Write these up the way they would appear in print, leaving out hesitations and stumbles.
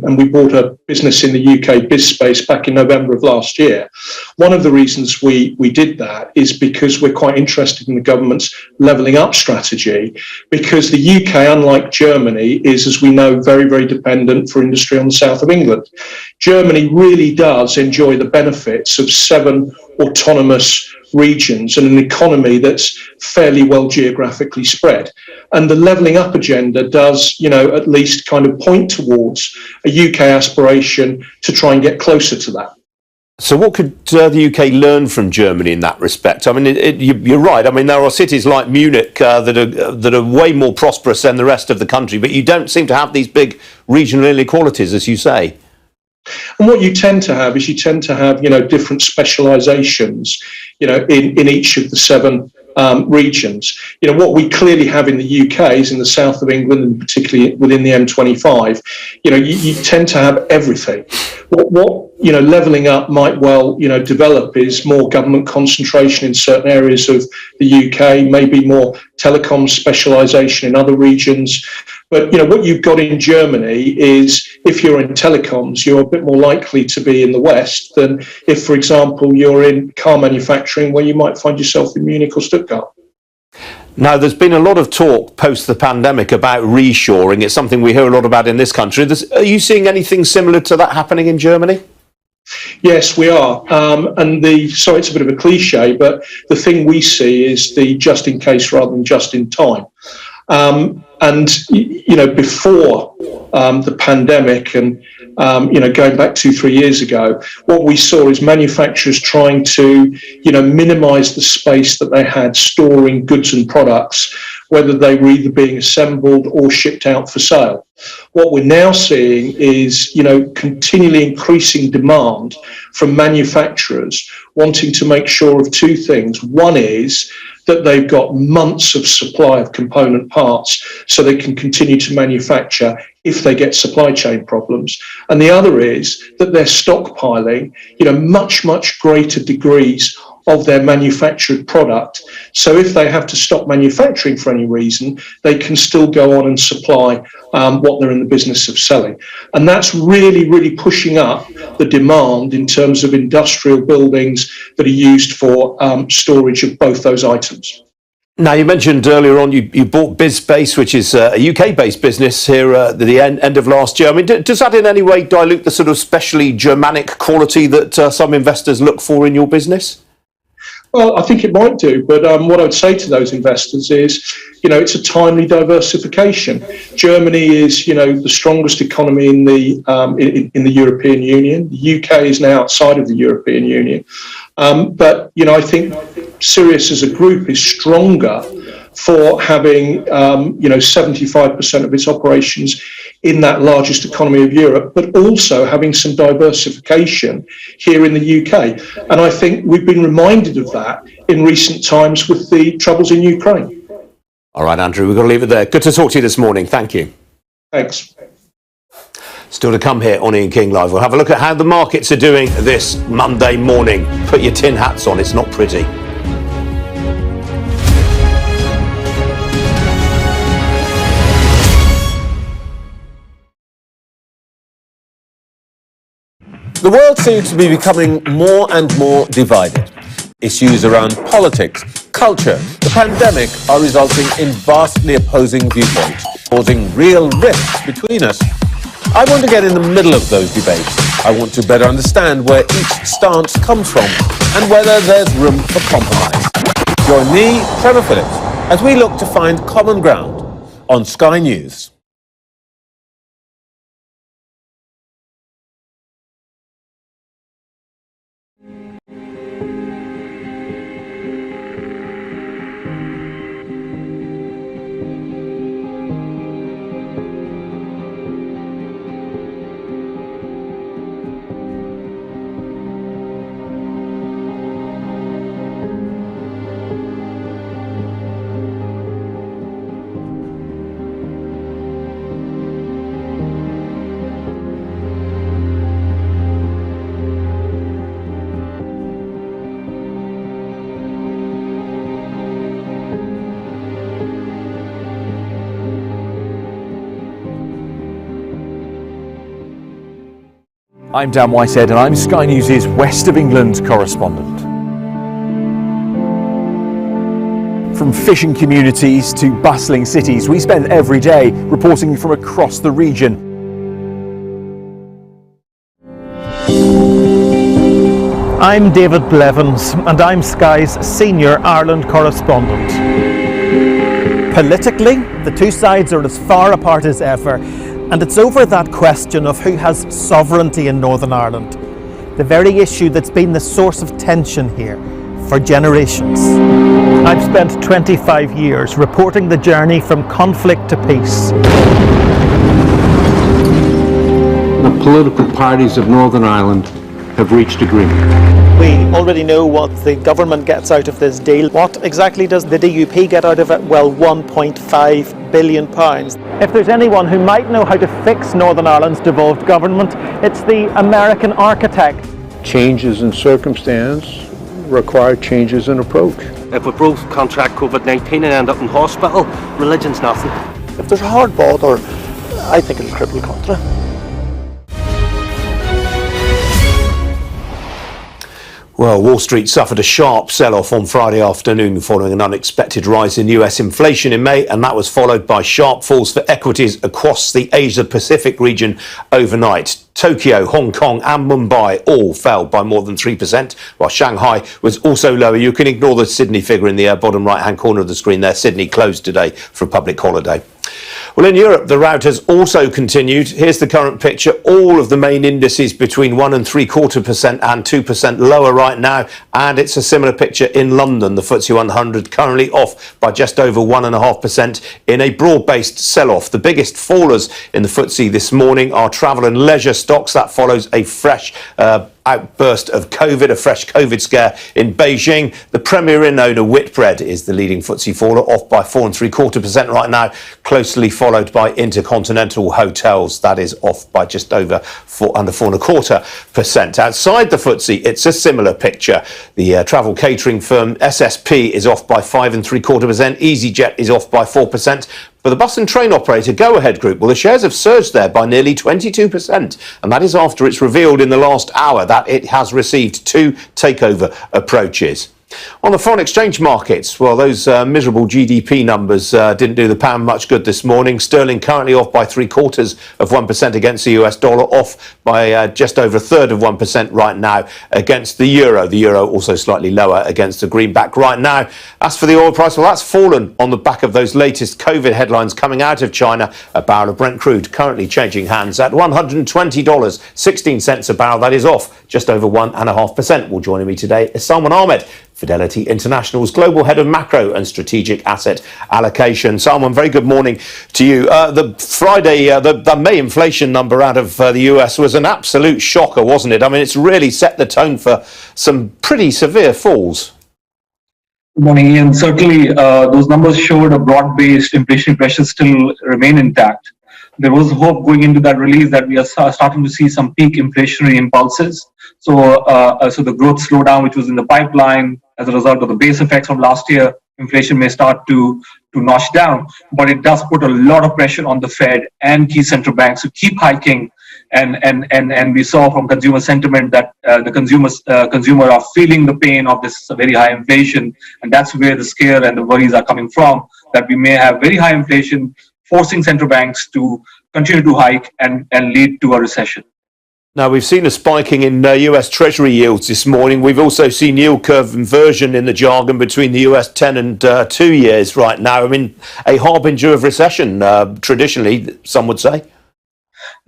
and we bought a business in the UK BizSpace back in November of last year. One of the reasons we did that is because we're quite interested in the government's levelling up strategy, because the UK, unlike Germany, is, as we know, very, very dependent for industry on the south of England. Germany really does enjoy the benefits of 7 autonomous regions and an economy that's fairly well geographically spread. And the levelling up agenda does, at least kind of point towards a UK aspiration to try and get closer to that. So what could the UK learn from Germany in that respect? I mean, you're right. I mean, there are cities like Munich that are way more prosperous than the rest of the country, but you don't seem to have these big regional inequalities, as you say. And what you tend to have is different specialisations, in each of the 7 regions. What we clearly have in the UK is in the south of England, and particularly within the M25, you tend to have everything. What levelling up might well, develop is more government concentration in certain areas of the UK, maybe more telecom specialisation in other regions. But, what you've got in Germany is, if you're in telecoms, you're a bit more likely to be in the West than if, for example, you're in car manufacturing, where you might find yourself in Munich or Stuttgart. Now, there's been a lot of talk post the pandemic about reshoring. It's something we hear a lot about in this country. Are you seeing anything similar to that happening in Germany? Yes, we are. Sorry, it's a bit of a cliche, but the thing we see is the just in case rather than just in time. Before the pandemic and, going back 2-3 years ago, what we saw is manufacturers trying to, minimise the space that they had storing goods and products, whether they were either being assembled or shipped out for sale. What we're now seeing is, continually increasing demand from manufacturers wanting to make sure of 2 things. One is that they've got months of supply of component parts so they can continue to manufacture if they get supply chain problems. And the other is that they're stockpiling, much, much greater degrees of their manufactured product. So if they have to stop manufacturing for any reason, they can still go on and supply what they're in the business of selling. And that's really, really pushing up the demand in terms of industrial buildings that are used for storage of both those items. Now, you mentioned earlier on you bought BizSpace, which is a UK-based business here at the end of last year. I mean, does that in any way dilute the sort of specially Germanic quality that some investors look for in your business? Well, I think it might do, but what I would say to those investors is, it's a timely diversification. Germany is, the strongest economy in the European Union. The UK is now outside of the European Union, but I think Sirius as a group is stronger for having 75% of its operations in that largest economy of Europe, but also having some diversification here in the UK. And I think we've been reminded of that in recent times with the troubles in Ukraine. All right, Andrew, we've got to leave it there. Good to talk to you this morning. Thank you. Thanks. Still to come here on Ian King Live. We'll have a look at how the markets are doing this Monday morning. Put your tin hats on, it's not pretty. The world seems to be becoming more and more divided. Issues around politics, culture, the pandemic are resulting in vastly opposing viewpoints, causing real rifts between us. I want to get in the middle of those debates. I want to better understand where each stance comes from and whether there's room for compromise. Join me, Trevor Phillips, as we look to find common ground on Sky News. I'm Dan Whitehead and I'm Sky News' West of England correspondent. From fishing communities to bustling cities, we spend every day reporting from across the region. I'm David Blevins and I'm Sky's senior Ireland correspondent. Politically, the two sides are as far apart as ever, and it's over that question of who has sovereignty in Northern Ireland, the very issue that's been the source of tension here for generations. I've spent 25 years reporting the journey from conflict to peace. The political parties of Northern Ireland have reached agreement. We already know what the government gets out of this deal. What exactly does the DUP get out of it? Well, £1.5 billion. If there's anyone who might know how to fix Northern Ireland's devolved government, it's the American architect. Changes in circumstance require changes in approach. If we both contract COVID-19 and end up in hospital, religion's nothing. If there's a hard border, I think it'll cripple Contra. Well, Wall Street suffered a sharp sell-off on Friday afternoon following an unexpected rise in US inflation in May, and that was followed by sharp falls for equities across the Asia-Pacific region overnight. Tokyo, Hong Kong and Mumbai all fell by more than 3%, while Shanghai was also lower. You can ignore the Sydney figure in the bottom right-hand corner of the screen there. Sydney closed today for a public holiday. Well, in Europe, the rout has also continued. Here's the current picture. All of the main indices between 1.75% and 2% lower right now. And it's a similar picture in London. The FTSE 100 currently off by just over 1.5% in a broad-based sell-off. The biggest fallers in the FTSE this morning are travel and leisure stocks. That follows a fresh outburst of COVID, a fresh COVID scare in Beijing. The Premier Inn owner Whitbread is the leading FTSE faller, off by 4.75% right now, closely followed by Intercontinental Hotels. That is off by just over under 4.25%. Outside the FTSE, it's a similar picture. The travel catering firm SSP is off by 5.75%. EasyJet is off by 4%. For the bus and train operator Go Ahead Group, well, the shares have surged there by nearly 22%, and that is after it's revealed in the last hour that it has received 2 takeover approaches. On the foreign exchange markets, well, those miserable GDP numbers didn't do the pound much good this morning. Sterling currently off by 0.75% against the US dollar, off by just over 1/3% right now against the euro. The euro also slightly lower against the greenback right now. As for the oil price, well, that's fallen on the back of those latest COVID headlines coming out of China. A barrel of Brent crude currently changing hands at $120.16 a barrel. That is off just over 1.5%. Well, joining me today is Salman Ahmed, Fidelity International's Global Head of Macro and Strategic Asset Allocation. Salman, very good morning to you. The Friday, the May inflation number out of the US was an absolute shocker, wasn't it? I mean, it's really set the tone for some pretty severe falls. Good morning, Ian. Certainly, those numbers showed a broad-based inflation pressure still remain intact. There was hope going into that release that we are starting to see some peak inflationary impulses. So the growth slowdown, which was in the pipeline as a result of the base effects from last year, inflation may start to notch down. But it does put a lot of pressure on the Fed and key central banks to keep hiking. And we saw from consumer sentiment that the consumer are feeling the pain of this very high inflation, and that's where the scare and the worries are coming from. That we may have very high inflation, forcing central banks to continue to hike and lead to a recession. Now, we've seen a spiking in US Treasury yields this morning. We've also seen yield curve inversion in the jargon between the US 10 and 2 years right now. I mean, a harbinger of recession, traditionally, some would say.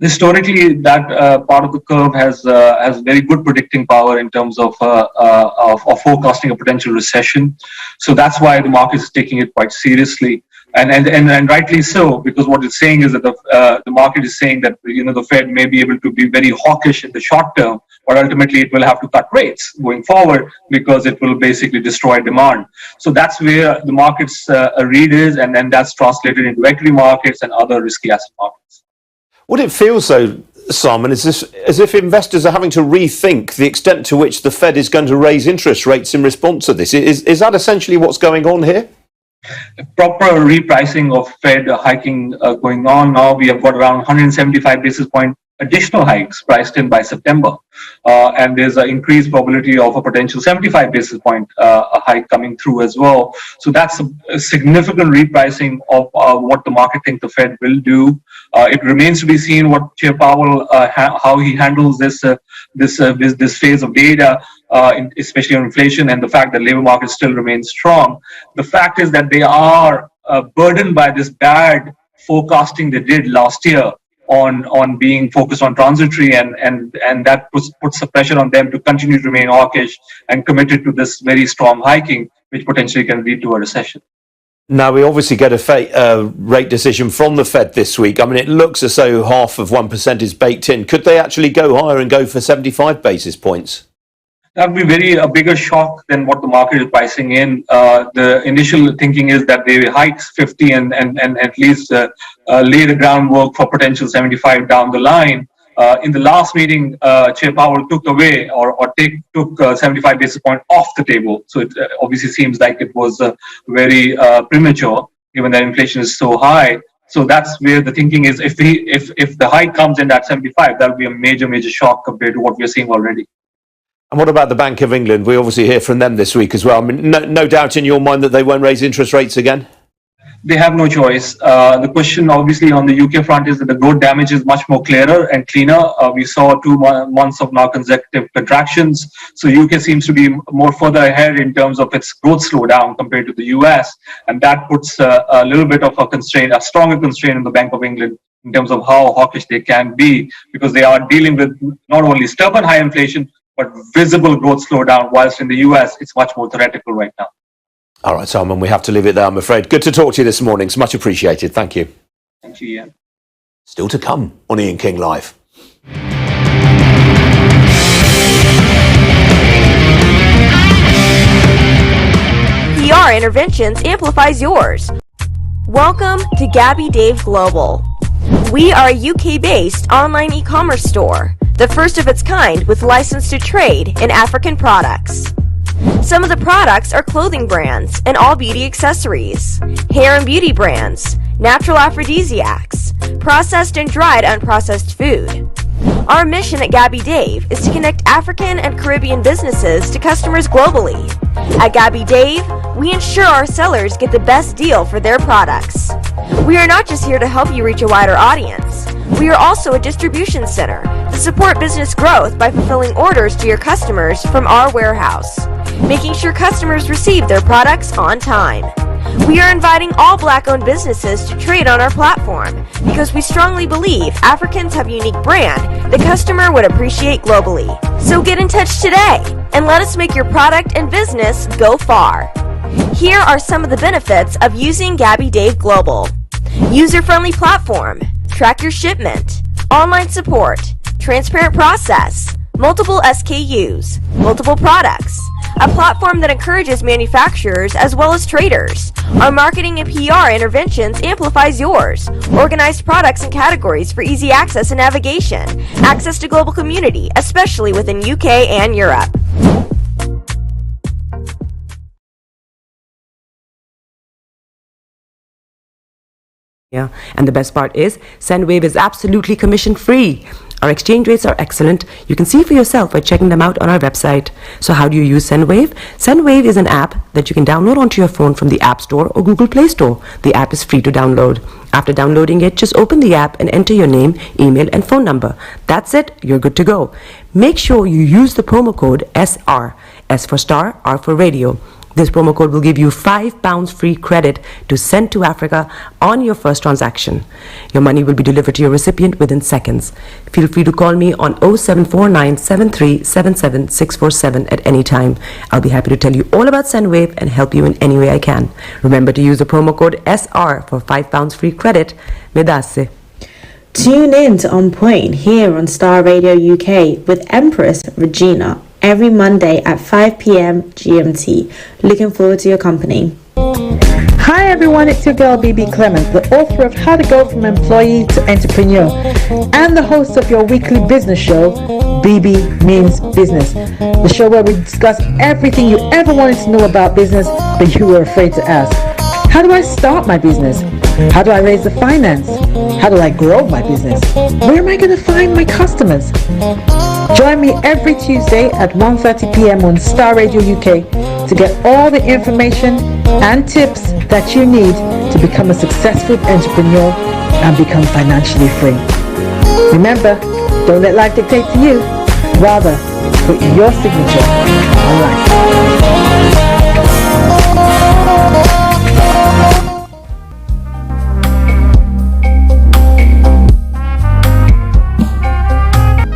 Historically, that part of the curve has very good predicting power in terms of forecasting a potential recession. So that's why the market is taking it quite seriously. And rightly so, because what it's saying is that the market is saying that the Fed may be able to be very hawkish in the short term, but ultimately it will have to cut rates going forward because it will basically destroy demand. So that's where the market's read is, and then that's translated into equity markets and other risky asset markets. What it feels though, Simon, is as if investors are having to rethink the extent to which the Fed is going to raise interest rates in response to this. Is that essentially what's going on here? Proper repricing of Fed hiking going on now. We have got around 175 basis point additional hikes priced in by September. And there's an increased probability of a potential 75 basis point hike coming through as well. So that's a significant repricing of what the market thinks the Fed will do. It remains to be seen what Chair Powell, how he handles this phase of data, especially on inflation and the fact that labor market still remains strong. The fact is that they are burdened by this bad forecasting they did last year on being focused on transitory, and that puts a pressure on them to continue to remain hawkish and committed to this very strong hiking, which potentially can lead to a recession. Now, we obviously get a rate decision from the Fed this week. I mean, it looks as though 0.5% is baked in. Could they actually go higher and go for 75 basis points? That would be a bigger shock than what the market is pricing in. The initial thinking is that they hike 50 and at least lay the groundwork for potential 75 down the line. In the last meeting, Chair Powell took away took 75 basis point off the table. So it obviously seems like it was very premature, given that inflation is so high. So that's where the thinking is. If the hike comes in at 75, that will be a major shock compared to what we're seeing already. And what about the Bank of England? We obviously hear from them this week as well. I mean, no doubt in your mind that they won't raise interest rates again? They have no choice. The question obviously on the UK front is that the growth damage is much more clearer and cleaner. We saw 2 months of now consecutive contractions. So UK seems to be more further ahead in terms of its growth slowdown compared to the US. And that puts a little bit of a stronger constraint on the Bank of England in terms of how hawkish they can be, because they are dealing with not only stubborn high inflation, but visible growth slowdown, whilst in the US, it's much more theoretical right now. All right, Simon, we have to leave it there, I'm afraid. Good to talk to you this morning. It's much appreciated. Thank you. Thank you, Ian. Still to come on Ian King Live. PR Interventions amplifies yours. Welcome to Gabby Dave Global. We are a UK-based online e-commerce store, the first of its kind with license to trade in African products. Some of the products are clothing brands and all beauty accessories, hair and beauty brands, natural aphrodisiacs, processed and dried unprocessed food. Our mission at Gabby Dave is to connect African and Caribbean businesses to customers globally. At Gabby Dave, we ensure our sellers get the best deal for their products. We are not just here to help you reach a wider audience. We are also a distribution center to support business growth by fulfilling orders to your customers from our warehouse, making sure customers receive their products on time. We are inviting all Black-owned businesses to trade on our platform because we strongly believe Africans have a unique brand the customer would appreciate globally. So get in touch today and let us make your product and business go far. Here are some of the benefits of using Gabby Dave Global. User-friendly platform, track your shipment, online support, transparent process, multiple SKUs, multiple products, a platform that encourages manufacturers as well as traders. Our marketing and PR interventions amplifies yours. Organized products and categories for easy access and navigation. Access to global community, especially within UK and Europe. Yeah, and the best part is SendWave is absolutely commission free. Our exchange rates are excellent. You can see for yourself by checking them out on our website. So how do you use SendWave? SendWave is an app that you can download onto your phone from the App Store or Google Play Store. The app is free to download. After downloading it, just open the app and enter your name, email, and phone number. That's it. You're good to go. Make sure you use the promo code SR. S for Starr, R for Radio. This promo code will give you £5 free credit to send to Africa on your first transaction. Your money will be delivered to your recipient within seconds. Feel free to call me on 0749 7377 647 at any time. I'll be happy to tell you all about SendWave and help you in any way I can. Remember to use the promo code SR for £5 free credit. Medasse. Tune in to On Point here on Star Radio UK with Empress Regina every Monday at 5 p.m. GMT. Looking forward to your company. Hi everyone, it's your girl BB Clement, the author of How to Go From Employee to Entrepreneur and the host of your weekly business show, BB Means Business, the show where we discuss everything you ever wanted to know about business but you were afraid to ask. How do I start my business? How do I raise the finance? How do I grow my business? Where am I going to find my customers? Join me every Tuesday at 1:30 p.m. on Starr Radio UK to get all the information and tips that you need to become a successful entrepreneur and become financially free. Remember, don't let life dictate to you. Rather, put your signature on life.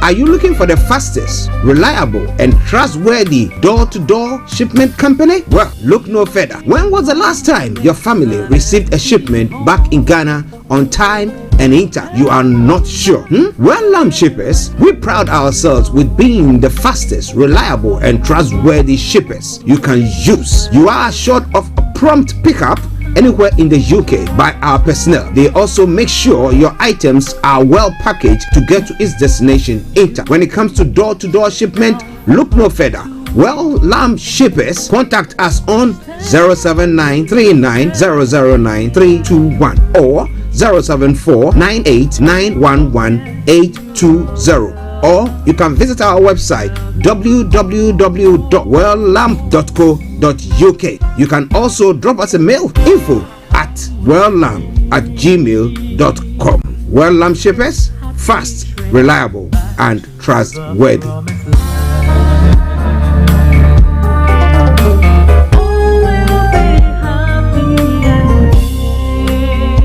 Are you looking for the fastest, reliable, and trustworthy door-to-door shipment company? Well, look no further. When was the last time your family received a shipment back in Ghana on time and in time? You are not sure? Well, Lamb Shippers, we pride ourselves with being the fastest, reliable, and trustworthy shippers you can use. You are assured of a prompt pickup anywhere in the UK by our personnel. They also make sure your items are well packaged to get to its destination in time. When it comes to door-to-door shipment, look no further. Well, Lamb Shippers, contact us on 07939009321 or 07498911820. Or you can visit our website www.welllamp.co.uk. You can also drop us a mail, info@welllamp@gmail.com. Well Lamp Shippers, fast, reliable, and trustworthy.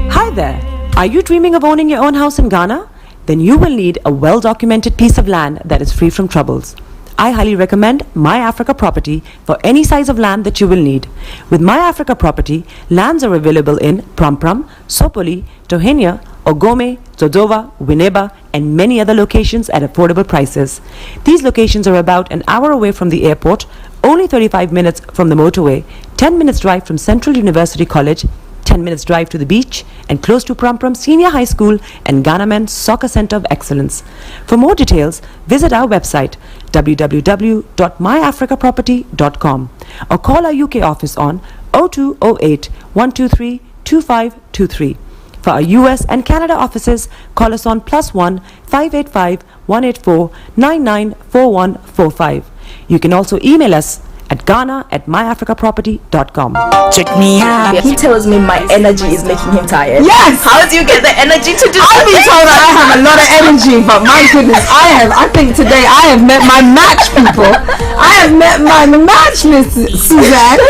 Hi there. Are you dreaming of owning your own house in Ghana? Then you will need a well-documented piece of land that is free from troubles. I highly recommend My Africa Property for any size of land that you will need. With My Africa Property, lands are available in Pram, Sopoli, Tohenia, Ogome, Dodova, Winneba, and many other locations at affordable prices. These locations are about an hour away from the airport, only 35 minutes from the motorway, 10 minutes drive from Central University College, 10 minutes drive to the beach, and close to Pram Senior High School and Ghana Men's Soccer Center of Excellence. For more details, visit our website www.myafricaproperty.com or call our UK office on 0208 123 2523. For our US and Canada offices, call us on +1 585 184 994145. You can also email us at ghana@myafricaproperty.com. Check me out. He tells me my energy is making him tired. Yes! How do you get the energy to do I've been told that I have a lot of energy, but my goodness, I think today I have met my match, people. I have met my match, Miss Suzanne.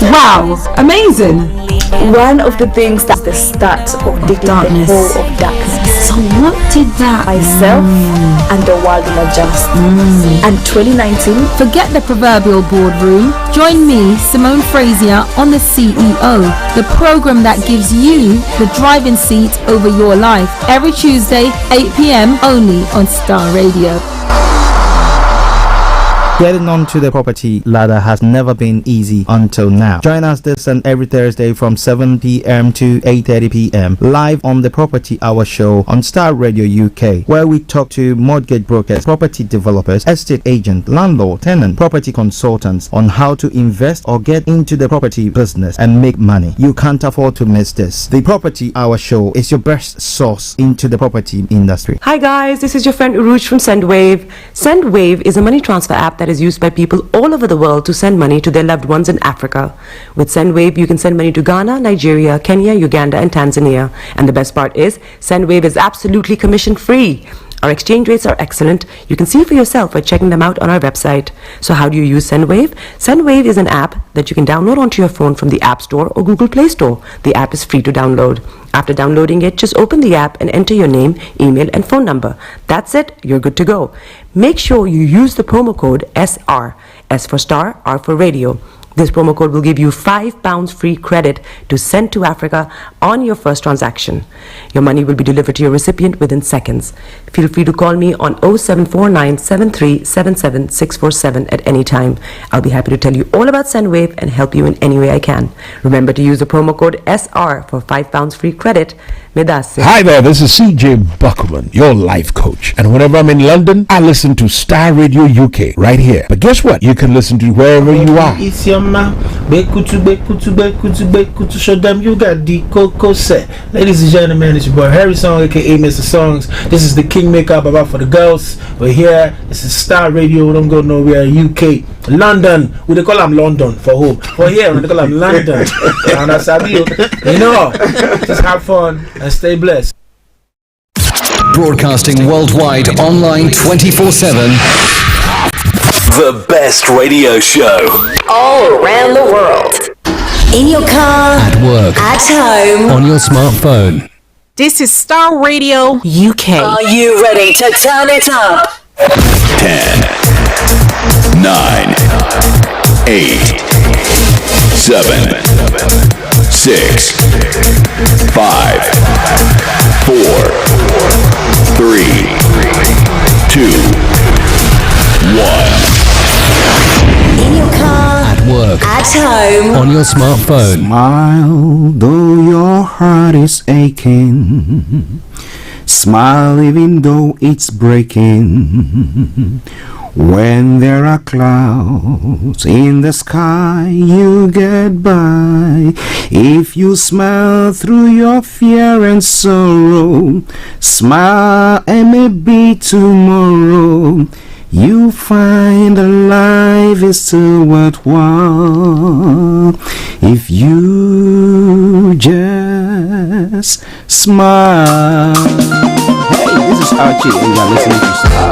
Wow, amazing. One of the things that's the start of the darkness. Of darkness. So what did that myself and the world will adjust. And 2019, forget the proverbial boardroom. Join me, Simone Frazier, on the CEO, the program that gives you the driving seat over your life. Every Tuesday, 8 p.m. only on Starr Radio. Getting onto the property ladder has never been easy until now. Join us this and every Thursday from 7 p.m. to 8:30 p.m. live on the Property Hour Show on Starr Radio UK, where we talk to mortgage brokers, property developers, estate agents, landlord, tenant, property consultants on how to invest or get into the property business and make money. You can't afford to miss this. The Property Hour Show is your best source into the property industry. Hi guys, this is your friend Uruj from SendWave. SendWave is a money transfer app that is used by people all over the world to send money to their loved ones in Africa. With SendWave, you can send money to Ghana, Nigeria, Kenya, Uganda, and Tanzania. And the best part is, SendWave is absolutely commission free. Our exchange rates are excellent. You can see for yourself by checking them out on our website. So how do you use SendWave? SendWave is an app that you can download onto your phone from the App Store or Google Play Store. The app is free to download. After downloading it, just open the app and enter your name, email, and phone number. That's it. You're good to go. Make sure you use the promo code SR, S for Star, R for Radio. This promo code will give you £5 free credit to send to Africa on your first transaction. Your money will be delivered to your recipient within seconds. Feel free to call me on 0749 7377 647 at any time. I'll be happy to tell you all about SendWave and help you in any way I can. Remember to use the promo code SR for £5 free credit. Medase. Hi there, this is CJ Buckman, your life coach. And whenever I'm in London, I listen to Star Radio UK right here. But guess what? You can listen to wherever you are. It's your ma. Show them you got the cocoa set. Ladies and gentlemen, it's your boy Harry Song, aka Mr. Songs. This is the Kingmaker Baba for the girls. We're here. This is Star Radio. We don't go nowhere. UK. London. We they call them London for home. For here, we they call them London. And that's how you know. Just have fun and stay blessed. Broadcasting worldwide, online 24/7. The best radio show. All around the world. In your car. At work. At home. On your smartphone. This is Starr Radio UK. Are you ready to turn it up? 10, 9, 8, 7, 6, 5, 4, 3, 2, 1. In your car. At work. At home. On your smartphone. Smile though your heart is aching. Smile even though it's breaking. When there are clouds in the sky, you get by. If you smile through your fear and sorrow, smile and maybe tomorrow you find that life is still worthwhile if you just smile. Hey, this is Archie and you're listening to Starr.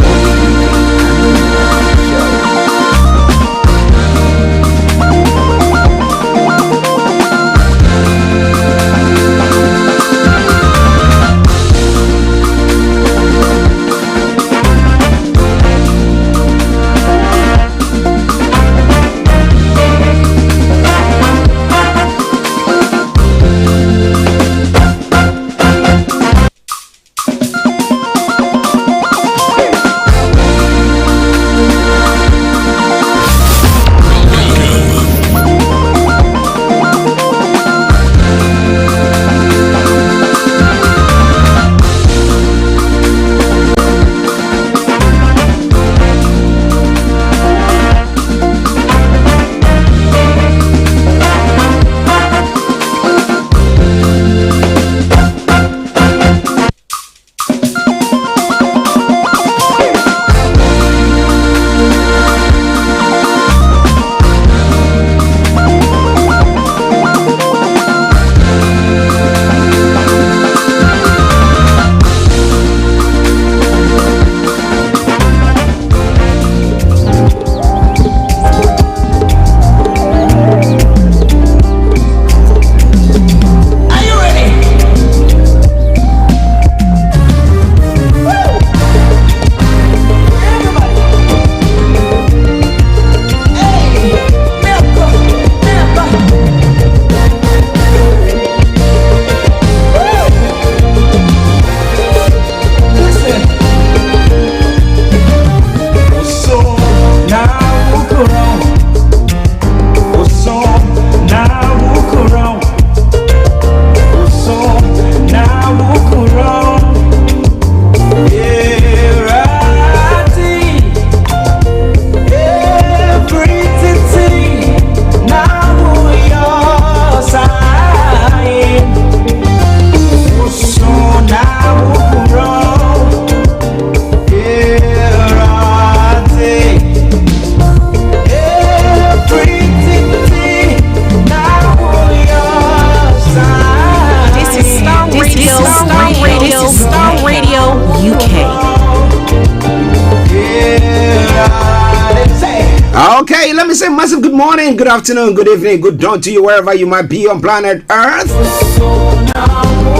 Okay, let me say massive good morning, good afternoon, good evening, good dawn to you wherever you might be on planet Earth.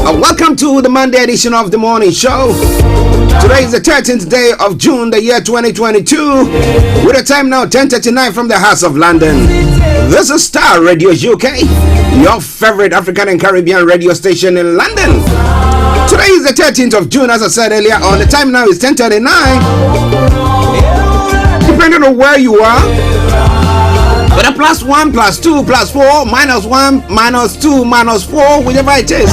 Welcome to the Monday edition of the morning show. Today is the 13th day of June, the year 2022. With a time now 10:39 from the House of London. This is Starr Radio UK, your favorite African and Caribbean radio station in London. Today is the 13th of June, as I said earlier on. The time now is 10:39. Depending on where you are, but a +1, +2, +4, -1, -2, -4, whichever it is.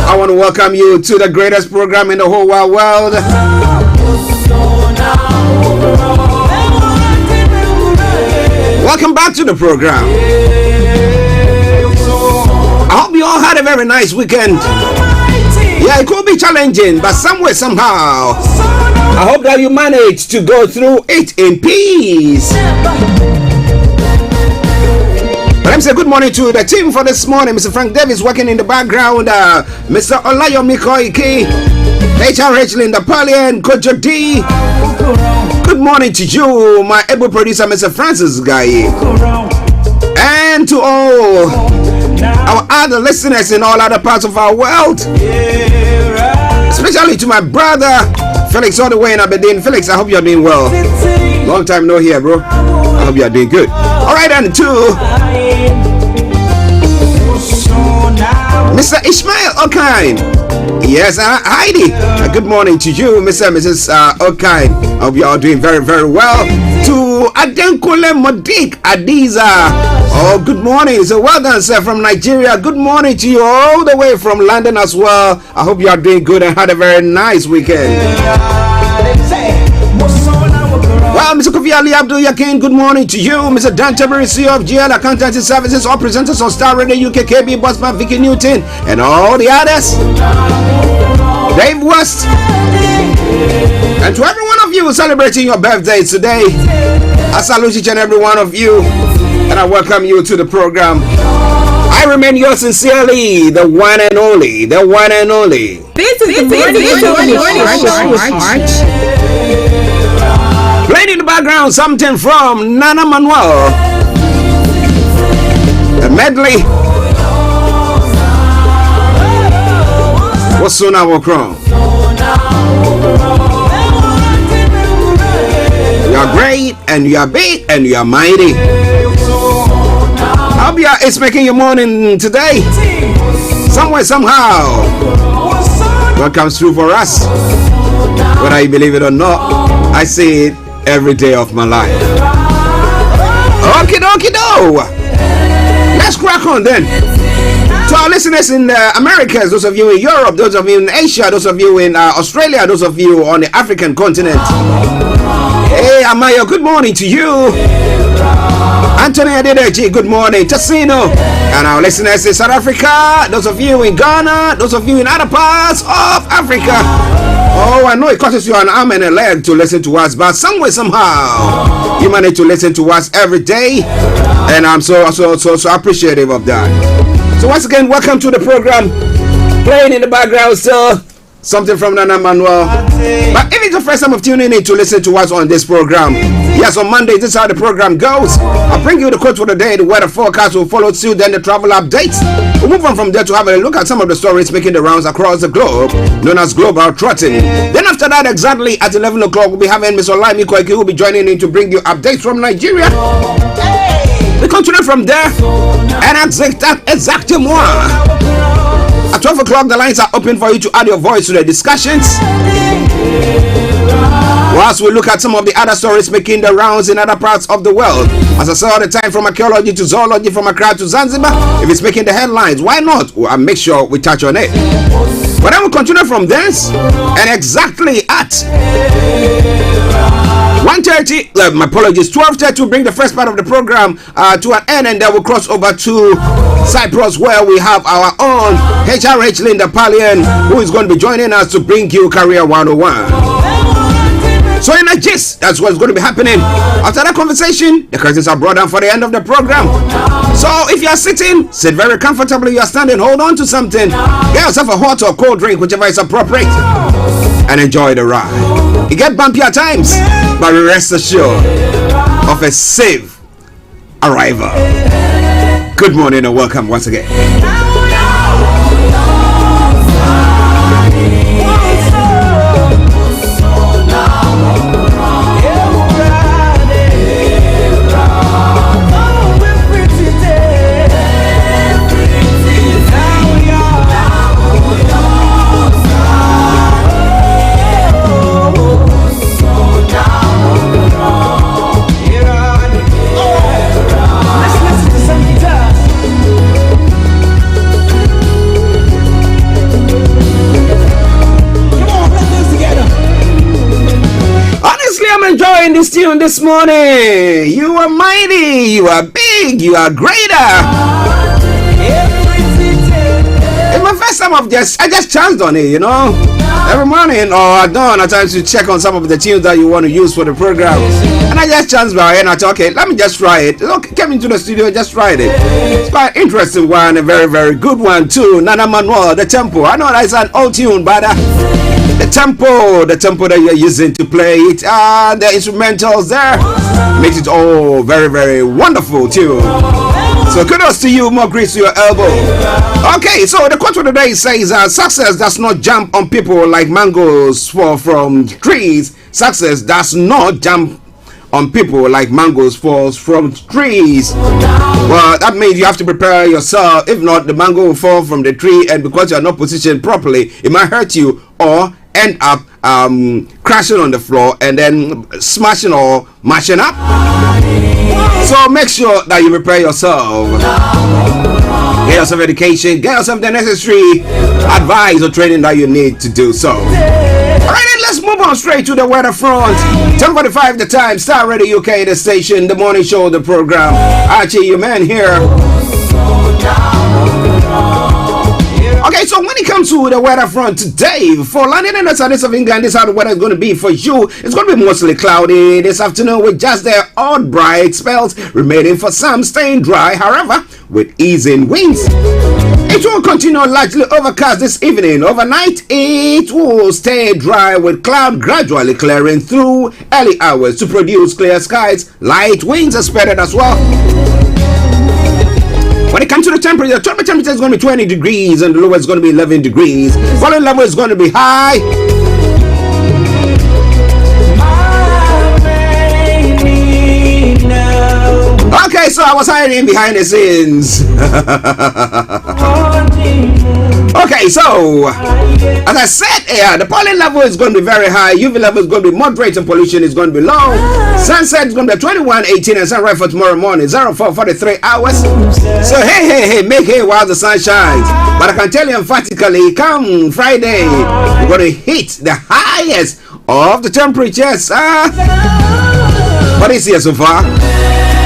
I want to welcome you to the greatest program in the whole wide world. Welcome back to the program. I hope you all had a very nice weekend. Yeah, it could be challenging, but somewhere, somehow, I hope that you managed to go through it in peace. Let me say good morning to the team for this morning. Mr. Frank Davis working in the background. Mr. Olayomi Koiki, HRH Linda Pallien, Coach D. Good morning to you, my able producer, Mr. Francis Guy. And to all our other listeners in all other parts of our world. Especially to my brother, Felix, all the way in Aberdeen. Felix, I hope you're doing well. Long time no here, bro. I hope you're doing good. All right, and to Mr. Ishmael Okine. Yes, Heidi. Good morning to you, Mr. and Mrs. Okine. I hope you're all doing very, very well. To Adenkule Modik Adiza. Oh, good morning. So well done, sir, from Nigeria. Good morning to you all the way from London as well. I hope you are doing good and had a very nice weekend. Well, Mr. Kofi Ali Abdul Yakin, good morning to you. Mr. Dan Tabari, CEO of GL Accountancy Services, all presenters on Star Radio UK, KB, Bossman, Vicky Newton, and all the others. Dave West. And to every one of you celebrating your birthday today, I salute each and every one of you, and I welcome you to the program. I remain yours sincerely, the one and only, the one and only. This is the morning Arch. Playing in the background, something from Nana Manuel. A medley. What's soon I will crown? You are great, and you are big, and you are mighty. I hope it's making your morning today. Somewhere, somehow. God comes through for us. Whether you believe it or not, I see it every day of my life. Okie dokie do. Let's crack on then. To our listeners in the Americas, those of you in Europe, those of you in Asia, those of you in Australia, those of you on the African continent. Hey, Amaya, good morning to you. Anthony Adedeji, good morning. Tassino. And our listeners in South Africa, those of you in Ghana, those of you in other parts of Africa. Oh, I know it costs you an arm and a leg to listen to us, but somewhere, somehow, you manage to listen to us every day. And I'm so appreciative of that. So once again, welcome to the program. Playing in the background still, something from Nana Manuel. But if it's the first time of tuning in to listen to us on this program, yes, on Monday, this is how the program goes. I'll bring you the quote for the day, the weather forecast will follow suit, then the travel updates. We'll move on from there to have a look at some of the stories making the rounds across the globe, known as Global Trotting. Then after that, exactly at 11 o'clock, we'll be having Mr. Olayomi Koiki, who will be joining in to bring you updates from Nigeria. We continue from there, and exactly more. At 12 o'clock, the lines are open for you to add your voice to the discussions. Whilst we look at some of the other stories making the rounds in other parts of the world. As I say all the time, from archaeology to zoology, from Accra to Zanzibar, if it's making the headlines, why not? I'll make sure we touch on it. But then we'll continue from this, and exactly at 1:30, my apologies, 12:30 will bring the first part of the program to an end, and then we'll cross over to Cyprus, where we have our own HRH Linda Pallien, who is going to be joining us to bring you Career 101. So in a gist, that's what's going to be happening. After that conversation, the curtains are brought down for the end of the program. So if you are sitting, sit very comfortably. You are standing, hold on to something. Get yourself a hot or cold drink, whichever is appropriate, and enjoy the ride. It get bumpy at times, but rest assured of a safe arrival. Good morning and welcome once again. I'm enjoying this tune this morning. You are mighty, you are big, you are greater. It's my first time I just chanced on it, you know. Every morning or at dawn, I try to check on some of the tunes that you want to use for the program. And I just chanced by it and I thought, okay, let me just try it. Okay, came into the studio, just tried it. It's quite an interesting one, a very, very good one too. Nana Manuel, The Tempo. I know that's an old tune, but the tempo that you're using to play it, the instrumentals there, makes it all very, very wonderful too. So kudos to you, more grease to your elbow. Okay, so the quote for today says, success does not jump on people like mangoes fall from trees. Success does not jump on people like mangoes falls from trees. Well, that means you have to prepare yourself. If not, the mango will fall from the tree, and because you're not positioned properly, it might hurt you or end up crashing on the floor and then smashing or mashing up. So make sure that you prepare yourself. Get yourself education, get yourself the necessary advice or training that you need to do so. Alright, then let's move on straight to the weather front. 10:45 the time, Starr Radio UK, the station, the morning show, the program. Archie, your man here. Okay, so when it comes to the weather front today, for London and the southeast of England, this is how the weather is going to be for you. It's going to be mostly cloudy this afternoon with just the odd bright spells remaining for some, staying dry, however, with easing winds. It will continue largely overcast this evening. Overnight, it will stay dry with cloud gradually clearing through early hours to produce clear skies. Light winds expected as well. When it comes to the temperature is going to be 20 degrees and the lowest is going to be 11 degrees. Volume level is going to be high. Okay, so I was hiding behind the scenes. Okay, so as I said, the pollen level is going to be very high. UV level is going to be moderate and pollution is going to be low. Sunset is going to be 21:18 and sunrise for tomorrow morning 04:43 hours. So hey, make hay while the sun shines. But I can tell you emphatically, come Friday, we're going to hit the highest of the temperatures. What is here so far?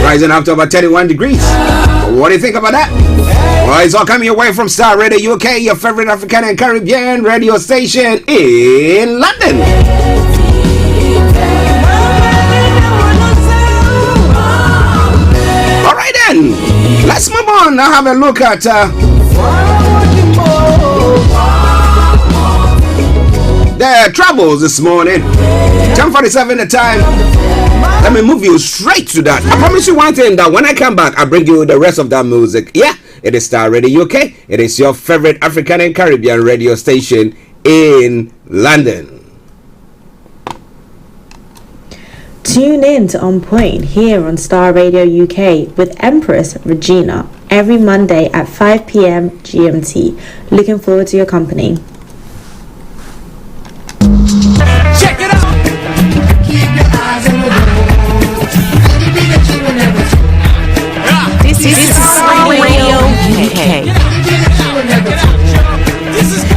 Rising up to about 31 degrees. What do you think about that? Well, it's all coming away from Starr Radio UK, your favorite African and Caribbean radio station in London. Alright then, let's move on. Now have a look at the travels this morning. 10:47 the time. Let me move you straight to that. I promise you one thing, that when I come back, I'll bring you the rest of that music. Yeah, it is Starr Radio UK. It is your favorite African and Caribbean radio station in London. Tune in to On Point here on Starr Radio UK with Empress Regina every Monday at 5 p.m. GMT. Looking forward to your company. Check it out. Keep your eyes on the road. This is Starr Radio UK.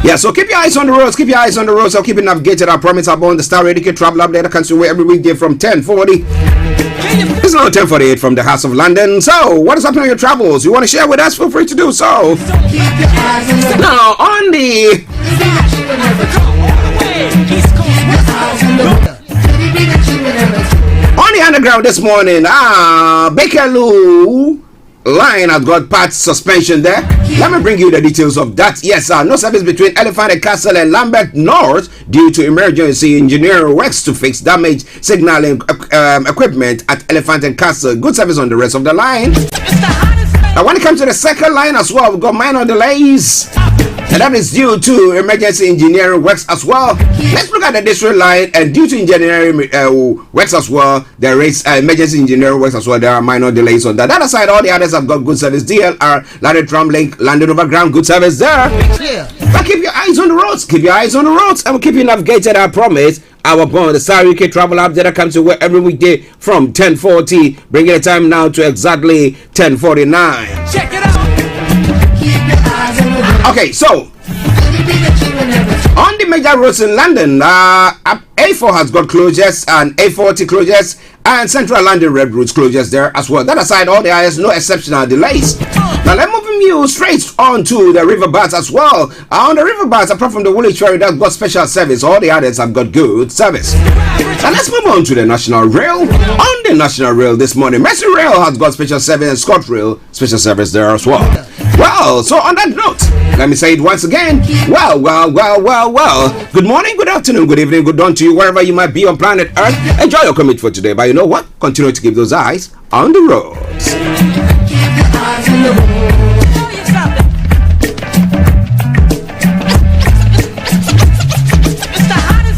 Yeah, so keep your eyes on the roads, keep your eyes on the roads. I'll keep it navigated. I promise I'll be on the Starr Radio Travel Update that comes your way every weekday from 10:40. It's now 10:48 from the House of London. So, what is happening on your travels? You want to share with us? Feel free to do so. Now, on the underground this morning, Bakerloo line has got part suspension there. Let me bring you the details of that. Yes, no service between Elephant and Castle and Lambeth North due to emergency engineering works to fix damaged signaling equipment at Elephant and Castle. Good service on the rest of the line. Now, when it comes to the second line as well, we've got minor delays. And that is due to emergency engineering works as well. Let's look at the district line, and due to engineering works as well, there is emergency engineering works as well. There are minor delays on that. The other side, all the others have got good service. DLR, London Tram Link, London Overground, good service there. But keep your eyes on the roads. Keep your eyes on the roads. And we'll keep you navigated, I promise. Our born the Starr UK Travel App that comes to work every weekday from 10:40, bringing the time now to exactly 10:49. Check it out. Okay, so On the major roads in London, A4 has got closures and A40 closures and Central London Red Roads closures there as well. That aside, all there is no exceptional delays. Now let's move you straight on to the riverbeds as well. On the riverbeds, apart from the Woolwich Ferry that's got special service, all the others have got good service. Now let's move on to the National Rail. On the National Rail this morning, Mercy Rail has got special service and ScotRail special service there as well. Well, so on that note, let me say it once again. Well. Good morning, good afternoon, good evening, good dawn to you wherever you might be on planet Earth. Enjoy your commute for today. But you know what? Continue to keep those eyes on the roads.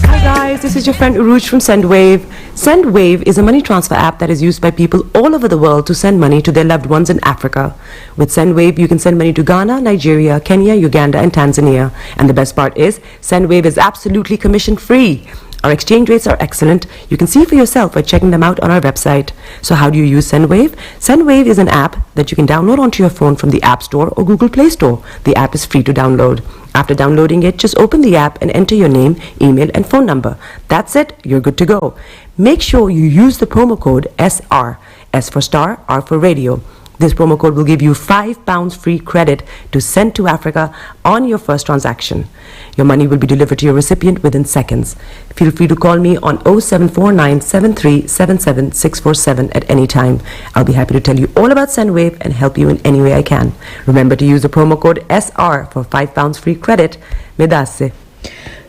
Hi guys, this is your friend Uruj from SendWave. SendWave is a money transfer app that is used by people all over the world to send money to their loved ones in Africa. With SendWave, you can send money to Ghana, Nigeria, Kenya, Uganda, and Tanzania. And the best part is, SendWave is absolutely commission-free. Our exchange rates are excellent. You can see for yourself by checking them out on our website. So how do you use SendWave? SendWave is an app that you can download onto your phone from the App Store or Google Play Store. The app is free to download. After downloading it, just open the app and enter your name, email, and phone number. That's it. You're good to go. Make sure you use the promo code SR. S for Star, R for Radio. This promo code will give you £5 free credit to send to Africa on your first transaction. Your money will be delivered to your recipient within seconds. Feel free to call me on 0749 7377 647 at any time. I'll be happy to tell you all about SendWave and help you in any way I can. Remember to use the promo code SR for £5 free credit. Medasse.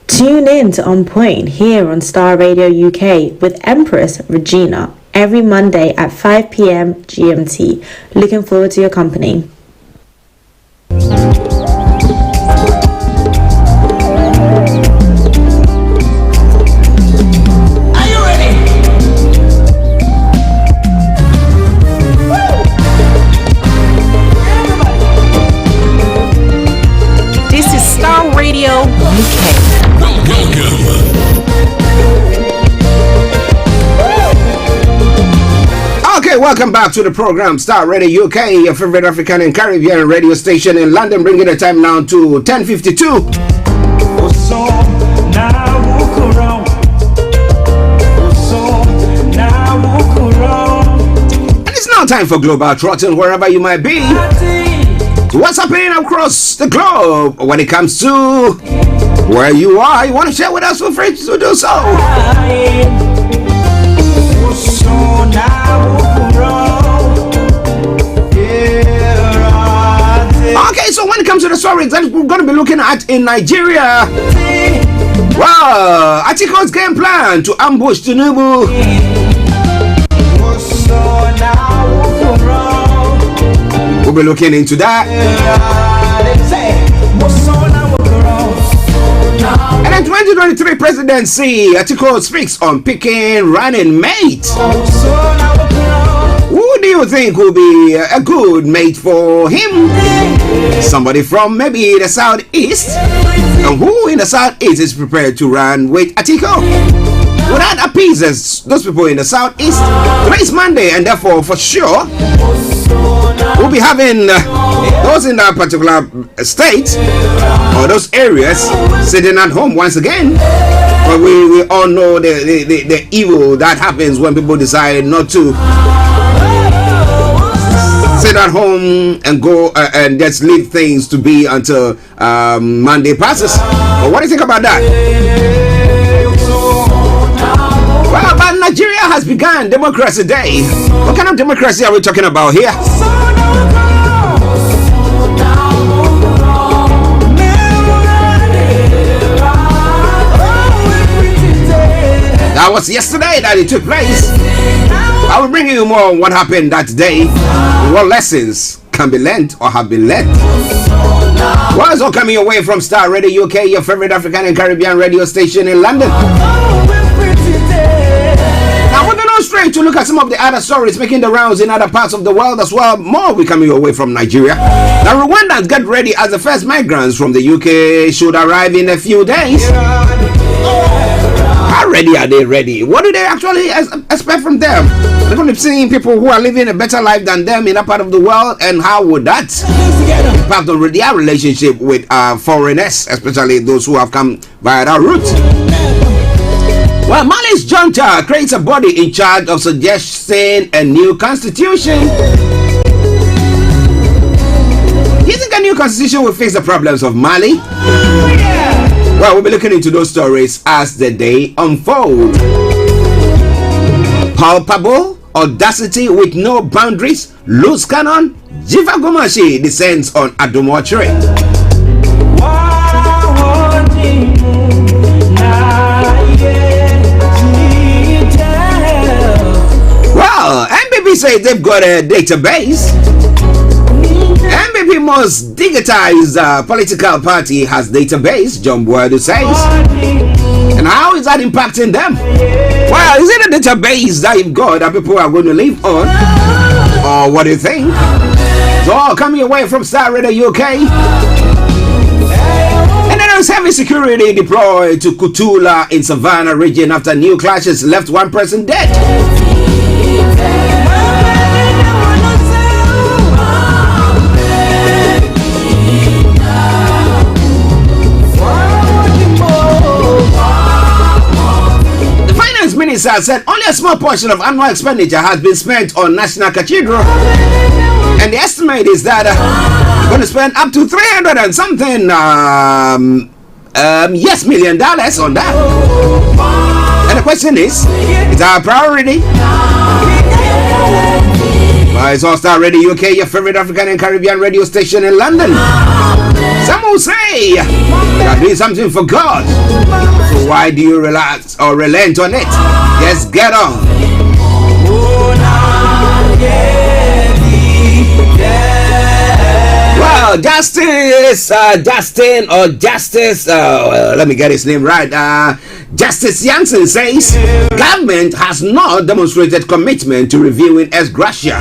Tune in to On Point here on Star Radio UK with Empress Regina every Monday at 5 p.m. GMT. Looking forward to your company. This is Starr Radio UK. Okay, welcome back to the program Starr Radio UK, your favorite African and Caribbean radio station in London, bringing the time now to 10:52. And it's now time for Global Trotting, wherever you might be. So what's happening across the globe when it comes to where you are? You want to share with us? Feel free to do so. Okay, so when it comes to the stories that we're going to be looking at in Nigeria, well, Atiko's game plan to ambush Tinubu. We'll be looking into that. And in 2023 presidency, Atiko speaks on picking running mate. Who do you think will be a good mate for him? Somebody from maybe the southeast? And who in the southeast is prepared to run with Atiko? Well, that appeases those people in the southeast. Today is Monday, and therefore, for sure, we'll be having those in that particular state or those areas sitting at home once again. But we all know the evil that happens when people decide not to sit at home and go and just leave things to be until Monday passes. But what do you think about that? Well, but Nigeria has begun Democracy Day. What kind of democracy are we talking about here? That was yesterday that it took place. I will bring you more on what happened that day, what lessons can be learned or have been learned. What is all coming your way from Starr Radio UK, your favorite African and Caribbean radio station in London. Now we're going on straight to look at some of the other stories making the rounds in other parts of the world as well. More will coming your way from Nigeria. Now Rwandans get ready as the first migrants from the UK should arrive in a few days. How ready are they ready? What do they actually expect from them? They're going to be seeing people who are living a better life than them in that part of the world, and how would that impact on their relationship with foreigners, especially those who have come via that route? Well, Mali's junta creates a body in charge of suggesting a new constitution. Do you think a new constitution will fix the problems of Mali? Well, we'll be looking into those stories as the day unfolds. Palpable audacity with no boundaries, loose cannon, Jiva Gomashi descends on Adomotre. Well, MBB says they've got a database. MBB most digitized political party has database, John Boadu says. And how is that impacting them? Well, is it a database that you've got that people are going to live on? Or what do you think? So all coming away from Starr Radio UK. And then there's heavy security deployed to Kutula in Savannah region after new clashes left one person dead. Minister said only a small portion of annual expenditure has been spent on National Cathedral, and the estimate is that we're going to spend up to 300 and something million dollars on that. And the question is our priority? Well, it's all Starr Radio UK, your favorite African and Caribbean radio station in London. Some will say you're doing something for God, so why do you relax or relent on it? Just get on. Well, Justice, let me get his name right. Justice Jansen says government has not demonstrated commitment to reviewing ex gratia.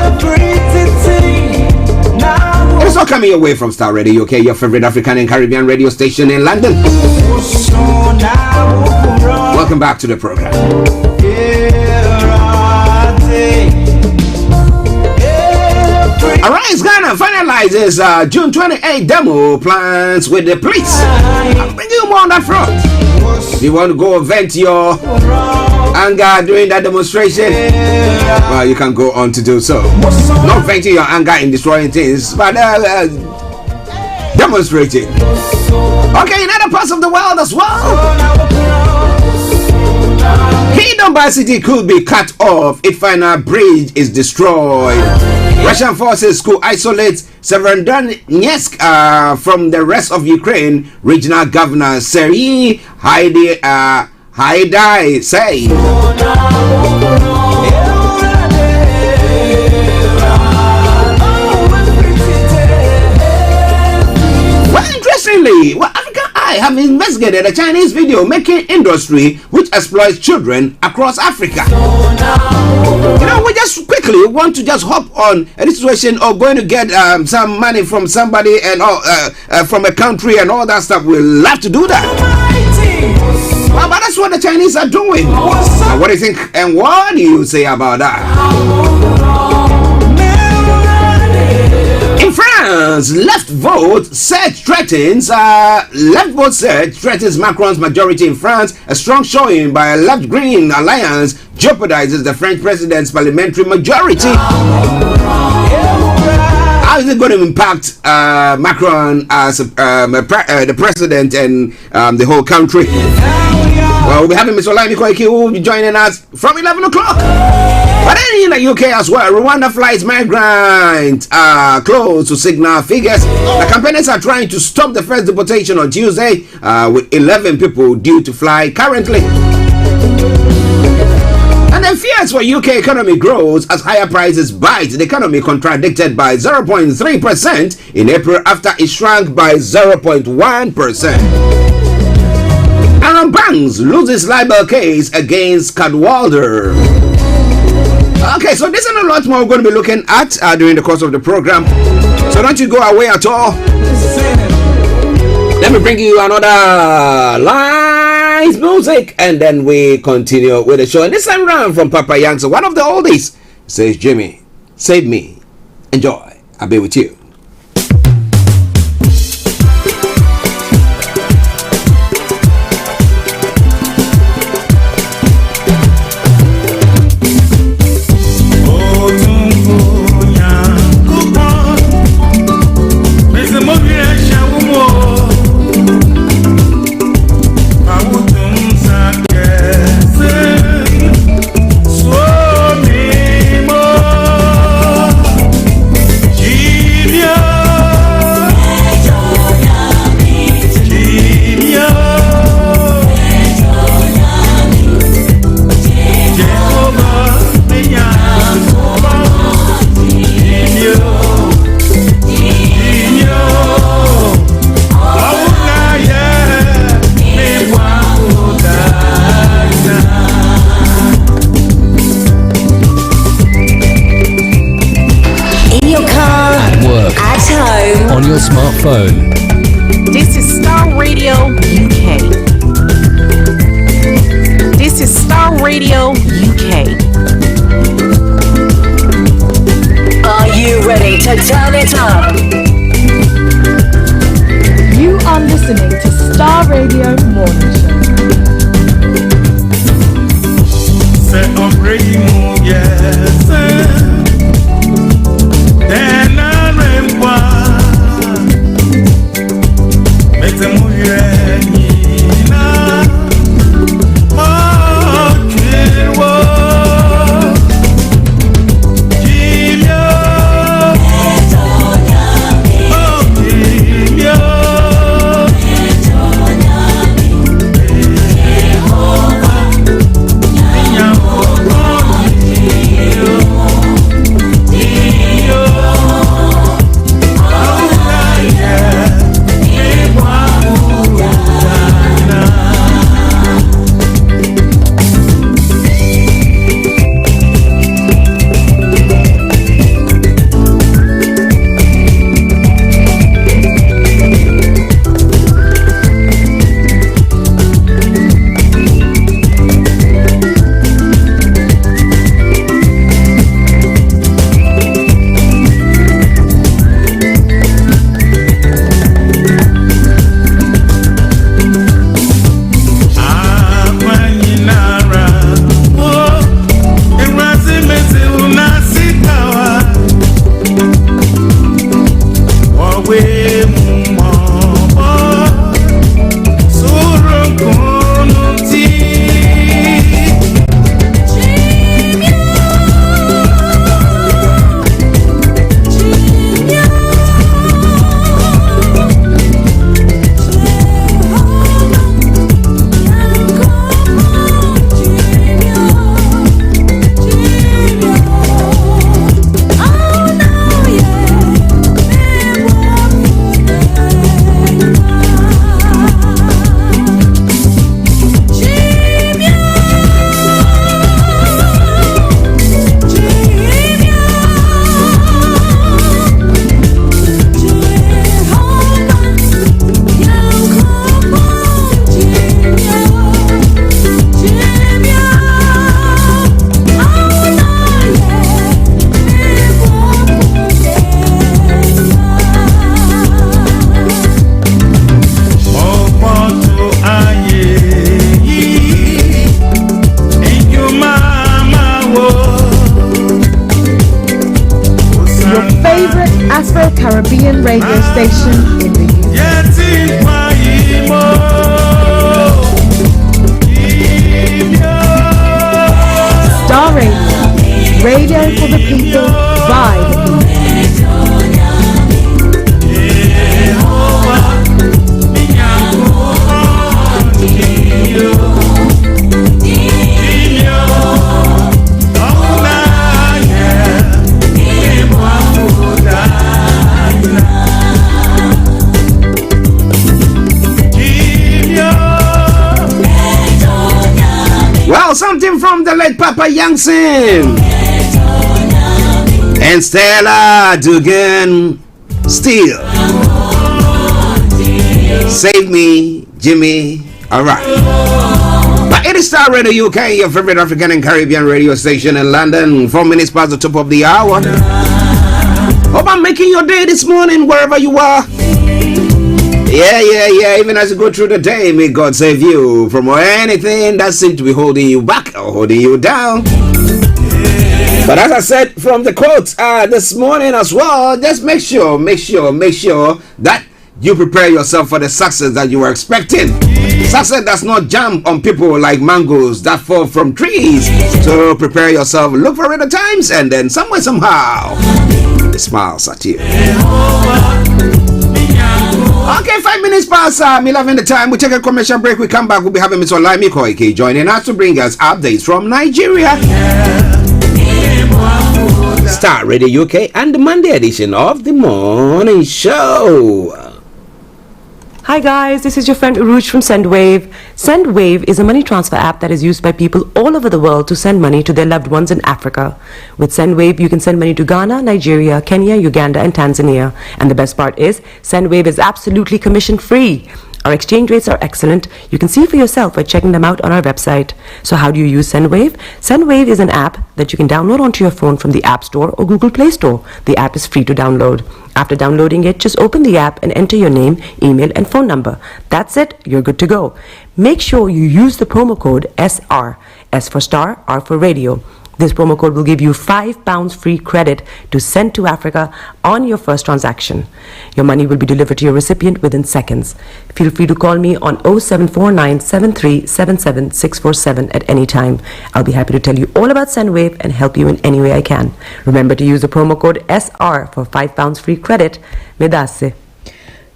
It's all coming away from Starr Radio UK, your favorite African and Caribbean radio station in London. Welcome back to the program. Arise Ghana finalizes June 28 demo plans with the police. I'll bring you more on that front. If you want to go vent your anger during that demonstration, well, you can go on to do so. Not venting your anger in destroying things, but demonstrating. Okay, in other parts of the world as well, Kingdom City could be cut off if final bridge is destroyed. Russian forces could isolate Severodonetsk from the rest of Ukraine, regional governor Serhiy Haidai said. Well, interestingly, African Eye have investigated a Chinese video making industry which exploits children across Africa. You know, we just quickly want to just hop on a situation of going to get some money from somebody and from a country and all that stuff. We'll love to do that. Well, but that's what the Chinese are doing. Now, what do you think and what do you say about that? In France, left vote surge threatens Macron's majority in France. A strong showing by a left-green alliance jeopardizes the French president's parliamentary majority. How is it going to impact Macron as the president and the whole country? Well, we'll be having Mr. Olayomi who will be joining us from 11 o'clock. But then in the UK as well, Rwanda flights migrants close to signal figures. The campaigners are trying to stop the first deportation on Tuesday with 11 people due to fly currently. And then fears for UK economy grows as higher prices bite the economy, contracted by 0.3% in April after it shrank by 0.1%. Aaron Banks loses libel case against Cadwalder. Okay, so this and a lot more we're going to be looking at during the course of the program. So don't you go away at all. Let me bring you another line nice music, and then we continue with the show. And this time around from Papa Yankson, one of the oldies, says Jimmy, save me, enjoy, I'll be with you. On your smartphone. This is Starr Radio UK. This is Starr Radio UK. Are you ready to turn it up? You are listening to Starr Radio Morning Show. Set up radio, yes. Then I remember. Afro-Caribbean radio station in the Starr Radio, radio for the people, by the people. Well, something from the late Papa Yankson and Stella Dugan. Still, save me, Jimmy, All right. But it is Starr Radio UK, your favorite African and Caribbean radio station in London. 4 minutes past the top of the hour. Hope I'm making your day this morning, wherever you are. Yeah. Even as you go through the day, may God save you from anything that seems to be holding you back or holding you down. But as I said from the quote this morning as well, just make sure that you prepare yourself for the success that you were expecting. Success does not jump on people like mangoes that fall from trees. So prepare yourself, look for it at times, and then somewhere, somehow, it smiles at you. Okay, 5 minutes past 11 the time. We take a commercial break. We come back. We'll be having Mr. Olayomi Koike joining us to bring us updates from Nigeria. Starr Radio UK and the Monday edition of the morning show. Hi guys, this is your friend Uruj from SendWave. SendWave is a money transfer app that is used by people all over the world to send money to their loved ones in Africa. With SendWave, you can send money to Ghana, Nigeria, Kenya, Uganda, and Tanzania. And the best part is, SendWave is absolutely commission free. Our exchange rates are excellent. You can see for yourself by checking them out on our website. So how do you use SendWave? SendWave is an app that you can download onto your phone from the App Store or Google Play Store. The app is free to download. After downloading it, just open the app and enter your name, email, and phone number. That's it. You're good to go. Make sure you use the promo code SR. S for Starr, R for Radio. This promo code will give you £5 free credit to send to Africa on your first transaction. Your money will be delivered to your recipient within seconds. Feel free to call me on 0749 7377 647 at any time. I'll be happy to tell you all about SendWave and help you in any way I can. Remember to use the promo code SR for £5 free credit. Medasse.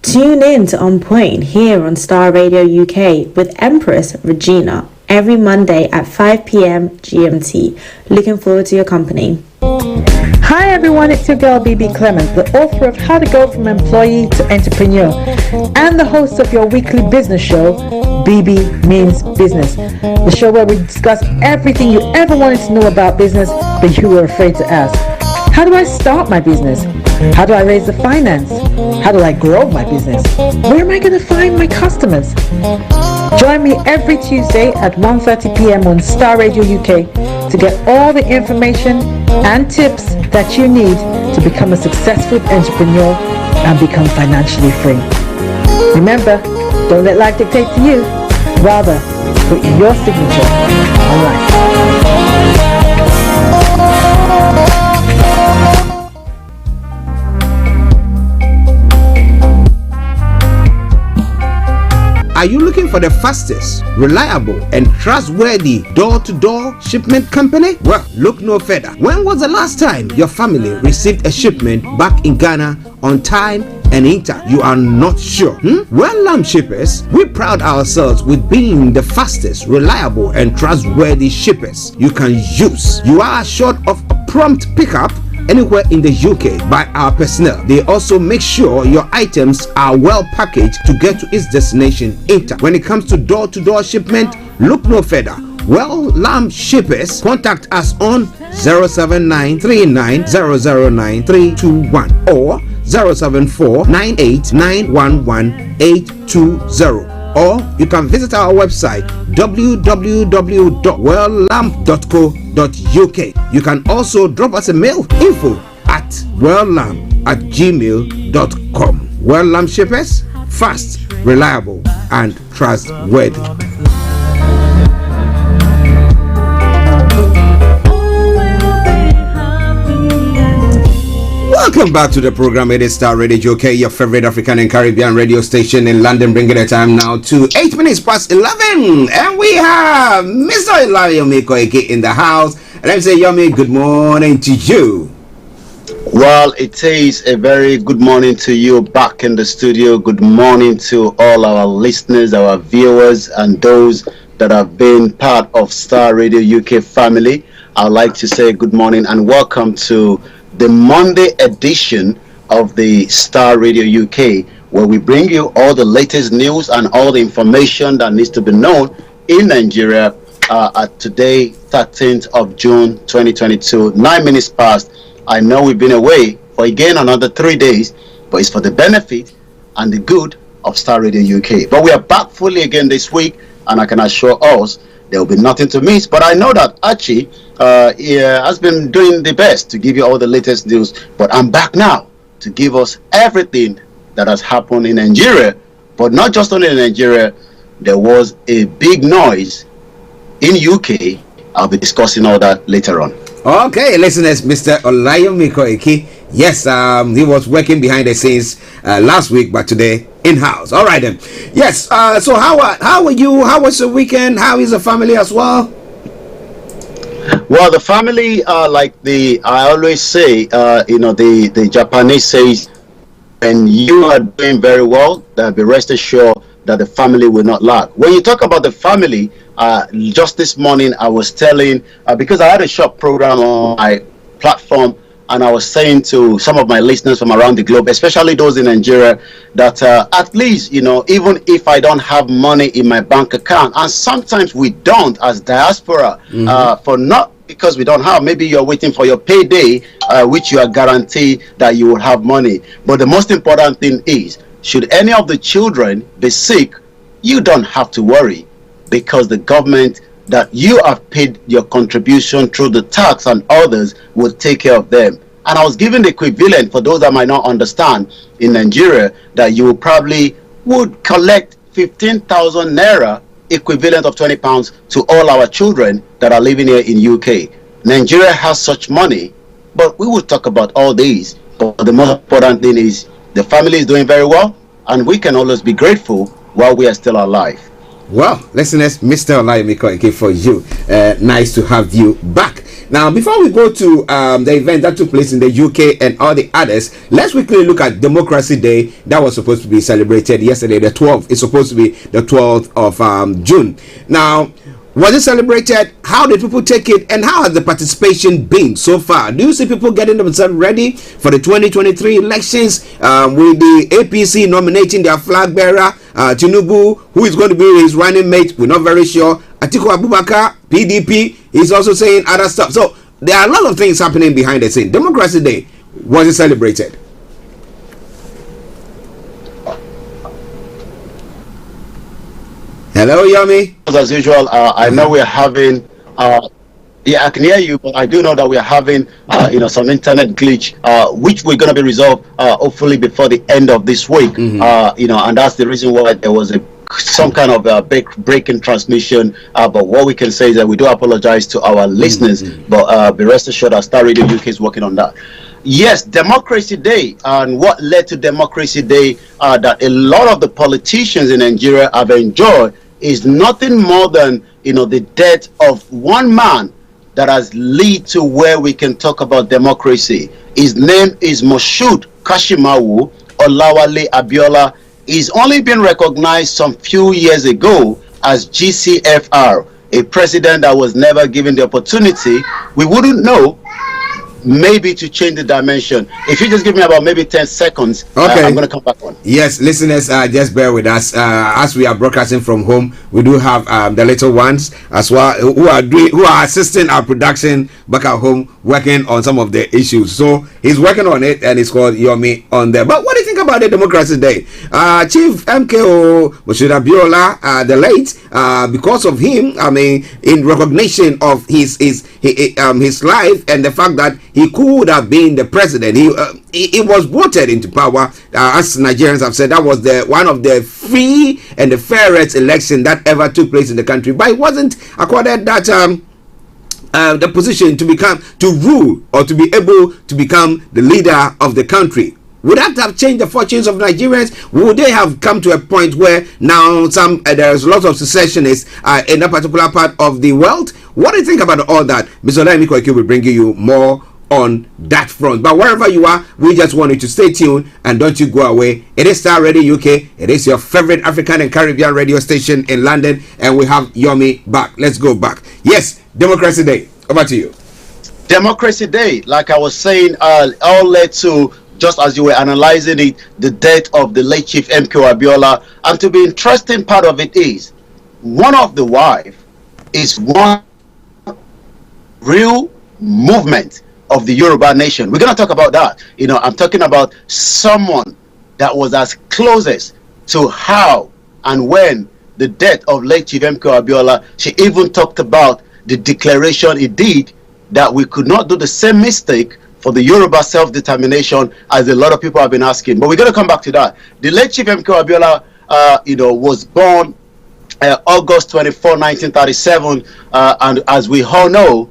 Tune in to On Point here on Starr Radio UK with Empress Regina every Monday at 5 p.m. GMT. Looking forward to your company. Hi everyone, it's your girl BB Clement, the author of How to Go From Employee to Entrepreneur and the host of your weekly business show, BB Means Business. The show where we discuss everything you ever wanted to know about business but you were afraid to ask. How do I start my business? How do I raise the finance? How do I grow my business? Where am I going to find my customers? Join me every Tuesday at 1:30 p.m. on Starr Radio UK to get all the information and tips that you need to become a successful entrepreneur and become financially free. Remember, don't let life dictate to you. Rather, put your signature on life. Are you looking for the fastest, reliable, and trustworthy door-to-door shipment company? Well, look no further. When was the last time your family received a shipment back in Ghana on time and in time? You are not sure? Well, Lamb Shippers, we pride ourselves with being the fastest, reliable, and trustworthy shippers you can use. You are assured of a prompt pickup anywhere in the UK by our personnel. They also make sure your items are well packaged to get to its destination in time. When it comes to door-to-door shipment, look no further. Well, Lamb Shippers, contact us on 07939009321 or 07498911820. Or you can visit our website www.welllamb.co.uk. You can also drop us a mail, info@welllamb@gmail.com. Well Lamb Shippers, fast, reliable, and trustworthy. Welcome back to the program. It is Starr Radio UK, your favorite African and Caribbean radio station in London, bringing the time now to 8 minutes past 11. And we have Mr. Olayomi Koike in the house. And I'm saying, Yomi, good morning to you. Well, it is a very good morning to you back in the studio. Good morning to all our listeners, our viewers, and those that have been part of Starr Radio UK family. I'd like to say good morning and welcome to the Monday edition of the Starr Radio UK, where we bring you all the latest news and all the information that needs to be known in Nigeria at today, 13th of June 2022, 9 minutes past. I know we've been away for again another 3 days, but it's for the benefit and the good of Star Radio UK. But we are back fully again this week, and I can assure us there will be nothing to miss. But I know that Archie has been doing the best to give you all the latest news. But I'm back now to give us everything that has happened in Nigeria. But not just only in Nigeria, there was a big noise in UK. I'll be discussing all that later on. Okay, listeners, Mr. Olayomi Koiki. Yes, he was working behind the scenes last week, but today in-house. All right then. Yes. So how are you? How was the weekend? How is the family as well? Well, the family, I always say, the Japanese says, when you are doing very well, be rest assured that the family will not lack. When you talk about the family, just this morning I was telling, because I had a short program on my platform, and I was saying to some of my listeners from around the globe, especially those in Nigeria, that at least, even if I don't have money in my bank account, and sometimes we don't as diaspora, for not because we don't have, maybe you're waiting for your payday, which you are guaranteed that you will have money. But the most important thing is, should any of the children be sick, you don't have to worry, because the government that you have paid your contribution through the tax and others will take care of them. And I was given the equivalent for those that might not understand in Nigeria, that you probably would collect 15,000 naira, equivalent of 20 pounds, to all our children that are living here in UK. Nigeria has such money, but we will talk about all these. But the most important thing is the family is doing very well, and we can always be grateful while we are still alive. Well, listeners, Mr. Olayomi Koiki, for you. Nice to have you back. Now, before we go to the event that took place in the UK and all the others, let's quickly look at Democracy Day that was supposed to be celebrated yesterday, the 12th. It's supposed to be the 12th of June. Now, was it celebrated? How did people take it? And how has the participation been so far? Do you see people getting themselves ready for the 2023 elections with the APC nominating their flag bearer, Tinubu, who is going to be his running mate? We're not very sure. Atiku Abubakar, PDP, is also saying other stuff. So there are a lot of things happening behind the scene. Democracy Day, was it celebrated? Hello, Yomi. As usual, I know we're having, yeah, I can hear you, but I do know that we're having, some internet glitch, which we're going to be resolved, hopefully before the end of this week. And that's the reason why there was some kind of break in transmission. But what we can say is that we do apologize to our listeners, but be rest assured that Star Radio UK is working on that. Yes, Democracy Day, and what led to Democracy Day that a lot of the politicians in Nigeria have enjoyed is nothing more than the death of one man that has led to where we can talk about democracy. His name is Moshood Kashimawo Olawale Abiola. He's only been recognized some few years ago as GCFR, a president that was never given the opportunity. We wouldn't know, maybe, to change the dimension. If you just give me about maybe 10 seconds, okay. I'm going to come back on. Yes, listeners, just bear with us. As we are broadcasting from home, we do have the little ones as well who are assisting our production back at home, working on some of the issues. So he's working on it, and it's called Yomi on there. But what do you think about the Democracy Day? Chief MKO Moshood Abiola, the late, because of him, in recognition of his life and the fact that he could have been the president. He was voted into power, as Nigerians have said. That was one of the free and the fairest election that ever took place in the country. But he wasn't accorded that the position to rule or to be able to become the leader of the country. Would that have changed the fortunes of Nigerians? Would they have come to a point where now there's lots of secessionists in that particular part of the world? What do you think about all that? Mr. Olayomi Koiki will bring you more on that front. But wherever you are, we just want you to stay tuned and don't you go away. It is Star Radio UK. It is your favorite African and Caribbean radio station in London, and we have Yomi back. Let's go back. Yes, Democracy Day. Over to you. Democracy Day, like I was saying, all led to, just as you were analyzing it, the death of the late Chief MKO Abiola. And to be interesting part of it is, one of the wife is one real movement of the Yoruba nation. We're going to talk about that. I'm talking about someone that was as closest to how and when the death of late Chief MK Abiola. She even talked about the declaration he did that we could not do the same mistake for the Yoruba self-determination as a lot of people have been asking. But we're going to come back to that. The late Chief MK Abiola, was born August 24, 1937, and as we all know,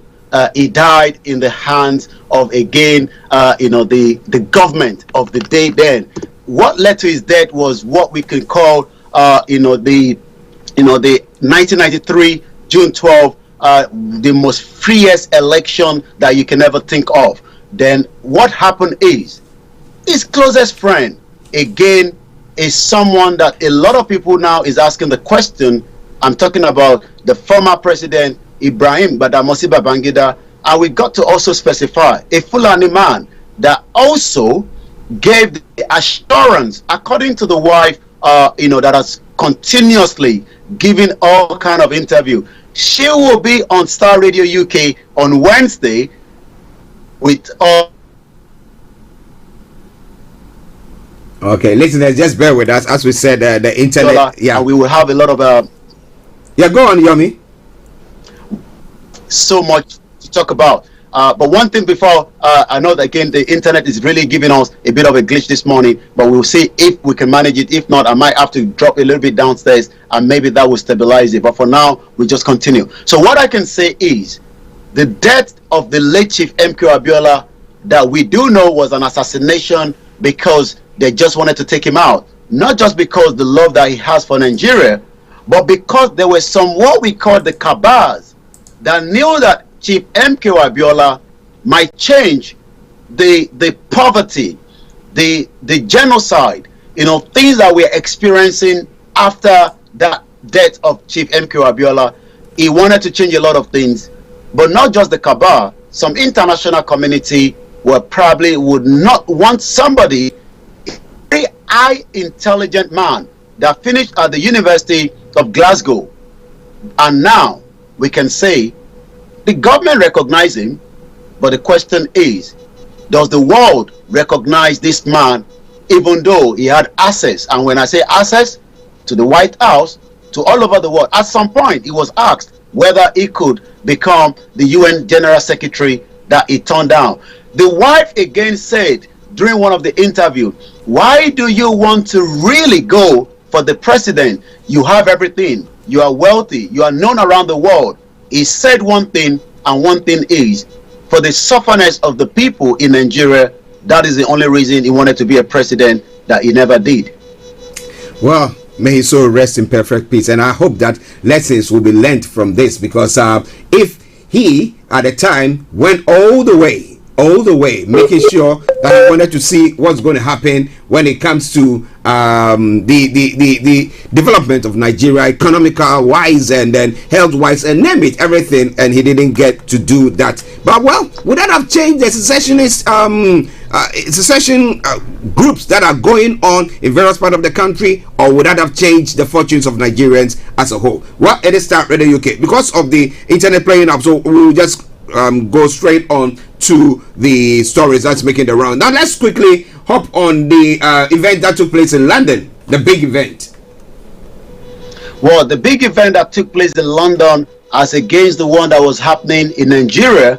he died in the hands of, again, the government of the day then. What led to his death was what we can call, the 1993 June 12, the most freest election that you can ever think of. Then what happened is his closest friend, again, is someone that a lot of people now is asking the question. I'm talking about the former president Ibrahim Badamasi Babangida, and we got to also specify a Fulani man that also gave the assurance, according to the wife, that has continuously given all kind of interview. She will be on Star Radio UK on Wednesday with all. Okay, listeners, just bear with us. As we said, the internet. Yeah, and we will have a lot of. Yeah, go on, Yomi. So much to talk about. But one thing before, I know that again the internet is really giving us a bit of a glitch this morning, but we'll see if we can manage it. If not, I might have to drop a little bit downstairs and maybe that will stabilize it. But for now, we just continue. So what I can say is the death of the late Chief MK Abiola that we do know was an assassination because they just wanted to take him out. Not just because the love that he has for Nigeria, but because there were some what we call the cabals that knew that Chief MK Abiola might change the poverty, the genocide, things that we're experiencing after that death of Chief MK Abiola. He wanted to change a lot of things, but not just the cabal. Some international community would not want somebody, a very high intelligent man that finished at the University of Glasgow, and now we can say the government recognizes him, but the question is, does the world recognize this man, even though he had access? And when I say access, to the White House, to all over the world. At some point, he was asked whether he could become the UN General Secretary, that he turned down. The wife again said during one of the interviews, why do you want to really go for the president? You have everything. You are wealthy. You are known around the world. He said one thing, and one thing is, for the sufferness of the people in Nigeria, that is the only reason he wanted to be a president that he never did. Well, may his soul rest in perfect peace, and I hope that lessons will be learned from this, because if he at the time went all the way, making sure that he wanted to see what's going to happen when it comes to the development of Nigeria, economical wise and then health wise and name it, everything, and he didn't get to do that. But well, would that have changed the secessionist secession groups that are going on in various parts of the country, or would that have changed the fortunes of Nigerians as a whole? Well, it is Start Radio UK because of the internet playing up, so we'll just go straight on to the stories that's making the round. Now let's quickly hop on the event that took place in London, the big event. Well, the big event that took place in London, as against the one that was happening in Nigeria,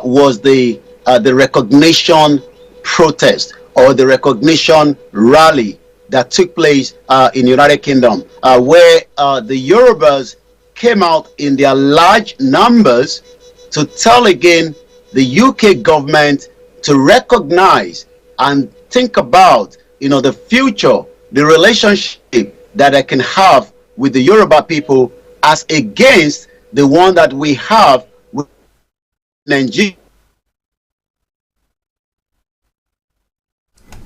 was the recognition protest, or the recognition rally that took place in the United Kingdom, where the Yorubas came out in their large numbers to tell again the UK government to recognize and think about, the future, the relationship that I can have with the Yoruba people, as against the one that we have with Nigeria.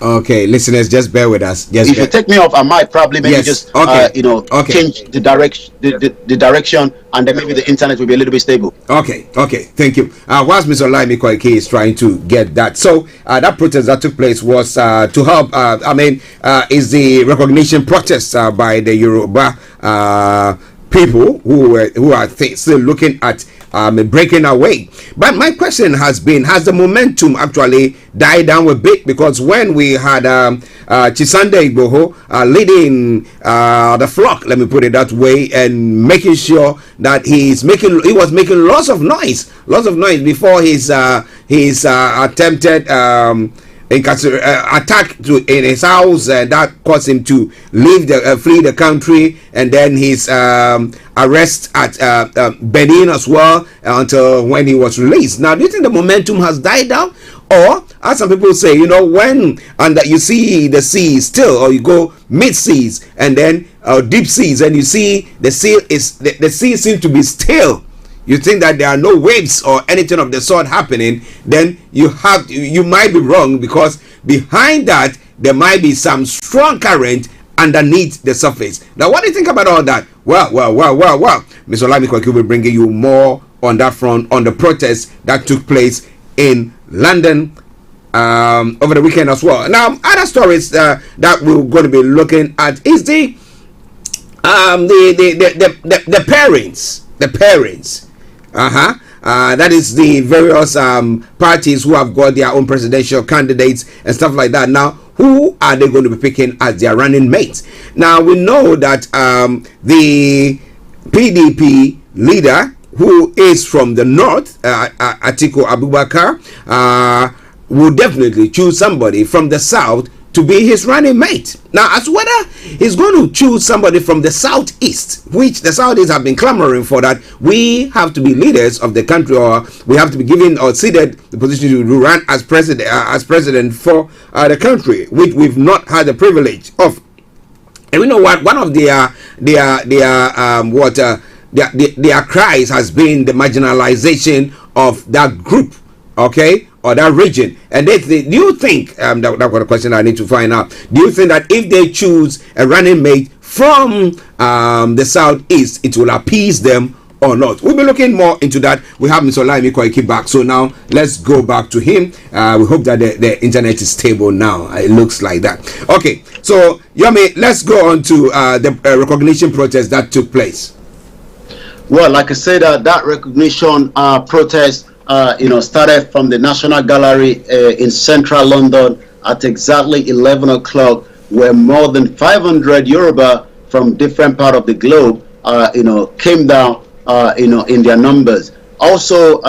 Okay, listeners, just bear with us. If you take me off, I might probably maybe change the direction, and then maybe the internet will be a little bit stable. Okay, thank you. Whilst Mr. Olayomi Koike is trying to get that, so that protest that took place was to help. Is the recognition protest by the Yoruba people who are still looking at breaking away. But my question has been, has the momentum actually died down a bit? Because when we had Chisande Igboho leading the flock, let me put it that way, and making sure that he was making lots of noise before his attempted attack in his house that caused him to flee the country, and then his arrest at Benin as well until when he was released. Now, do you think the momentum has died down, or as some people say, when you see the sea still, or you go mid seas and then deep seas, and you see the sea seems to be still, you think that there are no waves or anything of the sort happening, then you might be wrong, because behind that there might be some strong current underneath the surface. Now, what do you think about all that? Well. Mr. Olayomi will be bringing you more on that front, on the protests that took place in London over the weekend as well. Now, other stories that we're going to be looking at is the parents. That is the various parties who have got their own presidential candidates and stuff like that. Now, who are they going to be picking as their running mates? Now, we know that the PDP leader, who is from the north, Atiku Abubakar, will definitely choose somebody from the south to be his running mate. Now, as whether he's going to choose somebody from the southeast, which the southeast have been clamoring for, that we have to be leaders of the country, or we have to be given or ceded the position to run as president for the country, which we've not had the privilege of. And we know what one of their cries has been the marginalization of that group, okay, or that region. And do you think, that's what a question I need to find out, do you think that if they choose a running mate from the southeast, it will appease them or not? We'll be looking more into that. We have Mr. Olayomi back, so now let's go back to him. We hope that the internet is stable now. It looks like that. Okay, so Yomi, let's go on to the recognition protest that took place. Well, like I said, that recognition protest started from the National Gallery in central London at exactly 11 o'clock, where more than 500 Yoruba from different parts of the globe, came down, in their numbers. Also,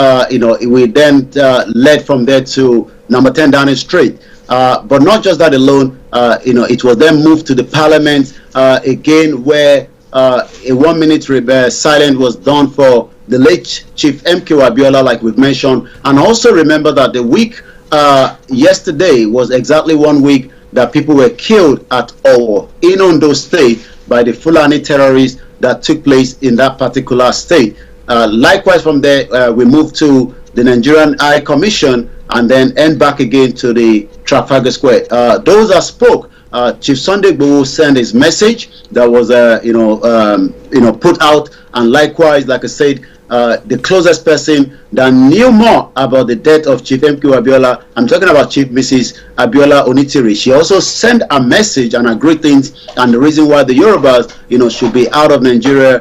we then led from there to number 10 Downing Street. But not just that alone, it was then moved to the Parliament again, where a 1 minute silence was done for the late Chief MK Abiola, like we've mentioned. And also remember that the week yesterday was exactly 1 week that people were killed at Owo in Ondo State by the Fulani terrorists that took place in that particular state. Likewise, from there, we moved to the Nigerian High Commission and then end back again to the Trafalgar Square. Those that spoke, Chief Sunday Igboho sent his message that was, put out, and likewise, like I said, the closest person that knew more about the death of Chief MK Abiola, I'm talking about Chief Mrs. Abiola Onitiri. She also sent a message and a greetings, and the reason why the Yorubas, should be out of Nigeria,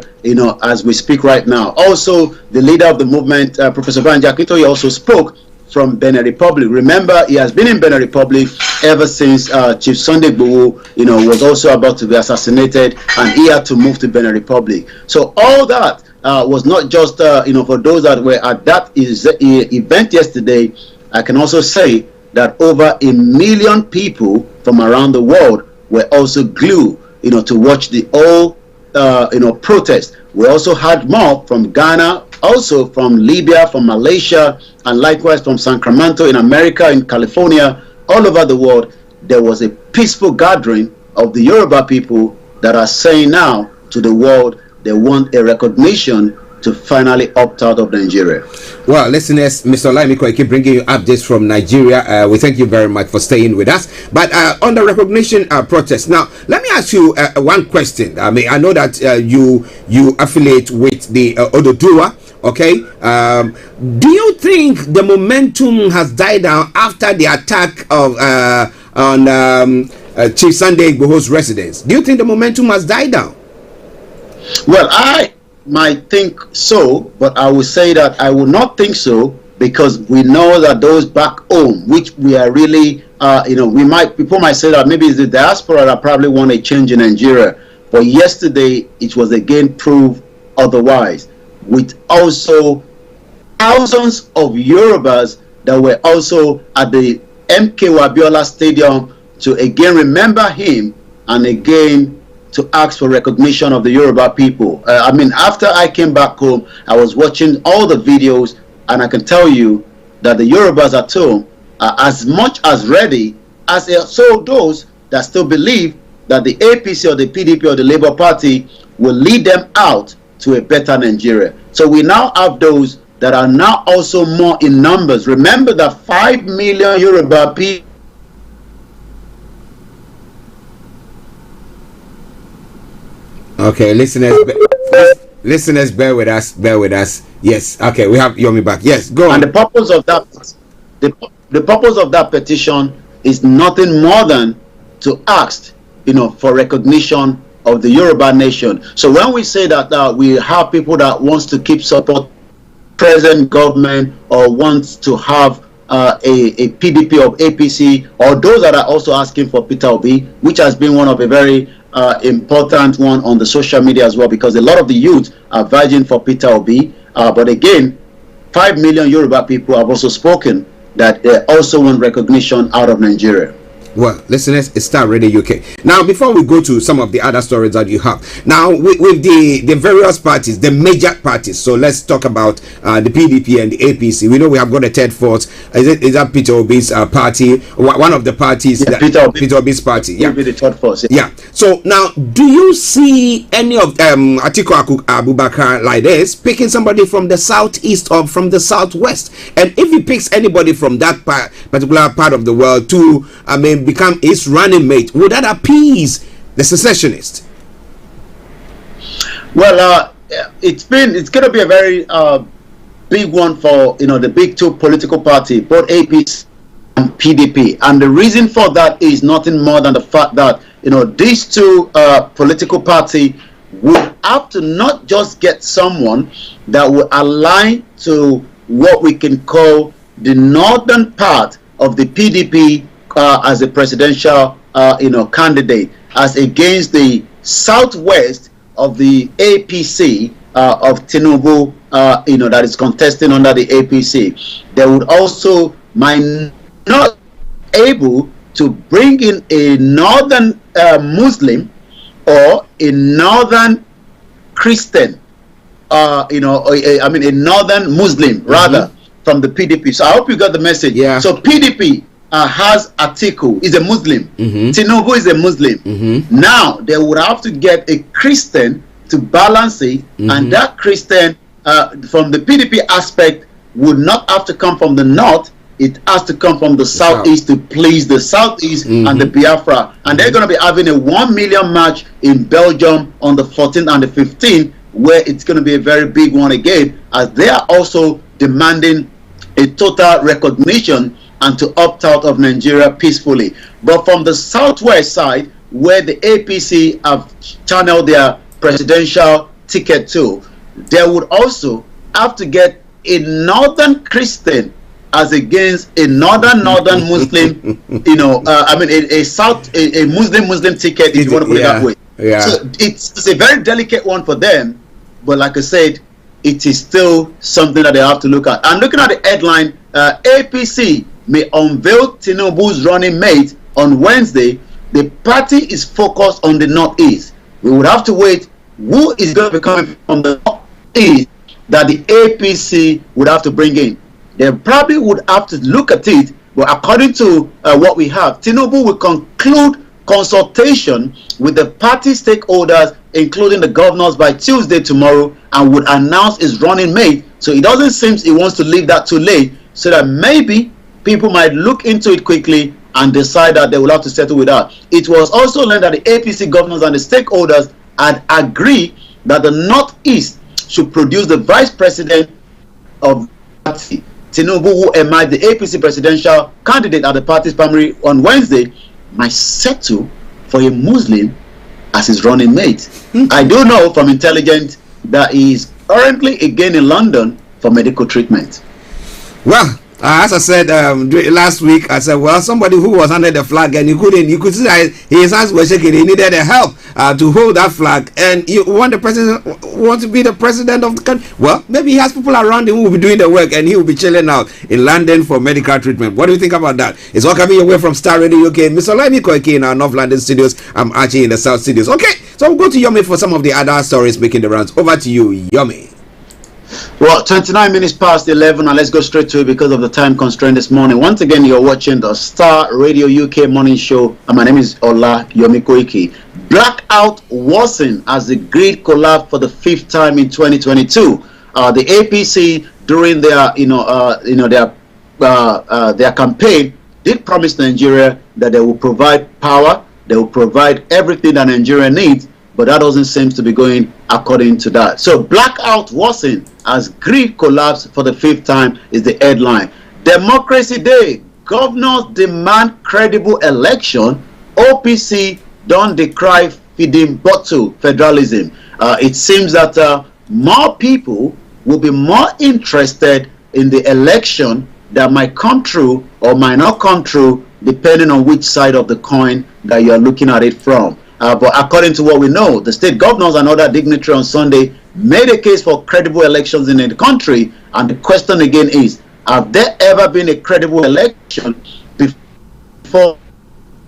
as we speak right now. Also, the leader of the movement, Professor Banji Akintoye, also spoke from Benin Republic. Remember, he has been in Benin Republic ever since Chief Sunday Igboho, was also about to be assassinated, and he had to move to Benin Republic. So all that was not just, for those that were at that event yesterday. I can also say that over 1 million people from around the world were also glued, to watch the whole, protest. We also had more from Ghana, also from Libya, from Malaysia, and likewise from Sacramento in America, in California, all over the world. There was a peaceful gathering of the Yoruba people that are saying now to the world they want a recognition to finally opt out of Nigeria. Well, listeners, Mr. Olayomi, I keep bringing you updates from Nigeria. We thank you very much for staying with us. But on the recognition protest, now let me ask you one question. I mean, I know that you affiliate with the Oduduwa. Okay, do you think the momentum has died down after the attack of on Chief Sunday Igboho's residence? Do you think the momentum has died down? Well, I might think so, but I will say that I will not think so, because we know that those back home, which we are really, people might say that maybe it's the diaspora that probably want a change in Nigeria. But yesterday, it was again proved otherwise, with also thousands of Yorubas that were also at the MK Abiola Stadium to again remember him and again to ask for recognition of the Yoruba people. After I came back home, I was watching all the videos, and I can tell you that the Yorubas at home are as much as ready as so those that still believe that the APC or the PDP or the Labour Party will lead them out to a better Nigeria. So we now have those that are now also more in numbers. Remember that 5 million Yoruba people. Okay, listeners, bear with us. Yes, okay, we have Yomi back. Yes, go on. And the purpose of that petition is nothing more than to ask, for recognition of the Yoruba nation. So when we say that we have people that wants to keep support present government or wants to have a PDP or APC, or those that are also asking for Peter Obi, which has been one of a very important one on the social media as well, because a lot of the youth are vying for Peter Obi. But again, 5 million Yoruba people have also spoken that they also want recognition out of Nigeria. Well, listeners, it's Starr Radio UK. Now, before we go to some of the other stories that you have, now with the various parties, the major parties. So let's talk about the PDP and the APC. We know we have got a third force. Is that Peter Obi's party? One of the parties. Yeah, Peter Obi's party. Yeah, be the third force. Yeah. So now, do you see any of Atiku Abubakar like this picking somebody from the southeast or from the southwest? And if he picks anybody from that particular part of the world to, become his running mate, would that appease the secessionists? Well, it's going to be a very big one for the big two political party, both APC and PDP, and the reason for that is nothing more than the fact that these two political party would have to not just get someone that will align to what we can call the northern part of the PDP as a presidential candidate, as against the southwest of the APC of Tinubu, that is contesting under the APC. They would also might not able to bring in a northern Muslim or a northern Christian, a northern Muslim rather from the PDP. So I hope you got the message. Yeah. So PDP has Atiku, is a Muslim. Tinubu is a Muslim. Now they would have to get a Christian to balance it, and that Christian from the PDP aspect would not have to come from the north. It has to come from the southeast to please the southeast and the Biafra. And they're going to be having a 1 million march in Belgium on the 14th and the 15th, where it's going to be a very big one again, as they are also demanding a total recognition and to opt out of Nigeria peacefully. But from the southwest side, where the APC have channeled their presidential ticket to, they would also have to get a northern Christian as against a northern Muslim, a Muslim ticket, if you want to put it that way. Yeah. So it's a very delicate one for them, but like I said, it is still something that they have to look at. And looking at the headline, APC may unveil Tinubu's running mate on Wednesday. The party is focused on the northeast. We would have to wait who is going to be coming from the northeast that the APC would have to bring in. They probably would have to look at it, but according to what we have, Tinubu will conclude consultation with the party stakeholders, including the governors, by Tuesday tomorrow, and would announce his running mate. So it doesn't seem he wants to leave that too late, so that maybe people might look into it quickly and decide that they will have to settle with that. It was also learned that the APC governors and the stakeholders had agreed that the Northeast should produce the vice president of the party. Tinubu, who emerged the APC presidential candidate at the party's primary on Wednesday, might settle for a Muslim as his running mate. I do know from intelligent that he is currently again in London for medical treatment. Well, as I said last week, I said, well, somebody who was under the flag and you could see that his hands were shaking. He needed the help to hold that flag. And you want the president want to be the president of the country? Well, maybe he has people around him who will be doing the work, and he will be chilling out in London for medical treatment. What do you think about that? It's all coming your way from Starr Radio UK. Mr. Olayomi Koike in our North London studios. I'm Archie in the South studios. Okay, so we'll go to Yomi for some of the other stories making the rounds. Over to you, Yomi. Well, 29 minutes past 11, and let's go straight to it because of the time constraint this morning. Once again, you're watching the Starr Radio UK morning show, and my name is Olayomi Koike. Blackout worsened as the grid collapsed for the 5th time in 2022. The APC, during their campaign, did promise Nigeria that they will provide power, they will provide everything that Nigeria needs. But that doesn't seem to be going according to that. So blackout worsened as grid collapsed for the 5th time is the headline. Democracy Day. Governors demand credible election. OPC don't decry feeding bottle federalism. It seems that more people will be more interested in the election that might come true or might not come true, depending on which side of the coin that you are looking at it from. But according to what we know, the state governors and other dignitaries on Sunday made a case for credible elections in the country. And the question again is, have there ever been a credible election before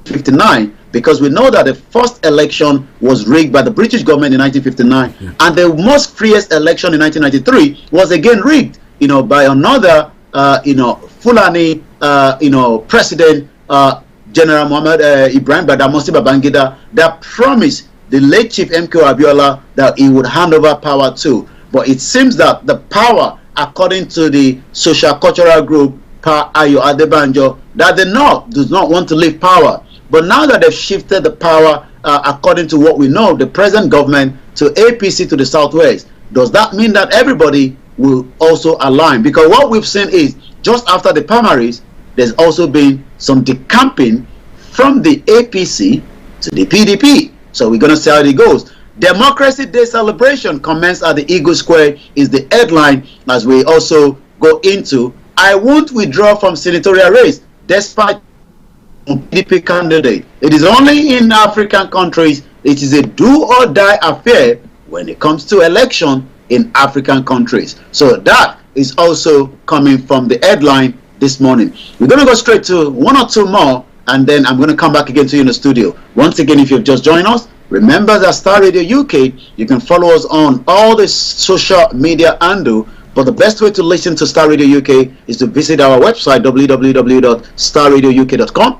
1959? Because we know that the first election was rigged by the British government in 1959, and the most freest election in 1993 was again rigged, by another, Fulani, president, General Muhammad Ibrahim Badamasi Babangida, that promised the late Chief M.K. Abiola that he would hand over power to. But it seems that the power, according to the social cultural group Pa Ayo Adebanjo, that the North does not want to leave power. But now that they've shifted the power, according to what we know, the present government to APC to the Southwest, does that mean that everybody will also align? Because what we've seen is, just after the primaries, there's also been some decamping from the APC to the PDP. So we're going to see how it goes. Democracy Day celebration commenced at the Eagle Square is the headline, as we also go into. I won't withdraw from senatorial race despite PDP candidate. It is only in African countries it is a do or die affair when it comes to election in African countries. So that is also coming from the headline this morning. We're going to go straight to one or two more, and then I'm going to come back again to you in the studio. Once again, if you've just joined us, remember that Starr Radio UK, you can follow us on all the social media handle, but the best way to listen to Starr Radio UK is to visit our website, www.starradiouk.com,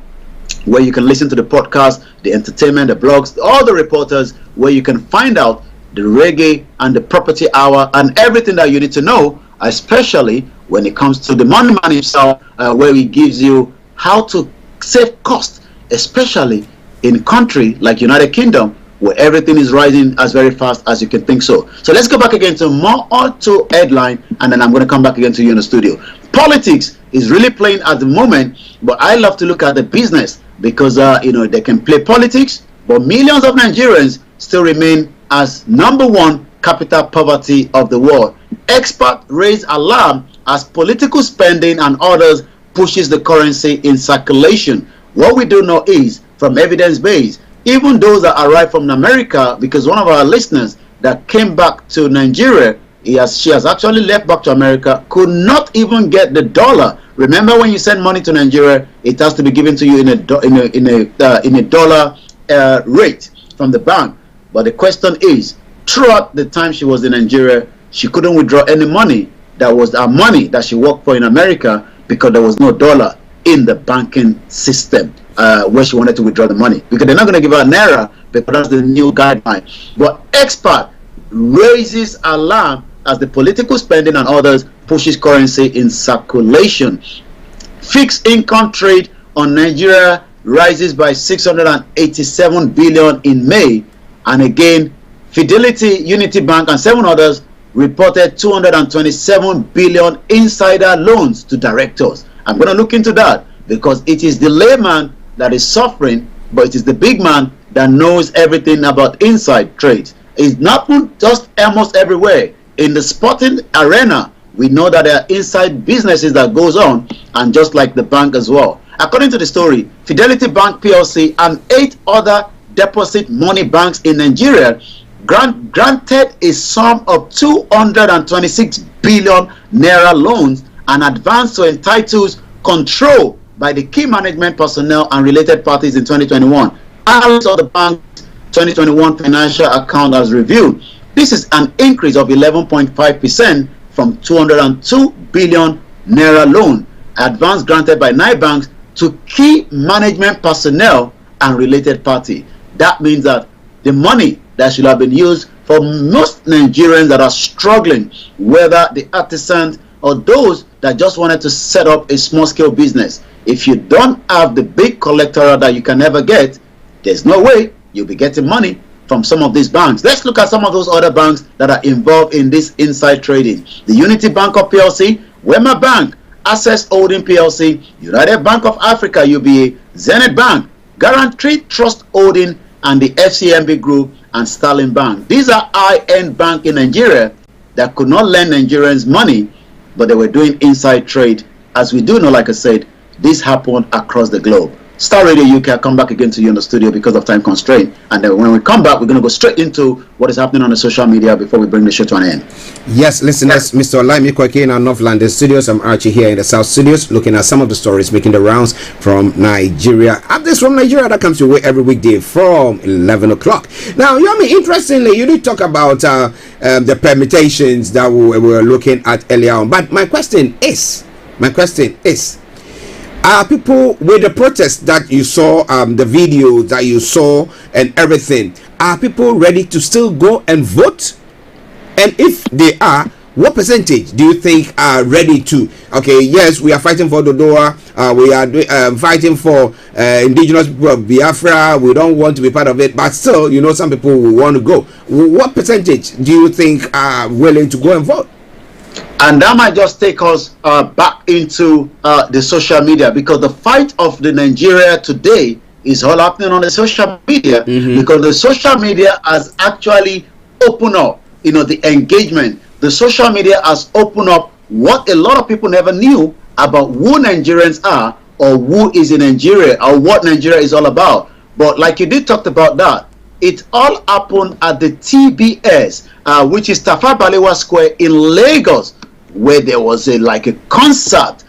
where you can listen to the podcast, the entertainment, the blogs, all the reporters, where you can find out the reggae and the property hour and everything that you need to know, especially when it comes to the money man himself, where he gives you how to save cost, especially in a country like United Kingdom, where everything is rising as very fast as you can think so. So let's go back again to more auto headline, and then I'm going to come back again to you in the studio. Politics is really playing at the moment, but I love to look at the business because they can play politics, but millions of Nigerians still remain as #1 capital poverty of the world. Experts raise alarm as political spending and others pushes the currency in circulation. What we do know is, from evidence base, even those that arrived from America, because one of our listeners that came back to Nigeria, she has actually left back to America, could not even get the dollar. Remember, when you send money to Nigeria, it has to be given to you in a dollar rate from the bank. But the question is, throughout the time she was in Nigeria, she couldn't withdraw any money that was our money that she worked for in America, because there was no dollar in the banking system where she wanted to withdraw the money, because they're not going to give her an naira, because that's the new guideline. But expert raises alarm as the political spending and others pushes currency in circulation. Fixed income trade on Nigeria rises by 687 billion in May, and again Fidelity, Unity Bank and 7 others reported 227 billion insider loans to directors. I'm going to look into that, because it is the layman that is suffering, but it is the big man that knows everything about inside trades. It's not just almost everywhere. In the sporting arena, we know that there are inside businesses that goes on, and just like the bank as well. According to the story, Fidelity Bank PLC and 8 other deposit money banks in Nigeria granted a sum of 226 billion naira loans and advance to entitles control by the key management personnel and related parties in 2021. Analysts of the bank's 2021 financial account has reviewed. This is an increase of 11.5% from 202 billion naira loan advance granted by 9 banks to key management personnel and related party. That means that the money that should have been used for most Nigerians that are struggling, whether the artisans or those that just wanted to set up a small-scale business, if you don't have the big collateral that you can never get, there's no way you'll be getting money from some of these banks. Let's look at some of those other banks that are involved in this inside trading. The Unity Bank of PLC, Wema Bank, Access Holding PLC, United Bank of Africa, UBA, Zenith Bank, Guarantee Trust Holding, and the FCMB Group and Sterling Bank. These are high-end banks in Nigeria that could not lend Nigerians money, but they were doing inside trade. As we do know, like I said, this happened across the globe. Star Radio UK, I'll come back again to you in the studio because of time constraint. And then when we come back, we're going to go straight into what is happening on the social media before we bring the show to an end. Yes, listeners, Mr. Olayomi Kweke in our North London studios. I'm Archie here in the South studios, looking at some of the stories making the rounds from Nigeria. Updates from Nigeria that comes your way every weekday from 11 o'clock. Now, Yomi, interestingly, you did talk about the permutations that we were looking at earlier on. But my question is, are people with the protests that you saw, the video that you saw and everything, are people ready to still go and vote? And if they are, what percentage do you think are ready to? Okay, yes, we are fighting for Dodoa, we are fighting for indigenous people of Biafra, we don't want to be part of it, but still, you know, some people will want to go. What percentage do you think are willing to go and vote? And that might just take us back into the social media, because the fight of the Nigeria today is all happening on the social media, because the social media has actually opened up, you know, the engagement. The social media has opened up what a lot of people never knew about who Nigerians are, or who is in Nigeria, or what Nigeria is all about. But like you did talk about that, it all happened at the TBS, which is Tafawa Balewa Square in Lagos, where there was a concert.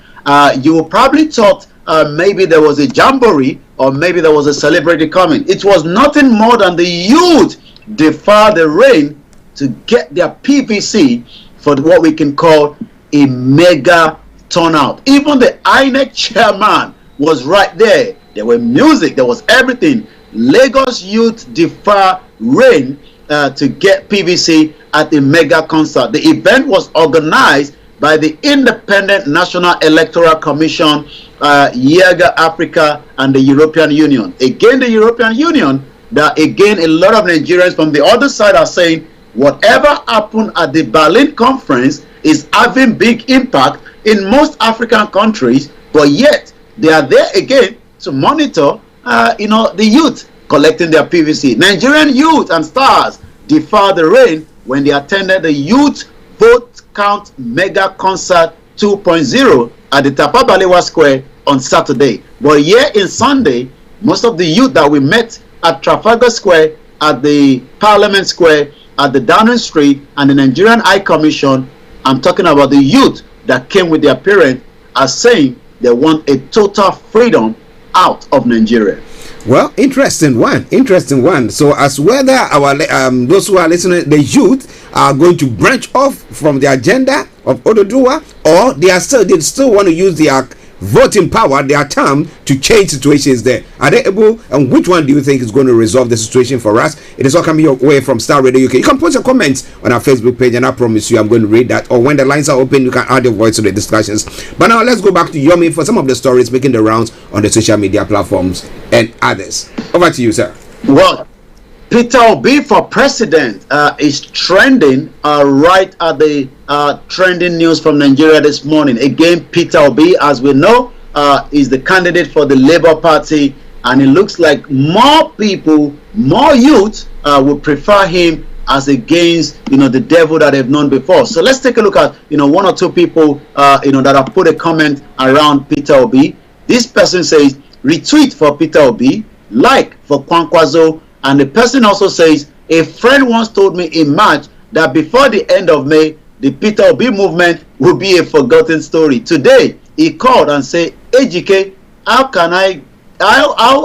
You probably thought maybe there was a jamboree, or maybe there was a celebrity coming. It was nothing more than the youth defy the rain to get their PVC for what we can call a mega turnout. Even the INEC chairman was right there. There were music, there was everything. Lagos youth defy rain to get PVC at a mega concert. The event was organized by the Independent National Electoral Commission, YEGA Africa, and the European Union. Again, the European Union, that again, a lot of Nigerians from the other side are saying whatever happened at the Berlin conference is having big impact in most African countries, but yet they are there again to monitor the youth collecting their PVC. Nigerian youth and stars defy the rain when they attended the Youth Vote Count Mega Concert 2.0 at the Tafawa Balewa Square on Saturday. But here in Sunday, most of the youth that we met at Trafalgar Square, at the Parliament Square, at the Downing Street, and the Nigerian High Commission, I'm talking about the youth that came with their parents, are saying they want a total freedom out of Nigeria. Well, interesting one. So as whether our those who are listening, the youth are going to branch off from the agenda of Oduduwa, or they still want to use their voting power, their term, to change situations there. Are they able, and which one do you think is going to resolve the situation for us? It is all coming your way from Star Radio UK. You can post your comments on our Facebook page, and I promise you I'm going to read that, or when the lines are open you can add your voice to the discussions. But now let's go back to Yomi for some of the stories making the rounds on the social media platforms and others. Over to you, sir. Well, Peter Obi for president is trending right at the trending news from Nigeria this morning. Again, Peter Obi, as we know, is the candidate for the Labour Party, and it looks like more people, more youth would prefer him as against, the devil that they've known before. So let's take a look at, one or two people, that have put a comment around Peter Obi. This person says, retweet for Peter Obi, like for Kwankwaso, and the person also says, a friend once told me in March that before the end of May, the Peter Obi movement will be a forgotten story. Today, he called and said, Ejike, how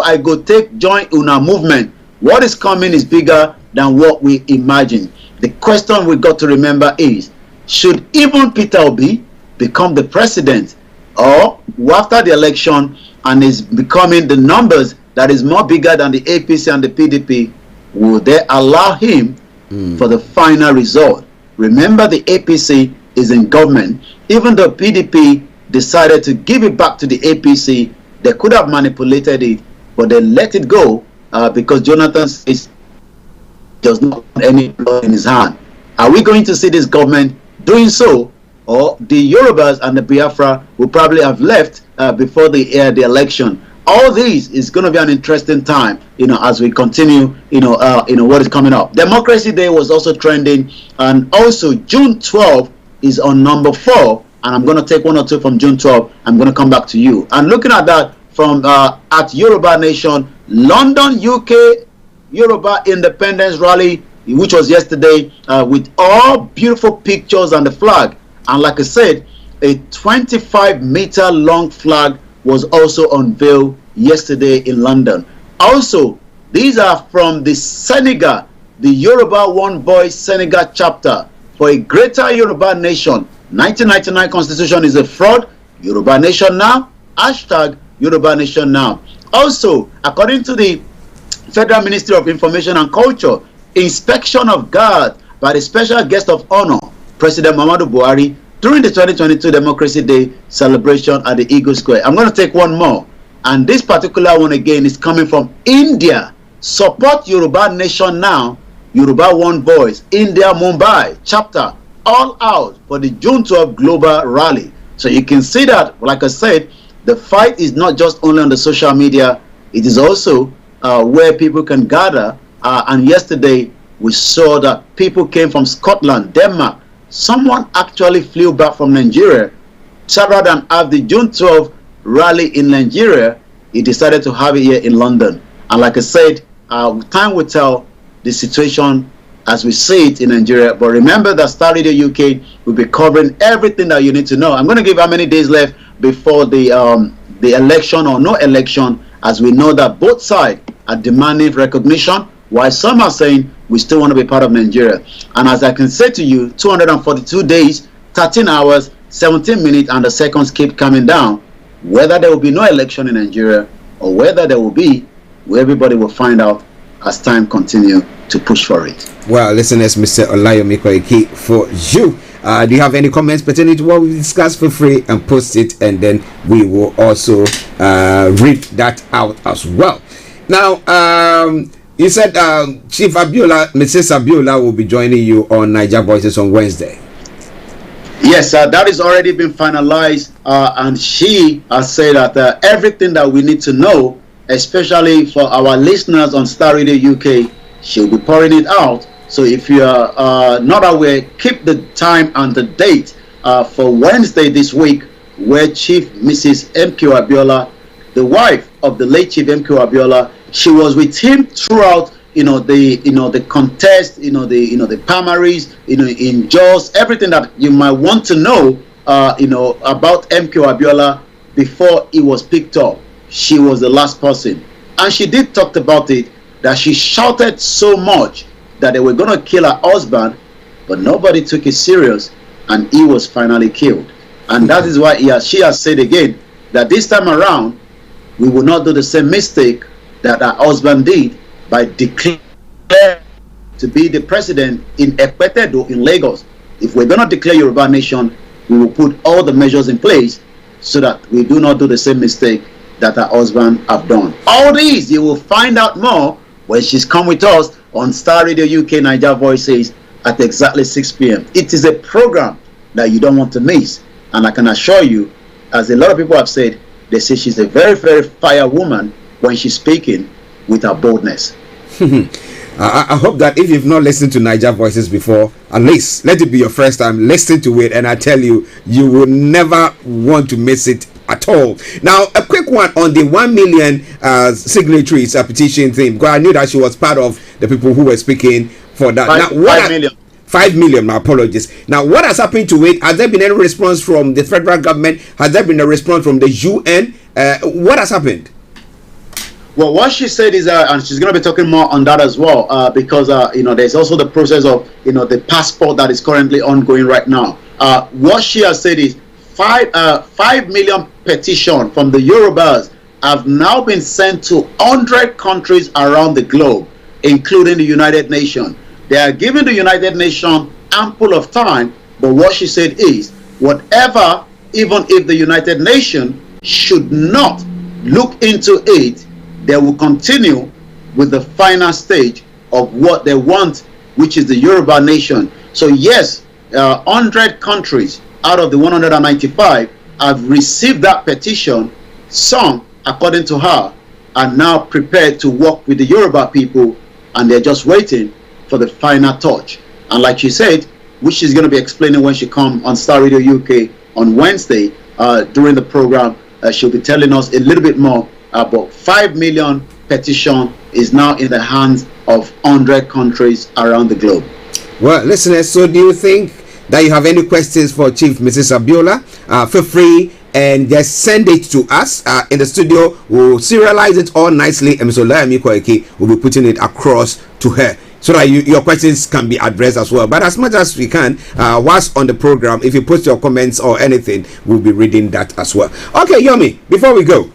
I go take join una movement? What is coming is bigger than what we imagine. The question we got to remember is, should even Peter Obi become the president, or after the election and is becoming the numbers that is more bigger than the APC and the PDP, will they allow him for the final result? Remember, the APC is in government. Even though PDP decided to give it back to the APC, they could have manipulated it, but they let it go because Jonathan says does not have any blood in his hand. Are we going to see this government doing so, or the Yorubas and the Biafra will probably have left before the election? All these is going to be an interesting time, as we continue, what is coming up. Democracy Day was also trending, and also June 12th is on number 4, and I'm going to take one or two from June 12th. I'm going to come back to you. And looking at that from at Yoruba Nation, London, UK, Yoruba Independence Rally, which was yesterday, with all beautiful pictures and the flag. And like I said, a 25-meter long flag was also unveiled yesterday in London. Also, these are from the Senegal, the Yoruba One Voice Senegal chapter for a greater Yoruba nation. 1999 constitution is a fraud. Yoruba nation now. Hashtag Yoruba nation now. Also, according to the Federal Ministry of Information and Culture, inspection of guards by the special guest of honor, President Muhammadu Buhari, during the 2022 Democracy Day celebration at the Eagle Square. I'm going to take one more, and this particular one again is coming from India. Support Yoruba Nation now, Yoruba One Voice, India Mumbai chapter, all out for the June 12 global rally. So you can see that, like I said, the fight is not just only on the social media, it is also where people can gather. And yesterday we saw that people came from Scotland, Denmark. Someone actually flew back from Nigeria. So rather than have the June 12 rally in Nigeria, he decided to have it here in London. And like I said, time will tell the situation as we see it in Nigeria. But remember that Starr Radio UK will be covering everything that you need to know. I'm going to give how many days left before the election or no election, as we know that both sides are demanding recognition, while some are saying we still want to be part of Nigeria. And as I can say to you, 242 days, 13 hours, 17 minutes, and the seconds keep coming down. Whether there will be no election in Nigeria or whether there will be, everybody will find out as time continue to push for it. Well, listeners, Mr. Olayomi Koiki, for you. Do you have any comments pertaining to what we discussed? For free and post it, and then we will also read that out as well. Now, you said Chief Abiola, Mrs. Abiola will be joining you on Niger Voices on Wednesday. Yes, that is already been finalized, and she has said that everything that we need to know, especially for our listeners on Starr Radio UK, she'll be pouring it out. So if you are not aware, keep the time and the date for Wednesday this week, where Chief Mrs. MQ Abiola, the wife of the late Chief MQ Abiola, she was with him throughout, the contest, the primaries, in Jos, everything that you might want to know, about MQ Abiola before he was picked up. She was the last person, and she did talk about it, that she shouted so much that they were going to kill her husband, but nobody took it serious, and he was finally killed. And that is why she has said again that this time around we will not do the same mistake that her husband did by declaring to be the president in Ekpetedo in Lagos. If we're going to declare Yoruba Nation, we will put all the measures in place so that we do not do the same mistake that her husband have done. All these you will find out more when she's come with us on Starr Radio UK Niger Voices at exactly 6 p.m. It is a program that you don't want to miss, and I can assure you, as a lot of people have said, they say she's a very, very fire woman when she's speaking with her boldness. I hope that if you've not listened to Niger Voices before, at least let it be your first time. Listen to it, and I tell you, you will never want to miss it at all. Now, a quick one on the 1 million signatories petition thing, because I knew that she was part of the people who were speaking for that. 5 million. 5 million, my apologies. Now, what has happened to it? Has there been any response from the federal government? Has there been a response from the UN? What has happened? Well, what she said is, and she's going to be talking more on that as well, because there's also the process of the passport that is currently ongoing right now. What she has said is 5 million petition from the Yorubas have now been sent to 100 countries around the globe, including the United Nations. They are giving the United Nations ample of time, but what she said is, whatever, even if the United Nations should not look into it, they will continue with the final stage of what they want, which is the Yoruba nation. So yes, 100 countries out of the 195 have received that petition. Some, according to her, are now prepared to work with the Yoruba people, and they're just waiting for the final touch. And like she said, which she's going to be explaining when she comes on Star Radio UK on Wednesday during the program, she'll be telling us a little bit more about 5 million petition is now in the hands of 100 countries around the globe. Well, listeners, so do you think that you have any questions for Chief Mrs. Abiola? Feel free and just send it to us in the studio. We'll serialize it all nicely, and Mr. Olayomi will be putting it across to her, so that your questions can be addressed as well. But as much as we can, whilst on the program, if you post your comments or anything, we'll be reading that as well. Okay, Yomi, before we go.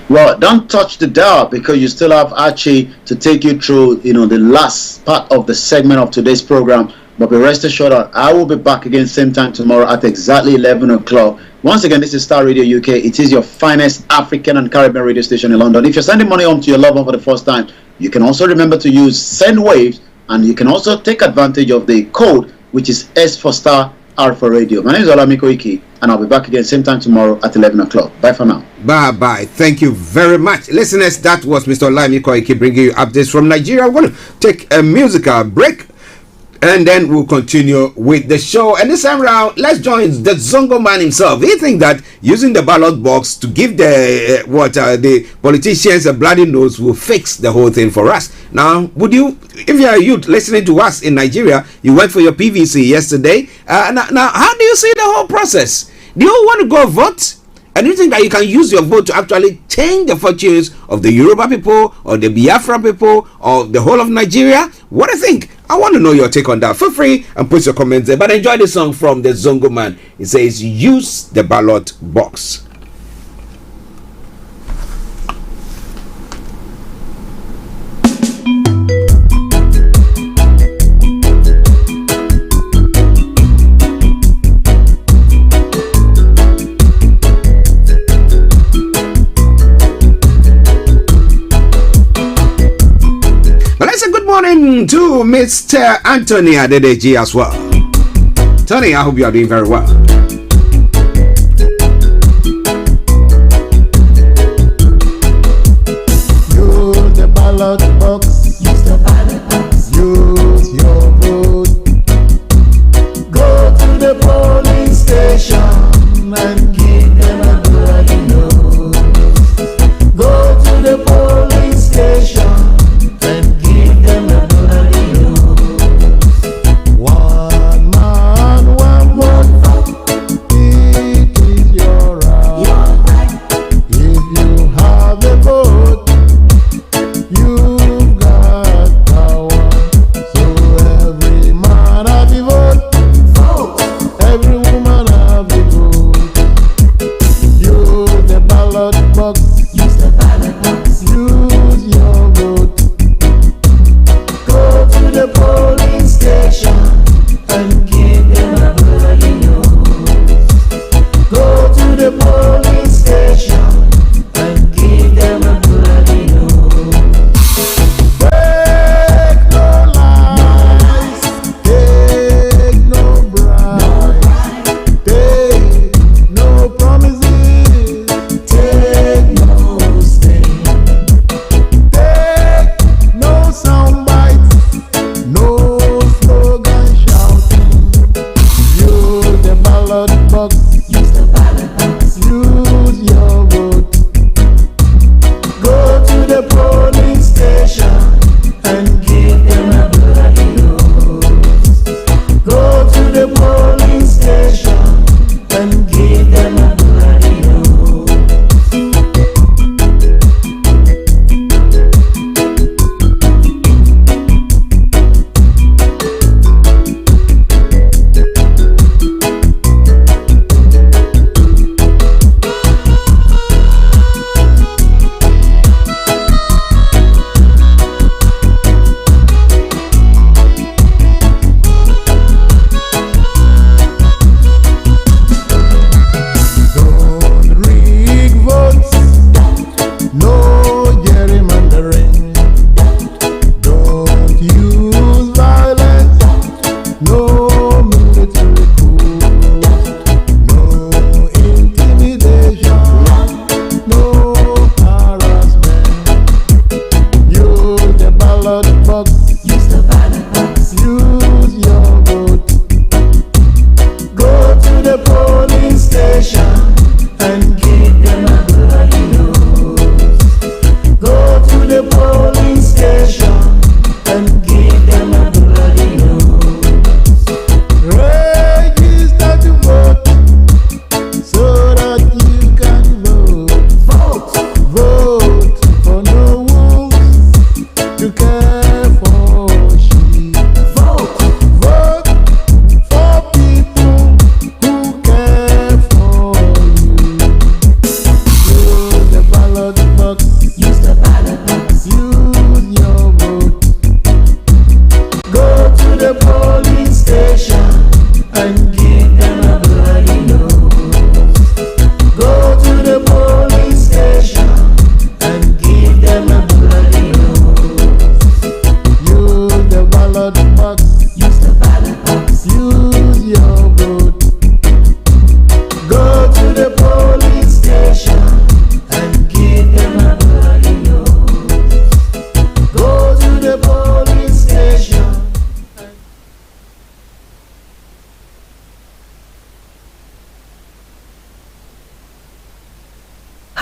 Well, don't touch the dial, because you still have Archie to take you through, the last part of the segment of today's program. But be rest assured that I will be back again same time tomorrow at exactly 11 o'clock. Once again, this is Star Radio UK. It is your finest African and Caribbean radio station in London. If you're sending money home to your loved one for the first time, you can also remember to use Send Waves, and you can also take advantage of the code, which is S for Star, R for Radio. My name is Olayomi, and I'll be back again same time tomorrow at 11 o'clock. Bye for now. Bye. Thank you very much. Listeners, that was Mr. Olayomi bringing you updates from Nigeria. We're going to take a musical break, and then we'll continue with the show. And this time around, let's join the Zongo man himself. He thinks that using the ballot box to give the politicians a bloody nose will fix the whole thing for us. Now, would you, if you're a youth listening to us in Nigeria, you went for your PVC yesterday. Now, how do you see the whole process? Do you want to go vote? And you think that you can use your vote to actually change the fortunes of the Yoruba people, or the Biafra people, or the whole of Nigeria? What do you think? I want to know your take on that. Feel free and put your comments there. But enjoy the song from the Zongo man. It says, use the ballot box. Morning to Mr. Anthony Adedeji as well. Tony, I hope you are doing very well. Use the ballot box. Use the ballot box. Use your vote. Go to the polling station and give them a bloody nose. Go to the polling station. One man, one vote.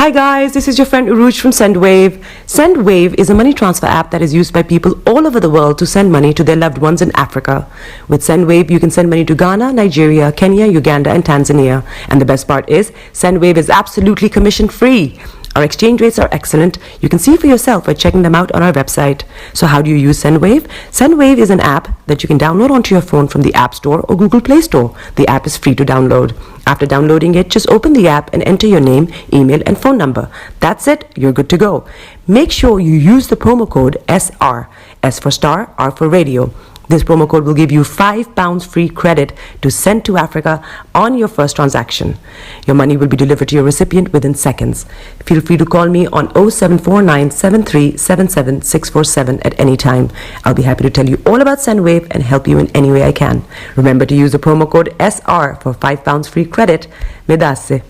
Hi guys, this is your friend Uruj from SendWave. SendWave is a money transfer app that is used by people all over the world to send money to their loved ones in Africa. With SendWave, you can send money to Ghana, Nigeria, Kenya, Uganda, and Tanzania. And the best part is, SendWave is absolutely commission free. Our exchange rates are excellent. You can see for yourself by checking them out on our website. So how do you use SendWave? SendWave is an app that you can download onto your phone from the App Store or Google Play Store. The app is free to download. After downloading it, just open the app and enter your name, email, and phone number. That's it. You're good to go. Make sure you use the promo code SR. S for Star, R for Radio. This promo code will give you £5 free credit to send to Africa on your first transaction. Your money will be delivered to your recipient within seconds. Feel free to call me on 0749 7377 647 at any time. I'll be happy to tell you all about SendWave and help you in any way I can. Remember to use the promo code SR for £5 free credit. Medasse.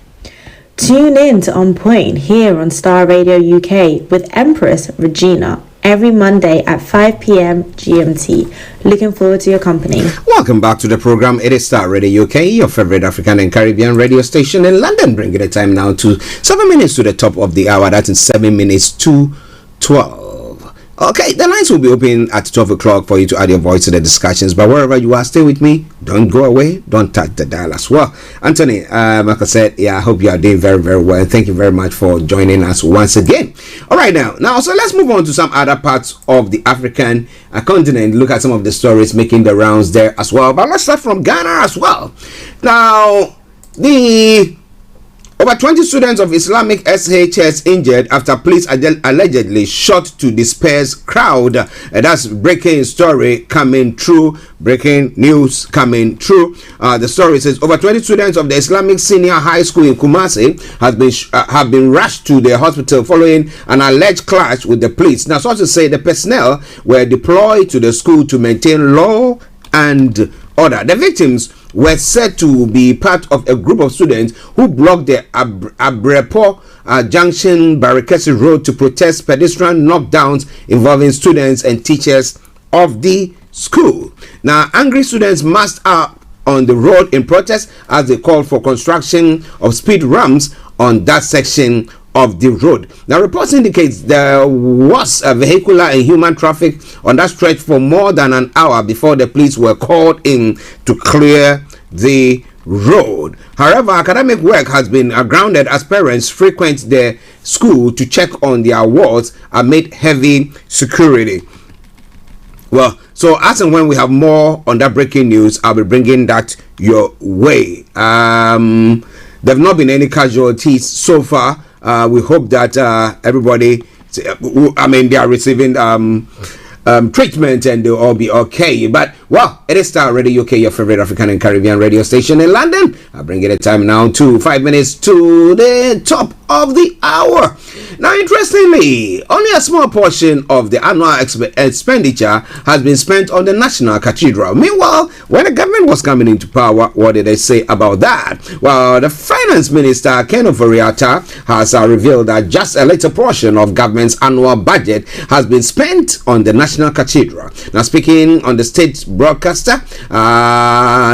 Tune in to On Point here on Star Radio UK with Empress Regina every Monday at 5 p.m. GMT. Looking forward to your company. Welcome back to the program. It is Star Radio UK, your favorite African and Caribbean radio station in London, bringing the time now to 7 minutes to the top of the hour. That's in 7 minutes to 12. Okay, the lines will be open at 12 o'clock for you to add your voice to the discussions. But wherever you are, stay with me. Don't go away. Don't touch the dial as well. Anthony, like I said, I hope you are doing very, very well. Thank you very much for joining us once again. All right, now, so let's move on to some other parts of the African continent. Look at some of the stories making the rounds there as well. But let's start from Ghana as well. Now, over 20 students of Islamic SHS injured after police allegedly shot to disperse crowd. That's breaking story coming true. Breaking news coming true. The story says over 20 students of the Islamic Senior High School in Kumasi have been rushed to the hospital following an alleged clash with the police. Now, sources say the personnel were deployed to the school to maintain law and order. The victims were said to be part of a group of students who blocked the Abrepo Junction Barikesi Road to protest pedestrian knockdowns involving students and teachers of the school. Now, angry students marched up on the road in protest as they called for construction of speed ramps on that section of the road. Now, reports indicates there was a vehicular and human traffic on that stretch for more than an hour before the police were called in to clear the road. However, academic work has been grounded as parents frequent the school to check on their wards amid heavy security. Well, so as and when we have more on that breaking news, I'll be bringing that your way. There have not been any casualties so far. We hope that everybody, they are receiving treatment and they'll all be okay. But, well, it is Star Radio UK, your favorite African and Caribbean radio station in London. I'll bring it a time now to 5 minutes to the top of the hour. Now, interestingly, only a small portion of the annual expenditure has been spent on the National Cathedral. Meanwhile, when the government was coming into power, what did they say about that? Well, the Finance Minister, Ken Ofori-Atta, has revealed that just a little portion of government's annual budget has been spent on the National Cathedral. Now, speaking on the state broadcaster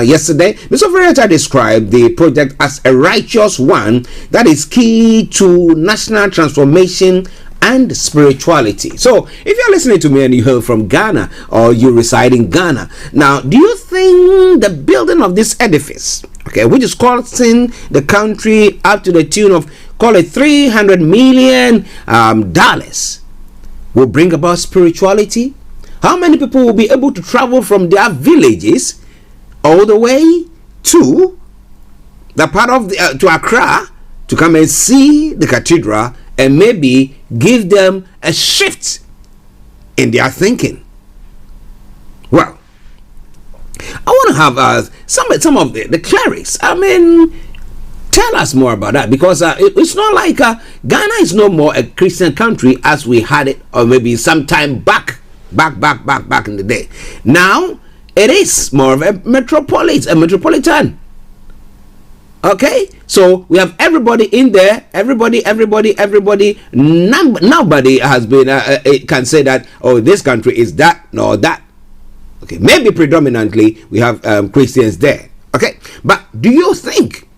yesterday, Mr. Ofori-Atta described the project as a righteous one that is key to national transformation and spirituality. So, if you're listening to me and you hail from Ghana or you reside in Ghana, now, do you think the building of this edifice, which is costing the country up to the tune of, call it $300 million, will bring about spirituality? How many people will be able to travel from their villages all the way to the part of to Accra to come and see the cathedral and maybe give them a shift in their thinking? Well, I want to have some of the clerics. Tell us more about that, because it's not like Ghana is no more a Christian country as we had it, or maybe sometime back in the day. Now it is more of a metropolitan. Okay, so we have everybody in there. Everybody. Nobody has been can say that, oh, this country is that nor that. Okay, maybe predominantly we have Christians there. Okay, but do you think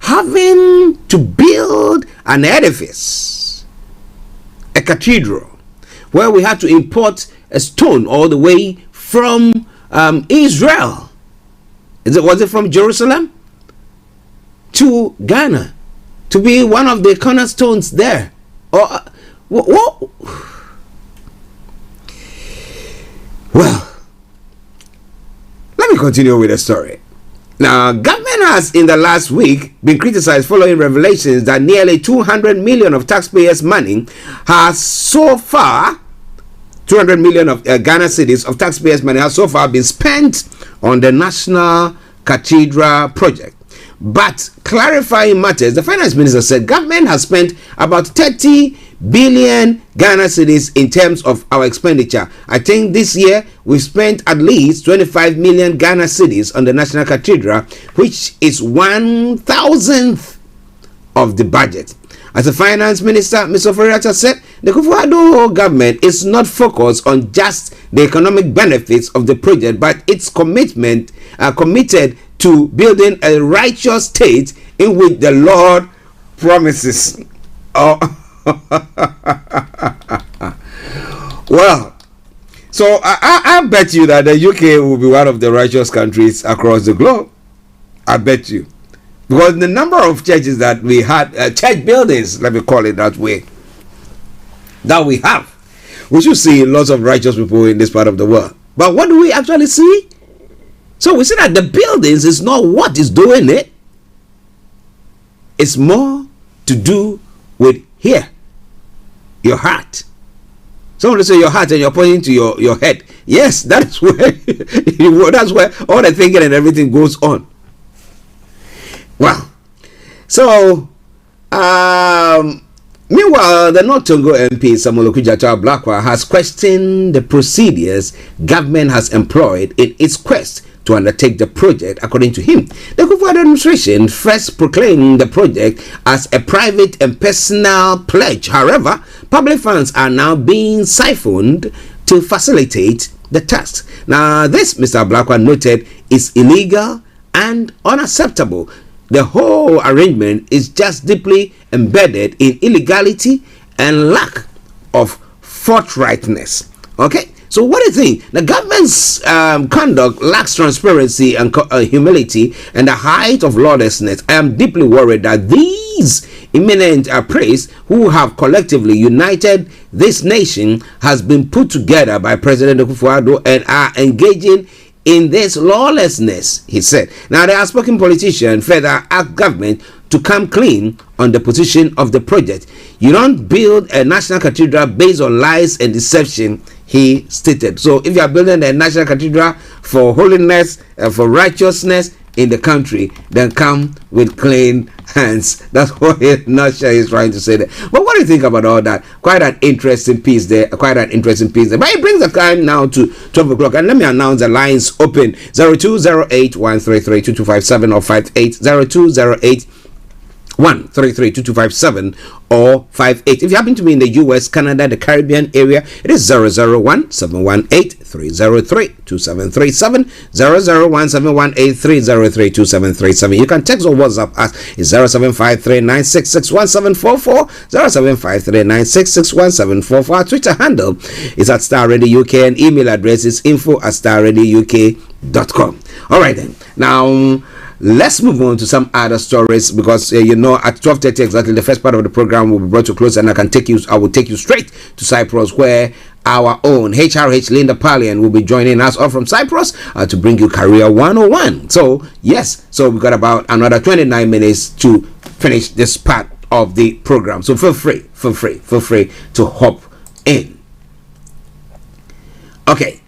having to build an edifice, a cathedral, where we had to import a stone all the way from Israel. Was it from Jerusalem to Ghana to be one of the cornerstones there? Or what? Well, let me continue with the story. Now, government has in the last week been criticized following revelations that nearly 200 million of taxpayers' money has so far, 200 million of Ghana cedis of taxpayers' money has so far been spent on the National Cathedral project. But clarifying matters, the finance minister said government has spent about 30 billion Ghana cedis in terms of our expenditure. I think this year we've spent at least 25 million Ghana cedis on the National Cathedral, which is 1,000th of the budget. As the finance minister, Mr. Foriata, said, the Kufuor government is not focused on just the economic benefits of the project, but its committed to building a righteous state in which the Lord promises. Oh. Well, so I bet you that the UK will be one of the righteous countries across the globe. I bet you. Because the number of churches that we had, church buildings, let me call it that way, that we have, we should see lots of righteous people in this part of the world. But what do we actually see? So we see that the buildings is not what is doing it. It's more to do with here, your heart. Someone will say your heart and you're pointing to your head. Yes, that's where that's where all the thinking and everything goes on. Well, so meanwhile, the North Tongo MP Samuel Okudzeto Blakwa has questioned the procedures government has employed in its quest to undertake the project. According to him, the Kufuor administration first proclaimed the project as a private and personal pledge. However, public funds are now being siphoned to facilitate the task. Now, this, Mr. Blakwa noted, is illegal and unacceptable. The whole arrangement is just deeply embedded in illegality and lack of forthrightness. Okay, so what do you think? The government's conduct lacks transparency and humility and the height of lawlessness. I am deeply worried that these eminent priests who have collectively united this nation has been put together by President Kufuor and are engaging in this lawlessness, he said. Now, the outspoken politician further asked government to come clean on the position of the project. You don't build a national cathedral based on lies and deception, he stated. So if you are building a national cathedral for holiness and for righteousness in the country, then come with clean hands. That's what Nasha is trying to say there. But what do you think about all that? Quite an interesting piece there. But it brings the time now to 12 o'clock. And let me announce the lines open. 0208-133-2257 or 580208 133-2257 or 58. If you happen to be in the US, Canada, the Caribbean area, it is 001-718-303-2737, 001-718-303-2737. You can text or WhatsApp us. It's 0753-966-1744, 0753-966-1744. Our Twitter handle is at Starr Radio UK and email address is info@starradiouk.com. All right then. Now, let's move on to some other stories because at 12:30 exactly, the first part of the program will be brought to close, and I will take you straight to Cyprus, where our own HRH Linda Pallien will be joining us all from Cyprus to bring you Career 101. So yes, so we've got about another 29 minutes to finish this part of the program. So feel free to hop in. Okay.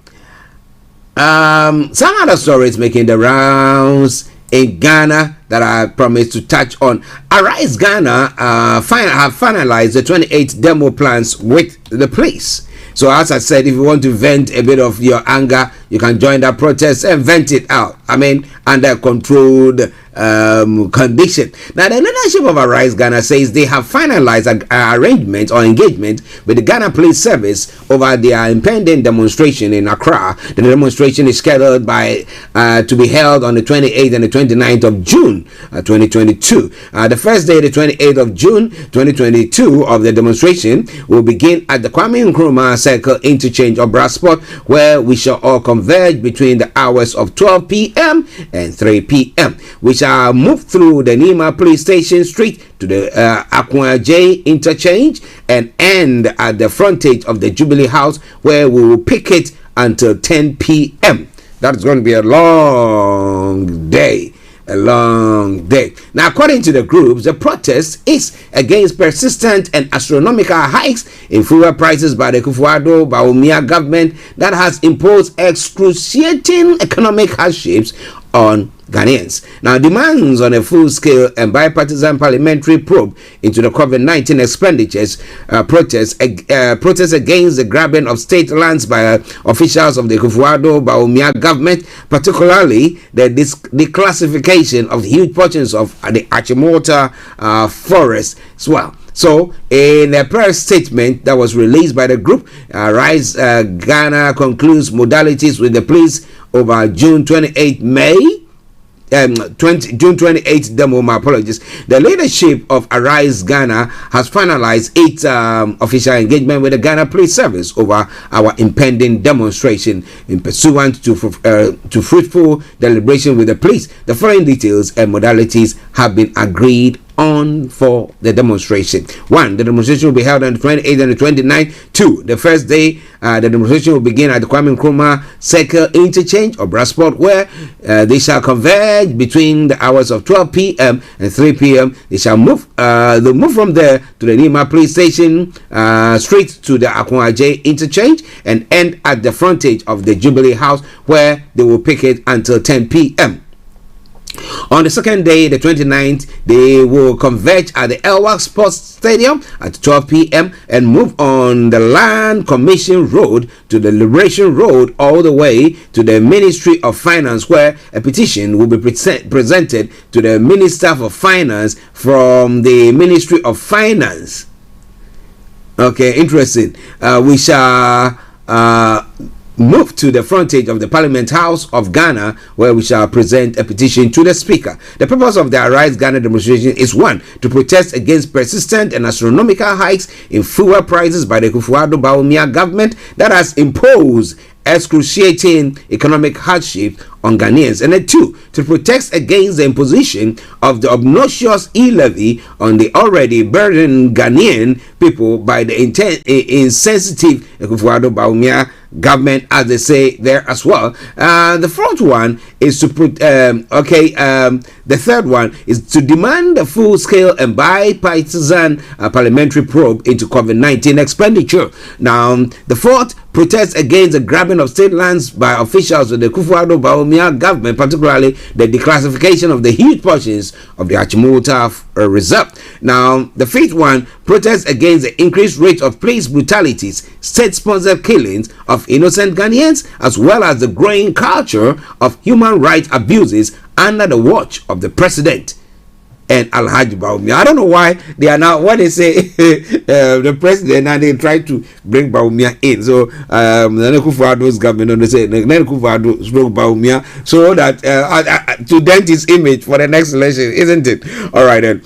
Some other stories making the rounds in Ghana that I promised to touch on. Arise Ghana have finalized the 28 demo plans with the police. So as I said, if you want to vent a bit of your anger, you can join that protest and vent it out. I mean, under controlled condition. Now, the leadership of Arise Ghana says they have finalized an arrangement or engagement with the Ghana Police Service over their impending demonstration in Accra. The demonstration is scheduled to be held on the 28th and the 29th of June 2022. The first day, the 28th of June 2022 of the demonstration will begin at the Kwame Nkrumah Circle Interchange of Brasport, where we shall all converge between the hours of 12 p.m. and 3 p.m. We shall move through the Nima Police Station Street to the Akwa J Interchange and end at the frontage of the Jubilee House, where we will picket until 10 p.m. That's going to be a long day. A long day. Now, according to the groups, the protest is against persistent and astronomical hikes in fuel prices by the Kufuor-Bawumia government that has imposed excruciating economic hardships on Ghanaians. Now, demands on a full-scale and bipartisan parliamentary probe into the COVID-19 expenditures protests against the grabbing of state lands by officials of the Kufuor-Bawumia government, particularly the declassification of huge portions of the Archie forest as well. So, in a press statement that was released by the group, Rise Ghana concludes modalities with the police over June 28th, June 28th demo. My apologies. The leadership of Arise Ghana has finalized its official engagement with the Ghana Police Service over our impending demonstration in pursuant to fruitful deliberation with the police. The following details and modalities have been agreed on for the demonstration. 1. The demonstration will be held on the 28th and the 29th. 2. The first day, the demonstration will begin at the Kwame Nkrumah Circle Interchange or Brasport, where they shall converge between the hours of 12 p.m. and 3 p.m. They shall move. They'll move from there to the Nima Police Station, straight to the Akwa J Interchange, and end at the frontage of the Jubilee House, where they will picket until 10 p.m. On the second day, the 29th, they will converge at the Elwak Sports Stadium at 12 p.m. and move on the Land Commission Road to the Liberation Road all the way to the Ministry of Finance, where a petition will be presented to the Minister for Finance from the Ministry of Finance. Okay, interesting. We shall move to the frontage of the Parliament House of Ghana, where we shall present a petition to the Speaker. The purpose of the Arise Ghana demonstration is 1. To protest against persistent and astronomical hikes in fuel prices by the Kufuor-Bawumia government that has imposed excruciating economic hardship on Ghanaians, and then 2, to protest against the imposition of the obnoxious e-levy on the already burdened Ghanaian people by the insensitive Kufuor-Bawumia government, as they say there as well. The fourth one is to the third one is to demand a full-scale and bipartisan parliamentary probe into COVID-19 expenditure. Now, the fourth, protest against the grabbing of state lands by officials of the Kufuor-Bawumia government, particularly the declassification of the huge portions of the Archie reserve. Now, the fifth one, protest against the increased rate of police brutalities, state-sponsored killings of innocent Ghanaians, as well as the growing culture of human rights abuses under the watch of the president and Alhaji Bawumia. I don't know why they are now, when they say the president, and they try to bring Bawumia in. So Nana Kufuor's government, they say Nana Kufuor spoke Bawumia, so that to dent his image for the next election, isn't it? All right then.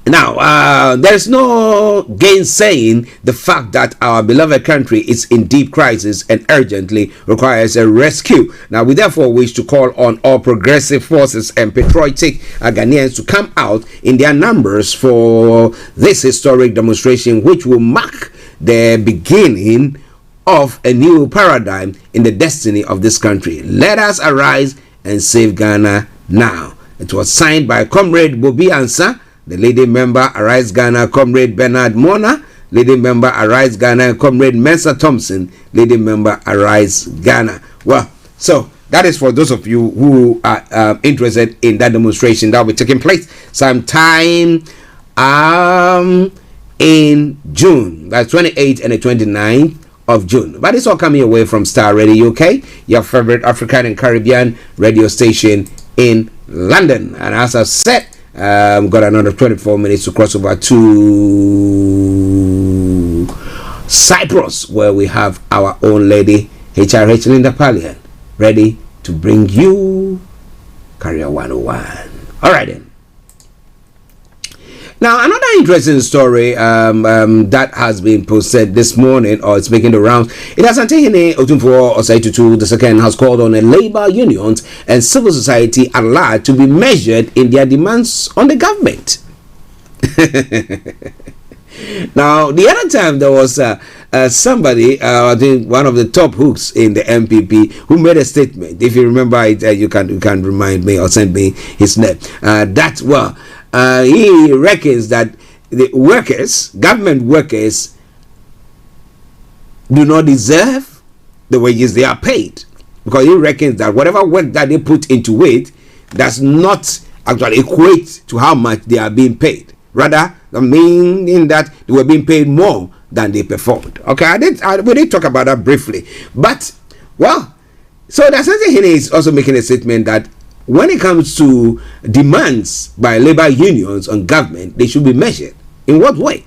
Now, there's no gainsaying the fact that our beloved country is in deep crisis and urgently requires a rescue. Now, we therefore wish to call on all progressive forces and patriotic Ghanaians to come out in their numbers for this historic demonstration, which will mark the beginning of a new paradigm in the destiny of this country. Let us arise and save Ghana now. It was signed by Comrade Bobi Ansa, the leading member, Arise Ghana, Comrade Bernard Mona, leading member, Arise Ghana, Comrade Mensa Thompson, leading member, Arise Ghana. Well, so that is for those of you who are interested in that demonstration that will be taking place sometime in June. That's 28th and the 29th of June. But it's all coming away from Star Radio UK, your favorite African and Caribbean radio station in London. And as I've said, we've got another 24 minutes to cross over to Cyprus, where we have our own lady, HRH Linda Pallien, ready to bring you Career 101. All right then. Now, another interesting story that has been posted this morning, or it's making the rounds. It has Antihine Otunfo Osaitutu II has called on the labor unions and civil society at large to be measured in their demands on the government. Now, the other time there was somebody, I think one of the top hooks in the MPP, who made a statement. If you remember it, you can remind me or send me his name. He reckons that the workers, government workers, do not deserve the wages they are paid, because he reckons that whatever work that they put into it does not actually equate to how much they are being paid. Rather, meaning that they were being paid more than they performed. Okay, we did talk about that briefly, but well, so that's something he is also making a statement that when it comes to demands by labor unions on government, they should be measured. In what way?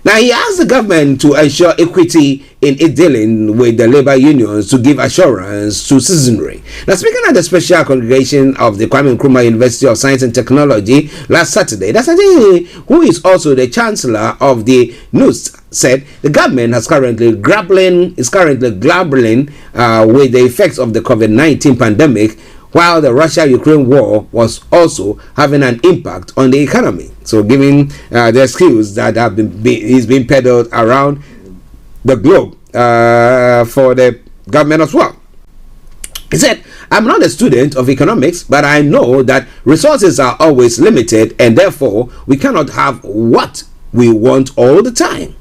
Now, he asked the government to ensure equity in its dealing with the labor unions to give assurance to citizenry. Now, speaking at the special congregation of the Kwame Nkrumah University of Science and Technology last Saturday, Dasani, who is also the chancellor of the NUST, said the government is currently grappling with the effects of the COVID-19 pandemic, while the Russia-Ukraine war was also having an impact on the economy. So giving the excuse that is being peddled around the globe for the government as well. He said, I'm not a student of economics, but I know that resources are always limited, and therefore we cannot have what we want all the time.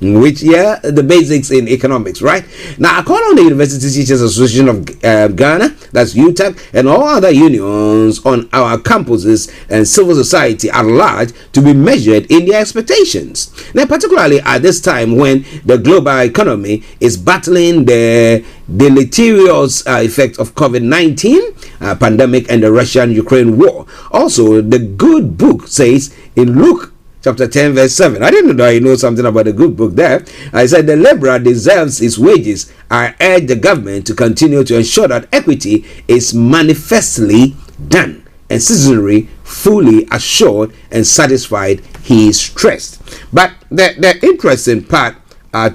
Which, the basics in economics, right? Now, I call on the University Teachers Association of Ghana, that's UTAG, and all other unions on our campuses and civil society at large to be measured in their expectations. Now, particularly at this time when the global economy is battling the deleterious effect of COVID-19 pandemic and the Russian-Ukraine war. Also, the good book says in Luke Chapter 10, verse 7. I didn't know you know something about the good book there. I said the laborer deserves his wages. I urge the government to continue to ensure that equity is manifestly done and citizenry fully assured and satisfied, he stressed. But the interesting part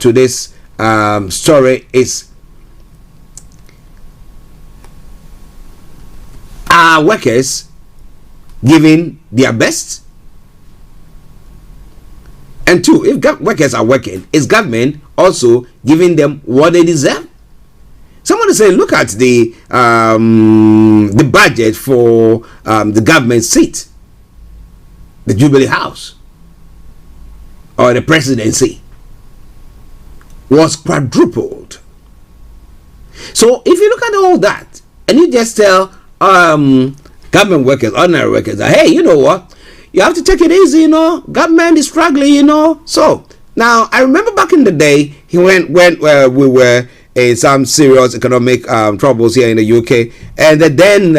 to this story is, are workers giving their best? And two, if workers are working, is government also giving them what they deserve? Someone is saying, look at the budget for the government seat, the Jubilee House, or the presidency, was quadrupled. So if you look at all that, and you just tell government workers, ordinary workers, that, hey, you know what? You have to take it easy, government is struggling, So now I remember back in the day, when we were in some serious economic troubles here in the UK, and the then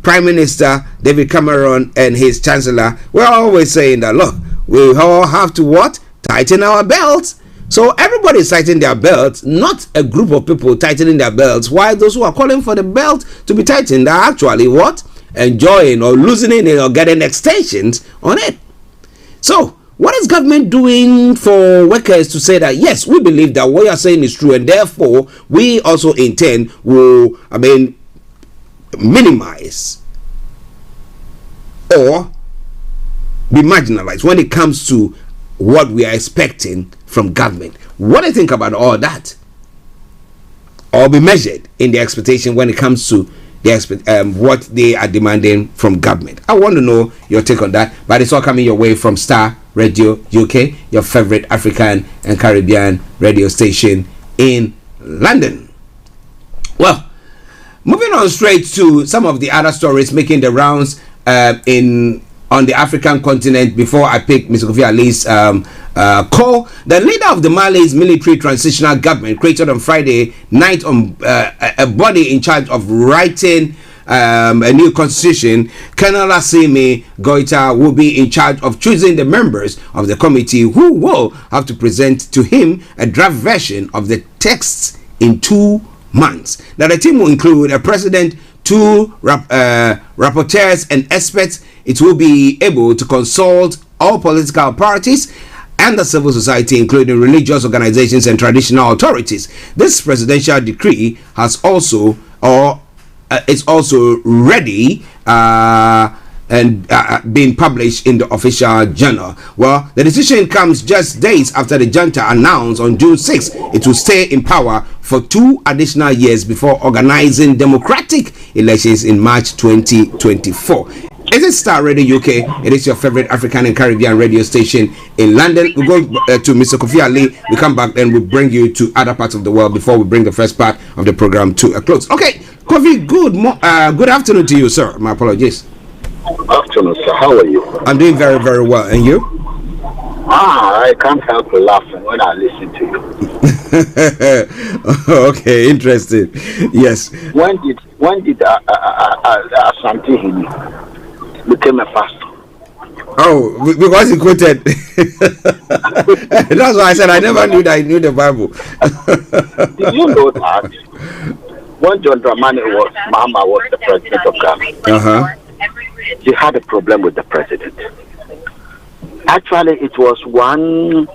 Prime Minister David Cameron and his Chancellor were always saying that, look, we all have to what? Tighten our belts. So everybody is tightening their belts, not a group of people tightening their belts, while those who are calling for the belt to be tightened are actually what? Enjoying or loosening it or getting extensions on it. So what is government doing for workers to say that, yes, we believe that what you are saying is true, and therefore we also intend will, minimize or be marginalized when it comes to what we are expecting from government? What do you think about all that? Or be measured in the expectation when it comes to what they are demanding from government? I want to know your take on that, but it's all coming your way from Star Radio UK, your favorite African and Caribbean radio station in London. Well, moving on straight to some of the other stories making the rounds in on the African continent before I pick Mr. Kofi Ali's call. The leader of the Mali's military transitional government created on Friday night on a body in charge of writing a new constitution. Colonel Assimi Goita will be in charge of choosing the members of the committee who will have to present to him a draft version of the texts in 2 months. Now the team will include a president, 2 rapporteurs and experts. It will be able to consult all political parties and the civil society, including religious organizations and traditional authorities. This presidential decree has also is also ready and being published in the official journal. Well, the decision comes just days after the junta announced on June 6 it will stay in power for 2 additional years before organizing democratic elections in March 2024. It is Star Radio UK. It is your favorite African and Caribbean radio station in London. We go to Mr. Kofi Ali. We come back and we bring you to other parts of the world before we bring the first part of the program to a close. Okay, Kofi, good afternoon to you, sir. My apologies. Afternoon, sir. How are you? I'm doing very, very well. And you? I can't help laughing when I listen to you. Okay, interesting. Yes. When did Asante Hini became a pastor? Oh, because he quoted. That's why I said I never knew that he knew the Bible. Did you know that when John Dramani Mahama was the president of Ghana, he had a problem with the president? Actually, it was the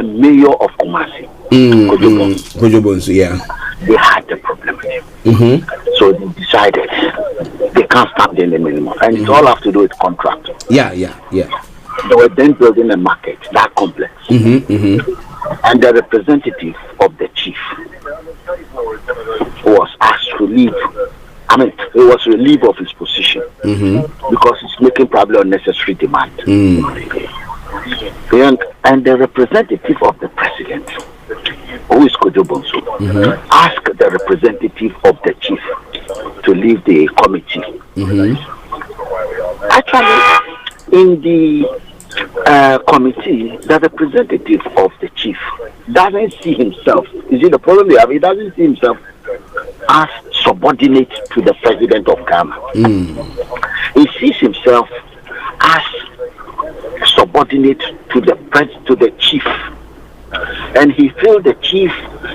mayor of Kumasi, Kojo Bonsu, yeah. They had a problem with him. So they decided they can't stand him anymore. And it all have to do with contract. Yeah. They were then building a market, that complex. And the representative of the chief was asked to leave. I mean, he was relieved of his position because it's making probably unnecessary demand. And the representative of the president, who is Kojo Bonsu, asked the representative of the chief to leave the committee. Actually, in the committee, the representative of the chief doesn't see himself. You see, the problem we have, he doesn't see himself as subordinate to the president of Ghana. He sees himself as subordinate to the chief, and he feels the chief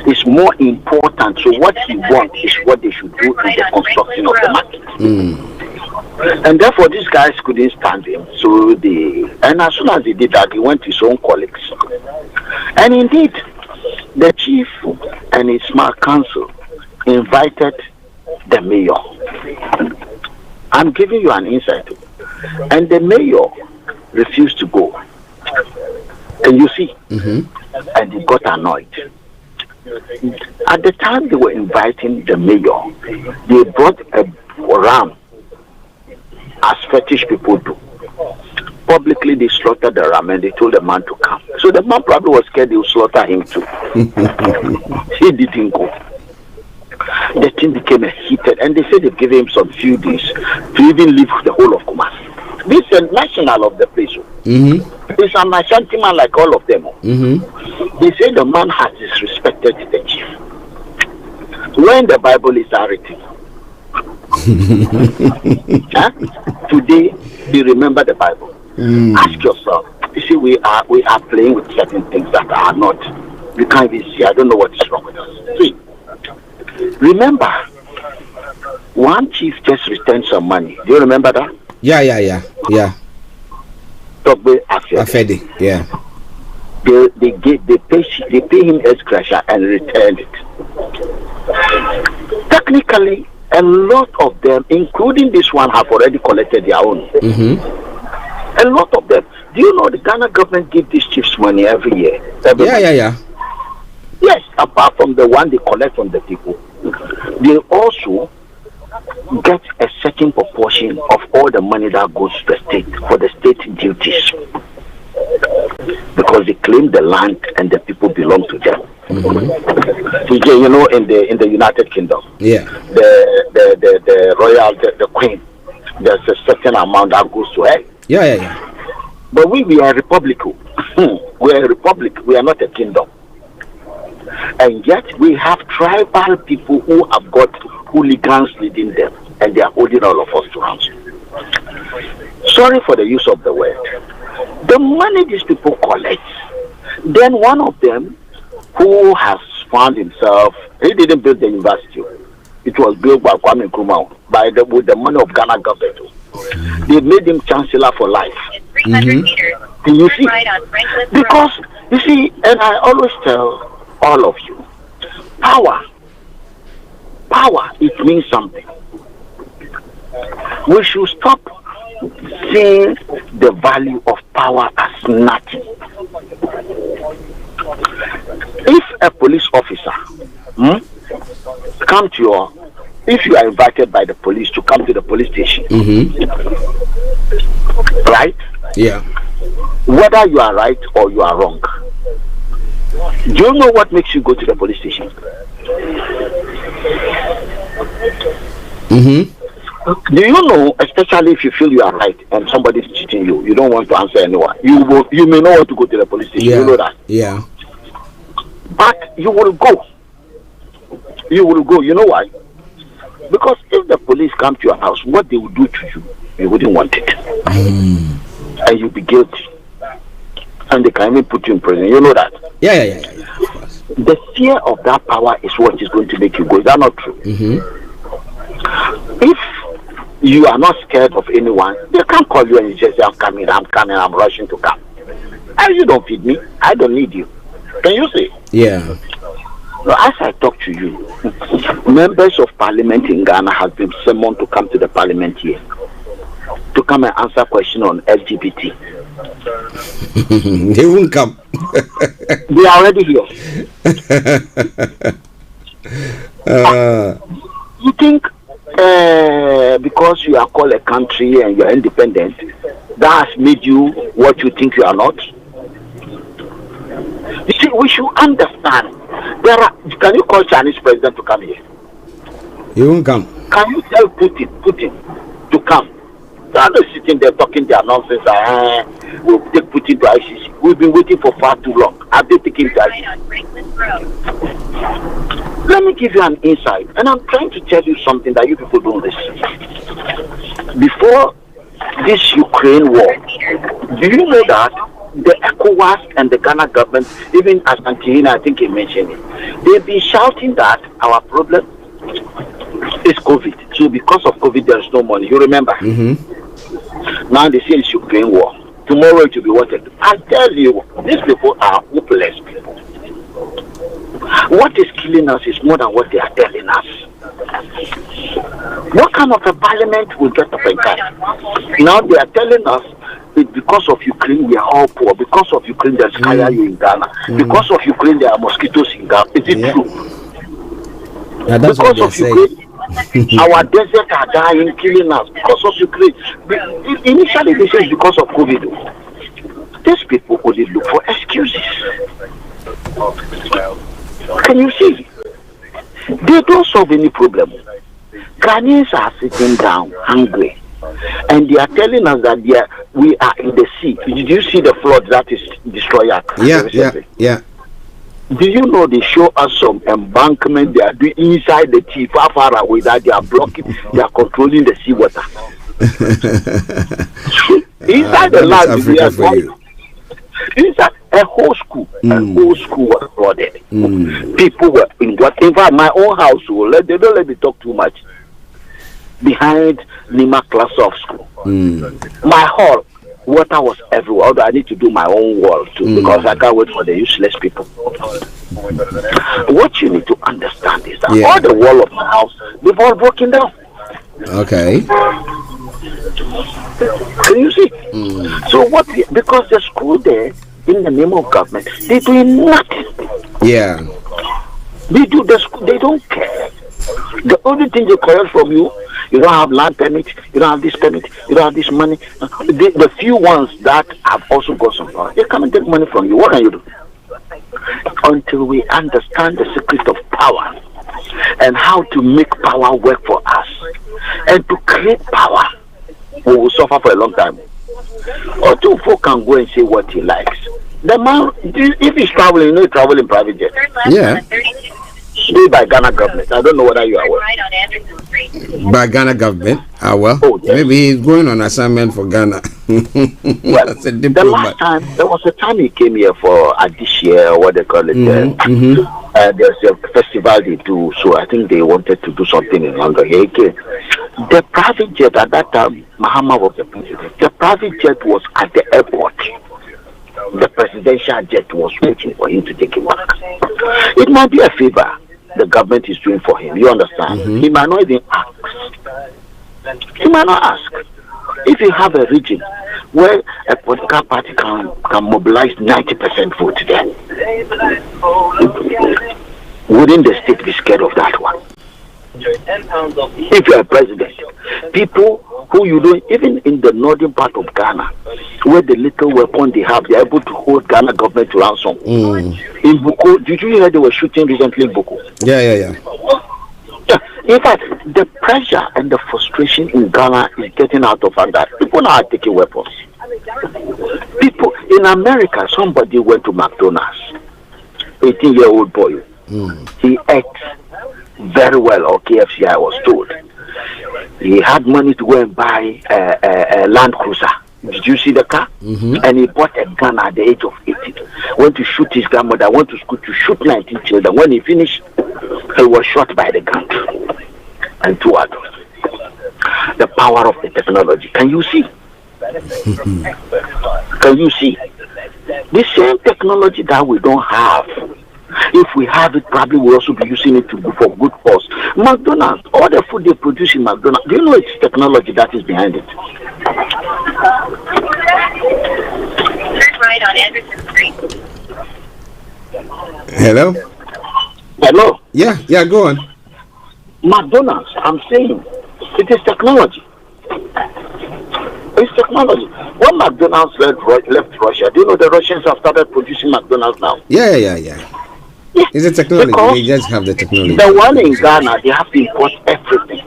is more important. So what he wants is what they should do in the construction of the market. And therefore these guys couldn't stand him. So and as soon as he did that, he went to his own colleagues. And indeed, the chief and his smart council invited the mayor. I'm giving you an insight. And the mayor refused to go. And you see, and he got annoyed. At the time they were inviting the mayor, they brought a ram, as fetish people do. Publicly, they slaughtered the ram and they told the man to come. So the man probably was scared they would slaughter him too. He didn't go. The thing became heated, and they said they've given him some few days to even leave the whole of Kumasi. This is a national of the place. He's an Ashanti man like all of them. They say the man has disrespected the chief. When the Bible is written, today we remember the Bible. Ask yourself. You see, we are playing with certain things that are not. You can't even see. I don't know what is wrong with us. See, remember, one chief just returned some money. Do you remember that? Yeah. Afedi, yeah. They pay him ex gratia and returned it. Technically, a lot of them, including this one, have already collected their own. A lot of them. Do you know the Ghana government gives these chiefs money every year? Yeah. Yes, apart from the one they collect from the people, they also get a certain proportion of all the money that goes to the state for the state duties, because they claim the land and the people belong to them. You know, in the United Kingdom, the royal, the queen, there's a certain amount that goes to her. Yeah. But we are a republic. We are a republic. We are not a kingdom. And yet we have tribal people who have got hooligans leading them, and they are holding all of us to ransom. Sorry for the use of the word. The money these people collect, then one of them who has found himself, he didn't build the university. It was built by Kwame Nkrumah with the money of Ghana government. They made him chancellor for life. You see, because you see, and I always tell all of you, power, it means something. We should stop seeing the value of power as nothing. If a police officer if you are invited by the police to come to the police station, right? Yeah. Whether you are right or you are wrong, do you know what makes you go to the police station? Do you know, especially if you feel you are right and somebody is cheating you, you don't want to answer anyone. You may not want to go to the police station. Yeah. You know that. Yeah. But you will go. You will go. You know why? Because if the police come to your house, what they will do to you, you wouldn't want it. And you'll be guilty. And they can even put you in prison. You know that? Yeah. The fear of that power is what is going to make you go. Is that not true? If you are not scared of anyone, they can't call you and you just say, I'm coming, I'm rushing to come. And you don't feed me. I don't need you. Can you see? Yeah. Now, as I talk to you, members of parliament in Ghana have been summoned to come to the parliament here to come and answer questions on LGBT. They won't come. They are already here. You think because you are called a country and you are independent, that has made you what you think you are not? You see, we should understand. Can you call Chinese president to come here? He won't come. Can you tell Putin to come? They are not sitting there talking their nonsense. We'll take Putin to ICC. We've been waiting for far too long. Have they taken him to ICC? Let me give you an insight, and I'm trying to tell you something that you people don't listen. Before this Ukraine war, do you know that the ECOWAS and the Ghana government, even as Antihina, I think he mentioned it, they've been shouting that our problem is COVID. So because of COVID, there is no money. You remember? Now they say it's Ukraine war. Tomorrow it will be watered. I tell you, these people are hopeless people. What is killing us is more than what they are telling us. What kind of a parliament will get up and come? Now they are telling us it's because of Ukraine we are all poor. Because of Ukraine there's fire in Ghana. Because of Ukraine there are mosquitoes in Ghana. Is it true? Yeah, that's because what of Ukraine, our deserts are dying, killing us. Because of Ukraine. Initially they say it's because of COVID. These people only look for excuses. Can you see? They don't solve any problem. Ghanaians are sitting down hungry, and they are telling us that we are in the sea. Did you see the flood that is destroying us? Yeah. Do you know they show us some embankment they are doing inside the sea, far away, that they are blocking, they are controlling the sea water. Inside the land, we are going. Inside a whole school was flooded. People were in what? In fact, my own house, they don't let me talk too much. Behind Nima class of school, my hall, water was everywhere. Although I need to do my own wall too, because I can't wait for the useless people. What you need to understand is that all the wall of my house, they've all broken down. Okay. Can you see? So what? Because the school there, in the name of government, they're doing nothing. Yeah. They do the school. They don't care. The only thing they collect from you, you don't have land permit, you don't have this permit, you don't have this money. The few ones that have also got some power, they come and take money from you. What can you do? Until we understand the secret of power and how to make power work for us and to create power we will suffer for a long time. Or two folk can go and say what he likes. The man, if he's traveling, you know, he travel in private jet. Yeah. Paid by Ghana government. I don't know whether you are aware. By Ghana government? Ah, well, maybe he's going on assignment for Ghana. Well, That's a the diplomat. last time, there was a time he came here for this year, or what they call it. There's a festival they do, so I think they wanted to do something in London. He came. The private jet at that time, Mahama was the president. The private jet was at the airport. The presidential jet was waiting for him to take him back. It might be a favor the government is doing for him. You understand? He might not even ask. He might not ask. If you have a region where a political party can mobilize 90% vote, then wouldn't the state be scared of that one? If you're a president, people who you don't, even in the northern part of Ghana, where the little weapon they have, they're able to hold Ghana government to ransom. In Boko, did you hear they were shooting recently in Boko? Yeah. In fact, the pressure and the frustration in Ghana is getting out of hand. That people now are taking weapons. People in America, somebody went to McDonald's, 18-year-old boy. He ate very well, or KFC, I was told. He had money to go and buy a Land Cruiser. Did you see the car? And he bought a gun at the age of 18. Went to shoot his grandmother, went to school to shoot 19 children. When he finished, he was shot by the gun. And 2 adults. The power of the technology. Can you see? Can you see? The same technology that we don't have. If we have it, probably we'll also be using it for good cause. McDonald's, all the food they produce in McDonald's, do you know it's technology that is behind it? Turn right on Anderson Street. Hello? Hello? Yeah, go on. McDonald's, I'm saying, it is technology. It's technology. When McDonald's left Russia, do you know the Russians have started producing McDonald's now? Yeah. It's a technology. Because they just have the technology. The one in Ghana, they have to import everything.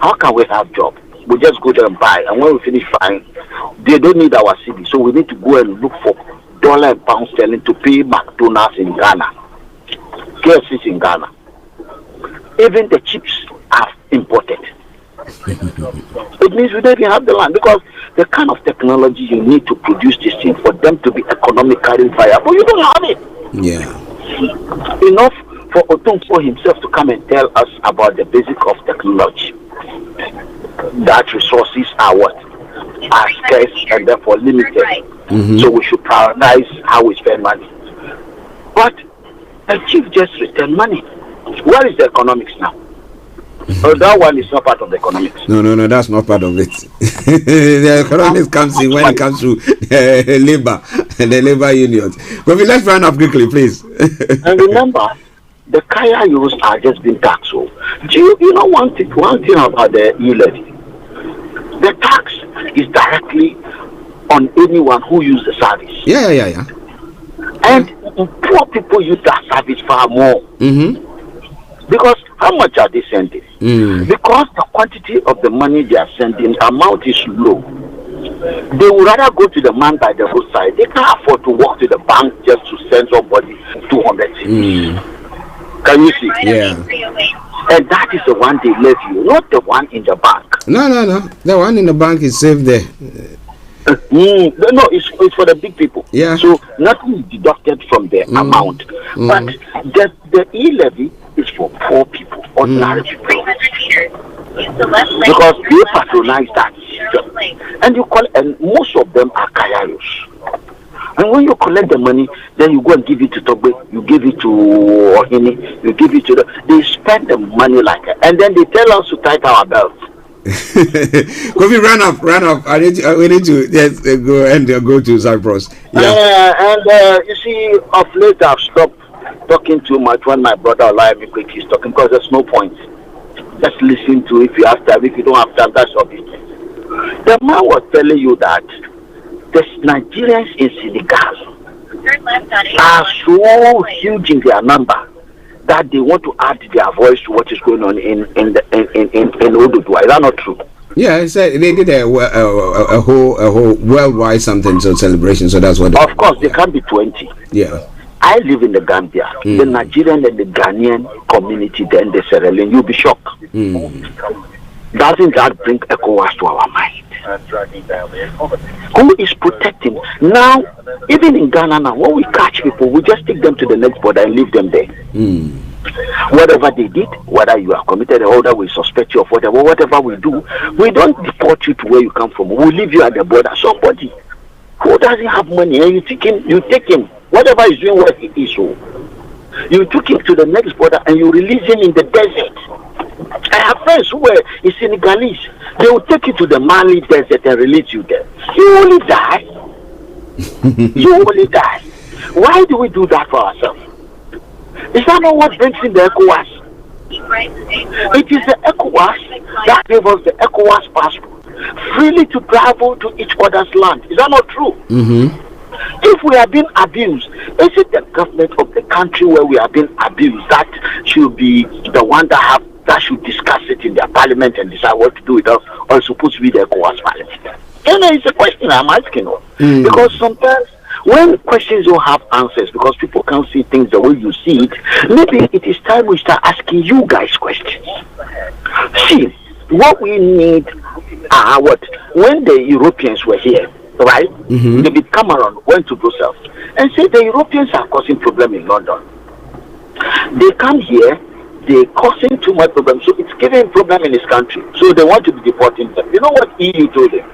How can we have job? We just go there and buy, and when we finish buying, they don't need our city, so we need to go and look for dollar and pound sterling to pay McDonald's in Ghana, KFC's in Ghana. Even the chips are imported. It means we don't even have the land, because the kind of technology you need to produce this thing for them to be economically viable, you don't have it. Yeah. Enough for Otunfo himself to come and tell us about the basic of technology. That resources are what? Are scarce and therefore limited. So we should prioritize how we spend money. But the chief just returned money. Where is the economics now? That one is not part of the economics. No, that's not part of it. The economics comes in when it comes to labor and the labor unions. But let's run up quickly, please. And remember, the kaya use are just being taxed. So, do you know one thing about the e-levy? The tax is directly on anyone who uses the service. Yeah. And poor people use that service far more. Because how much are they sending? Because the quantity of the money they are sending, amount is low. They would rather go to the man by the roadside. They can't afford to walk to the bank just to send somebody 200 cedis. Can you see? Yeah. And that is the one they left you, not the one in the bank. No. The one in the bank is safe there. No, it's for the big people. Yeah. So nothing is deducted from the amount. But the e-levy is for poor people, ordinary people. Because they patronize that system. And most of them are kayayos. And when you collect the money, then you go and give it to Togbe, you give it to Ohini, you give it to they spend the money like that. And then they tell us to tighten our belts. Kofi, run up. We need to go to Cyprus. You see, of late I've stopped talking too much when my brother Olayomi quickly is talking, because there's no point. Just listen to if you have time. If you don't have time, that's your business. The man was telling you that the Nigerians in Senegal are so huge in their number that they want to add their voice to what is going on in Oduduwa. Is that not true? Yeah, they did a whole worldwide something, so celebration. So that's what. Of course, they can't be 20. Yeah. I live in the Gambia. The Nigerian and the Ghanaian community, then the Sierra Leone, you'll be shocked. Doesn't that bring ECOWAS to our mind? Who is protecting? Now, even in Ghana now, when we catch people, we just take them to the next border and leave them there. Whatever they did, whether you are committed or whether we suspect you of whatever we do, we don't deport you to where you come from. We leave you at the border. Somebody who doesn't have money, and you take him, whatever he's doing, what it is. So you took him to the next border and you release him in the desert. I have friends who were in Senegalese. They will take you to the Mali desert and release you there. You only die. You only die. Why do we do that for ourselves? Is that not what brings in the ECOWAS? It is the ECOWAS that gave us the ECOWAS passport, freely to travel to each other's land. Is that not true? If we have been abused, is it the government of the country where we have been abused that should be the one that should discuss it in their parliament and decide what to do with us, or supposed to be the ECOWAS parliament? It's a question I'm asking. Because sometimes when questions don't have answers because people can't see things the way you see it, maybe it is time we start asking you guys questions. See, what we need are when the Europeans were here, right? David Cameron went to Brussels and said the Europeans are causing problem in London. They come here, they're causing too much problem, so it's giving problem in his country. So they want to be deporting them. You know what EU told them?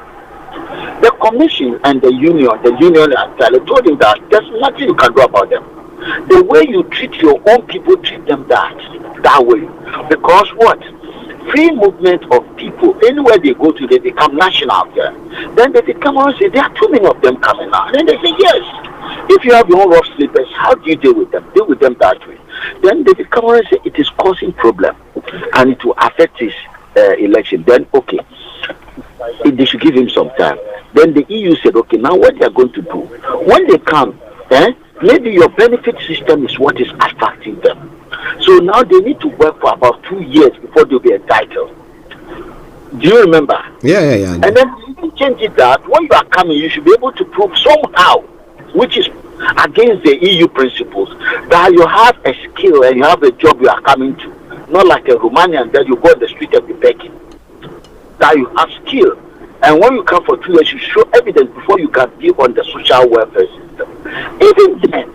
The Commission and the Union and told him that there's nothing you can do about them. The way you treat your own people, treat them that way. Because what? Free movement of people, anywhere they go to, they become national there. Then they come and say, there are too many of them coming now. And then they say, yes. If you have your own rough sleepers, how do you deal with them? Deal with them that way. Then they come and say, it is causing problem and it will affect his election. Then, okay, they should give him some time. Then the EU said, okay, now what they are going to do? When they come, maybe your benefit system is what is attracting them. So now they need to work for about 2 years before they'll be entitled. Do you remember? Yeah. And then you can change it that when you are coming, you should be able to prove somehow, which is against the EU principles, that you have a skill and you have a job you are coming to. Not like a Romanian that you go on the street and be begging. That you have skill. And when you come for 2 years, you show evidence before you can be on the social welfare system. Even then,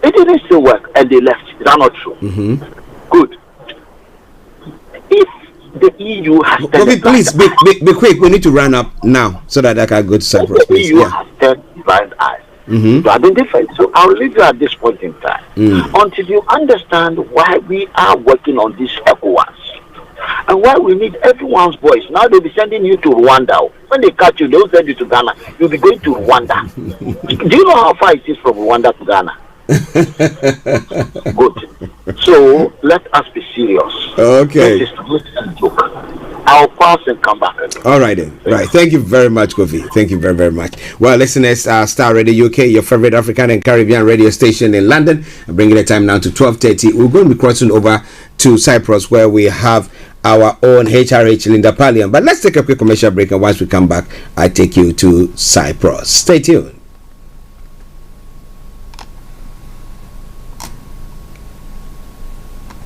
it didn't still work and they left. Is that not true? Good. If the EU has please be quick. We need to run up now so that I can go to Cyprus. The EU has turned blind eyes. You have been different. So I'll leave you at this point in time until you understand why we are working on this ECOWAS and why we need everyone's voice. Now they'll be sending you to Rwanda. When they catch you, they'll send you to Ghana. You'll be going to Rwanda. Do you know how far it is from Rwanda to Ghana? Good. So let us be serious. Okay. This is not a joke. I'll pass and come back again. All right then. Right. Thank you very much, Kofi. Thank you very, very much. Well, listeners, Star Radio UK, your favorite African and Caribbean radio station in London. I'm bringing the time now to 12:30. We're going to be crossing over to Cyprus where we have our own HRH Linda Pallien. But let's take a quick commercial break, and once we come back, I take you to Cyprus. Stay tuned.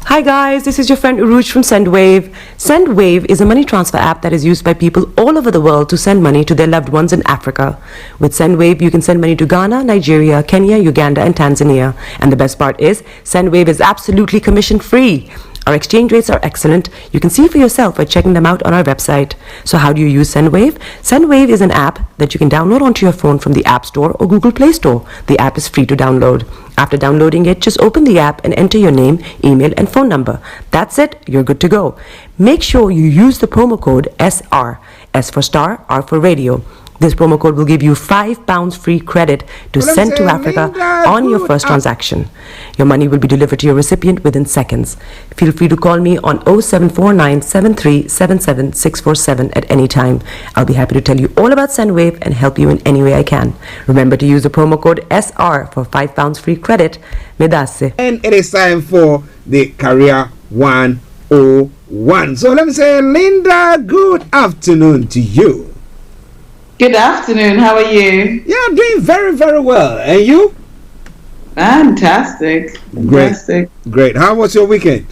Hi guys, this is your friend Uruj from SendWave. SendWave is a money transfer app that is used by people all over the world to send money to their loved ones in Africa. With SendWave, you can send money to Ghana, Nigeria, Kenya, Uganda, and Tanzania. And the best part is, SendWave is absolutely commission free. Our exchange rates are excellent. You can see for yourself by checking them out on our website. So how do you use SendWave? SendWave is an app that you can download onto your phone from the App Store or Google Play Store. The app is free to download. After downloading it, just open the app and enter your name, email, and phone number. That's it. You're good to go. Make sure you use the promo code SR. S for Star, R for Radio. This promo code will give you £5 free credit to send to Africa on your first transaction. Your money will be delivered to your recipient within seconds. Feel free to call me on 0749 7377 647 at any time. I'll be happy to tell you all about SendWave and help you in any way I can. Remember to use the promo code SR for £5 free credit. Medasse. And it is time for the Career 101. 1. So let me say, Linda, good afternoon to you. Good afternoon. How are you? Yeah, I'm doing very, very well. And you? Fantastic. Fantastic. Great. How was your weekend?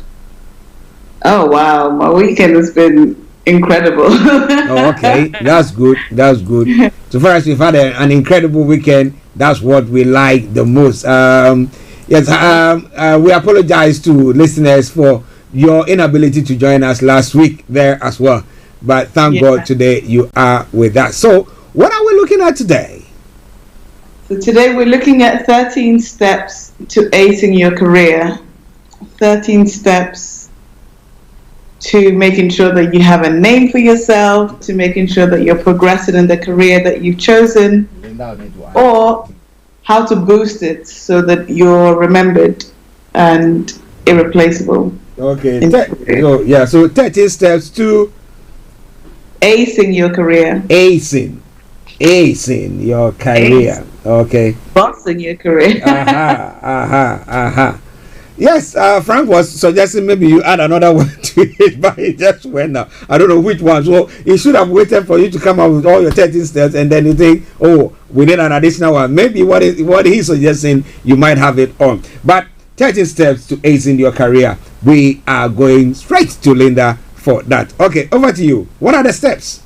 Oh, wow. My weekend has been incredible. Oh, okay. That's good. That's good. So far as you've had an incredible weekend, that's what we like the most. Yes, we apologize to listeners for your inability to join us last week there as well. But thank God today you are with us. So what are we looking at today? So today we're looking at 13 steps to acing your career. 13 steps to making sure that you have a name for yourself, to making sure that you're progressing in the career that you've chosen, or how to boost it so that you're remembered and irreplaceable. Okay. So 13 steps to acing your career. Acing your career. Okay. Bossing your career. Yes, Frank was suggesting maybe you add another one to it, but it just went now. I don't know which one. So he should have waited for you to come up with all your 13 steps, and then you think, oh, we need an additional one. Maybe what he's suggesting, you might have it on. But 13 steps to acing your career. We are going straight to Linda for that. Okay, over to you. What are the steps?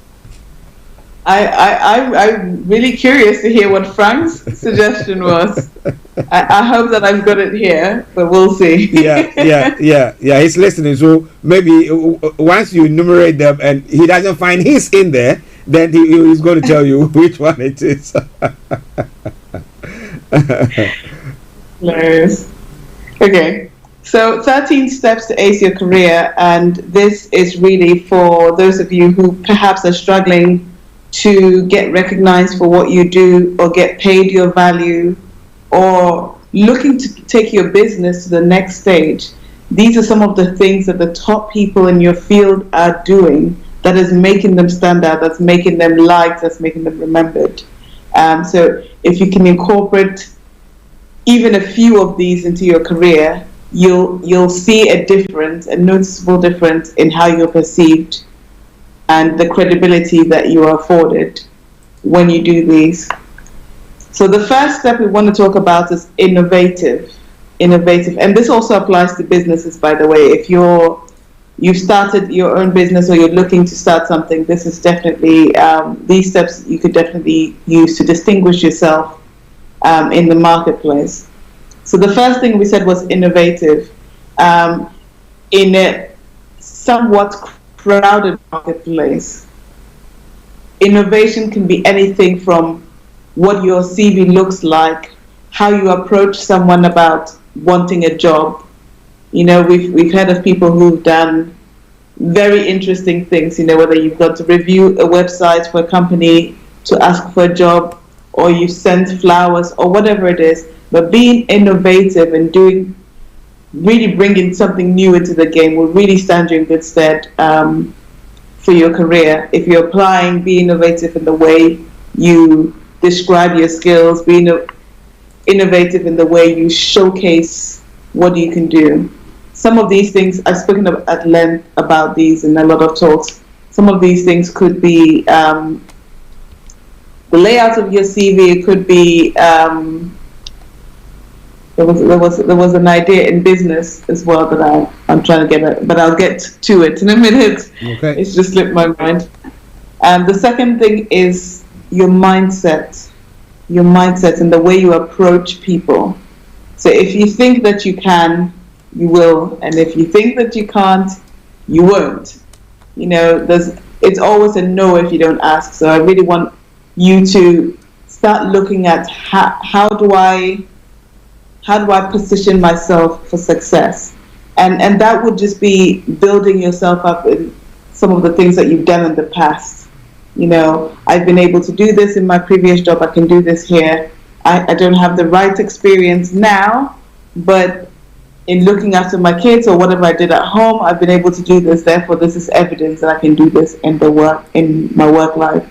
I'm really curious to hear what Frank's suggestion was. I hope that I've got it here, but we'll see. Yeah. He's listening. So maybe once you enumerate them and he doesn't find his in there, then he's going to tell you which one it is. Nice. Okay. So 13 steps to ace your career, and this is really for those of you who perhaps are struggling to get recognized for what you do or get paid your value or looking to take your business to the next stage. These are some of the things that the top people in your field are doing that is making them stand out, that's making them liked, that's making them remembered. So if you can incorporate even a few of these into your career, you'll see a difference, a noticeable difference in how you're perceived and the credibility that you are afforded when you do these. So the first step we want to talk about is innovative, and this also applies to businesses, by the way. If you've started your own business or you're looking to start something, this is definitely these steps you could definitely use to distinguish yourself in the marketplace. So the first thing we said was innovative. In a somewhat crowded marketplace, innovation can be anything from what your CV looks like, how you approach someone about wanting a job. You know, we've heard of people who've done very interesting things, you know, whether you've got to review a website for a company to ask for a job, or you send flowers, or whatever it is. But being innovative and really bringing something new into the game will really stand you in good stead for your career. If you're applying, be innovative in the way you describe your skills, be innovative in the way you showcase what you can do. Some of these things, I've spoken at length about these in a lot of talks. Some of these things could be the layout of your CV. It could be there was an idea in business as well that I'm trying to get at, but I'll get to it in a minute. Okay. It's just slipped my mind. The second thing is your mindset and the way you approach people. So if you think that you can, you will, and if you think that you can't, you won't. You know, it's always a no if you don't ask. So I really want you to start looking at how do I position myself for success, and that would just be building yourself up in some of the things that you've done in the past. You know, I've been able to do this in my previous job, I can do this here. I don't have the right experience now, but in looking after my kids or whatever I did at home, I've been able to do this. Therefore, this is evidence that I can do this in my work life.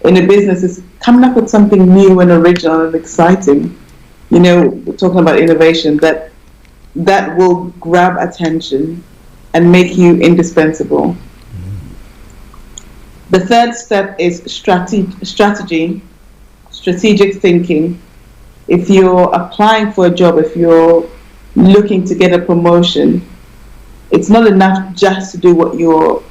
In a business, it's coming up with something new and original and exciting. You know, we're talking about innovation that will grab attention and make you indispensable. The third step is strategic thinking. If you're applying for a job, if you're looking to get a promotion, it's not enough just to do what you're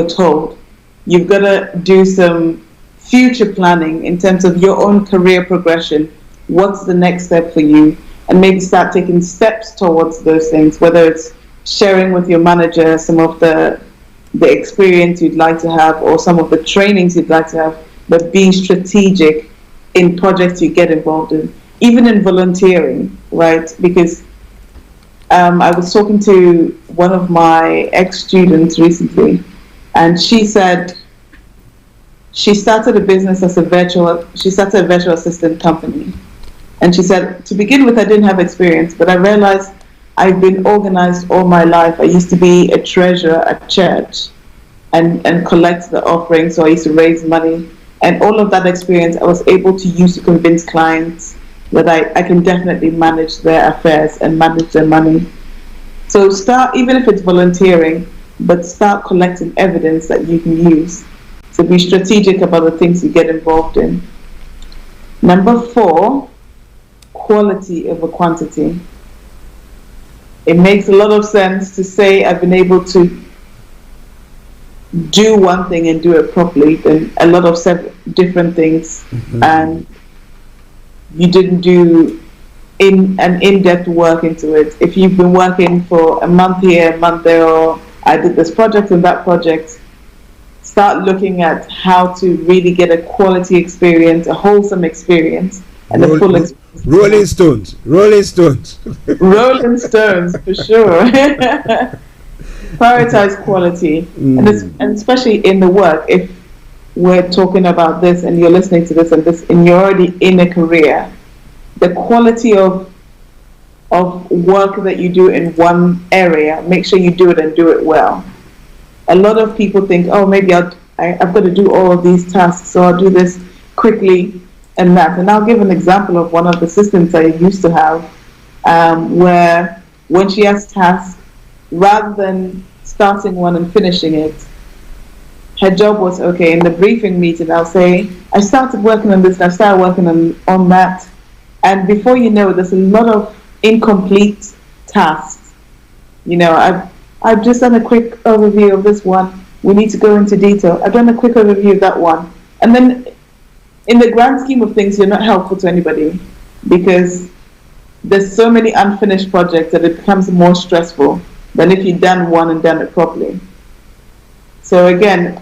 told. You've got to do some future planning in terms of your own career progression. What's the next step for you? And maybe start taking steps towards those things, whether it's sharing with your manager some of the experience you'd like to have or some of the trainings you'd like to have, but being strategic in projects you get involved in, even in volunteering, right? Because I was talking to one of my ex-students recently, and she said she started a business as a virtual assistant company. And she said, to begin with, I didn't have experience, but I realized I've been organized all my life. I used to be a treasurer at church and collect the offering, so I used to raise money. And all of that experience I was able to use to convince clients that I can definitely manage their affairs and manage their money. So start, even if it's volunteering, but start collecting evidence that you can use. So be strategic about the things you get involved in. Number 4, quality over quantity. It makes a lot of sense to say I've been able to do one thing and do it properly than a lot of different things, and you didn't do in-depth work into it. If you've been working for a month here, a month there, or I did this project and that project, start looking at how to really get a quality experience, a wholesome experience, and a full experience. Rolling Stones, Rolling Stones. Rolling Stones, for sure. Prioritize quality, and especially in the work. If we're talking about this and you're listening to this and you're already in a career, the quality of work that you do in one area, make sure you do it and do it well. A lot of people think, oh, maybe I've got to do all of these tasks, so I'll do this quickly and that. And I'll give an example of one of the assistants I used to have, where when she has tasks, rather than starting one and finishing it, her job was, okay, in the briefing meeting, I'll say, I started working on this, and I started working on that. And before you know, there's a lot of incomplete tasks. You know, I've just done a quick overview of this one. We need to go into detail. I've done a quick overview of that one. And then in the grand scheme of things, you're not helpful to anybody, because there's so many unfinished projects that it becomes more stressful than if you'd done one and done it properly. So again,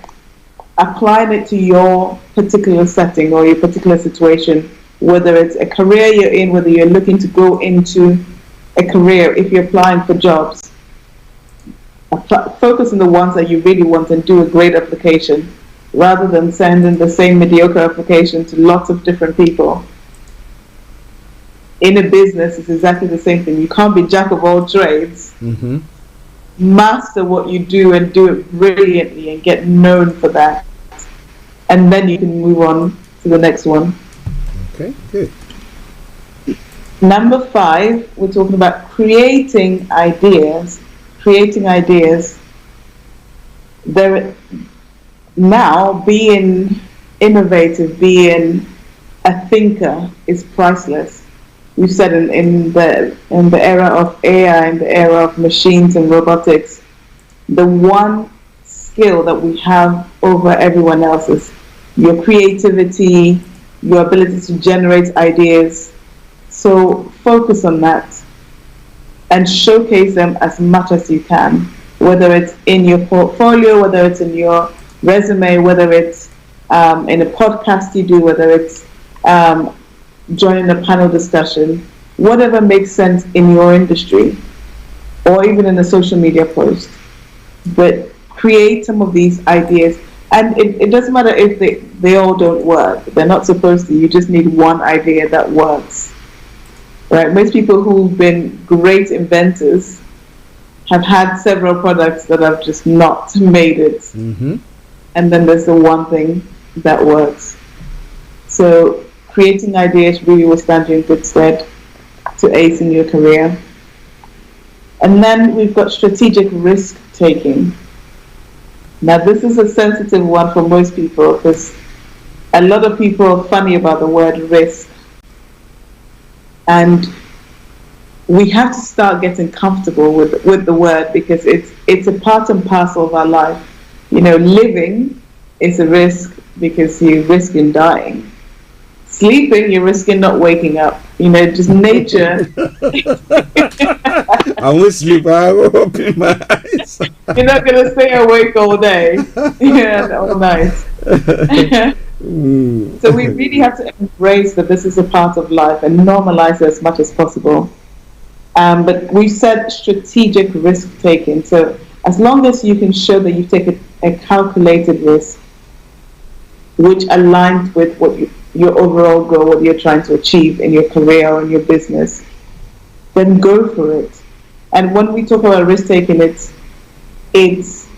applying it to your particular setting or your particular situation, whether it's a career you're in, whether you're looking to go into a career, if you're applying for jobs, focus on the ones that you really want and do a great application, rather than sending the same mediocre application to lots of different people. In a business, it's exactly the same thing. You can't be jack of all trades. Master what you do and do it brilliantly and get known for that. And then you can move on to the next one. Okay, good. Number 5, we're talking about creating ideas. Now, being innovative, being a thinker is priceless. We've said in the era of AI, in the era of machines and robotics, the one skill that we have over everyone else is your creativity, your ability to generate ideas. So focus on that and showcase them as much as you can, whether it's in your portfolio, whether it's in your resume, whether it's in a podcast you do, whether it's joining a panel discussion, whatever makes sense in your industry, or even in a social media post. But create some of these ideas, and it doesn't matter if they all don't work. They're not supposed to. You just need one idea that works. Right? Most people who've been great inventors have had several products that have just not made it. And then there's the one thing that works. So creating ideas really will stand you in good stead to ace in your career. And then we've got strategic risk taking. Now, this is a sensitive one for most people because a lot of people are funny about the word risk. And we have to start getting comfortable with the word because it's a part and parcel of our life. You know, living is a risk because you're risking dying. Sleeping, you're risking not waking up. You know, just nature. I won't sleep. I will open my eyes. You're not going to stay awake all day. Yeah, all night. So we really have to embrace that this is a part of life and normalize it as much as possible. But we've said strategic risk taking. So as long as you can show that you've taken a calculated risk, which aligns with what your overall goal, what you're trying to achieve in your career or in your business, then go for it. And when we talk about risk taking, it's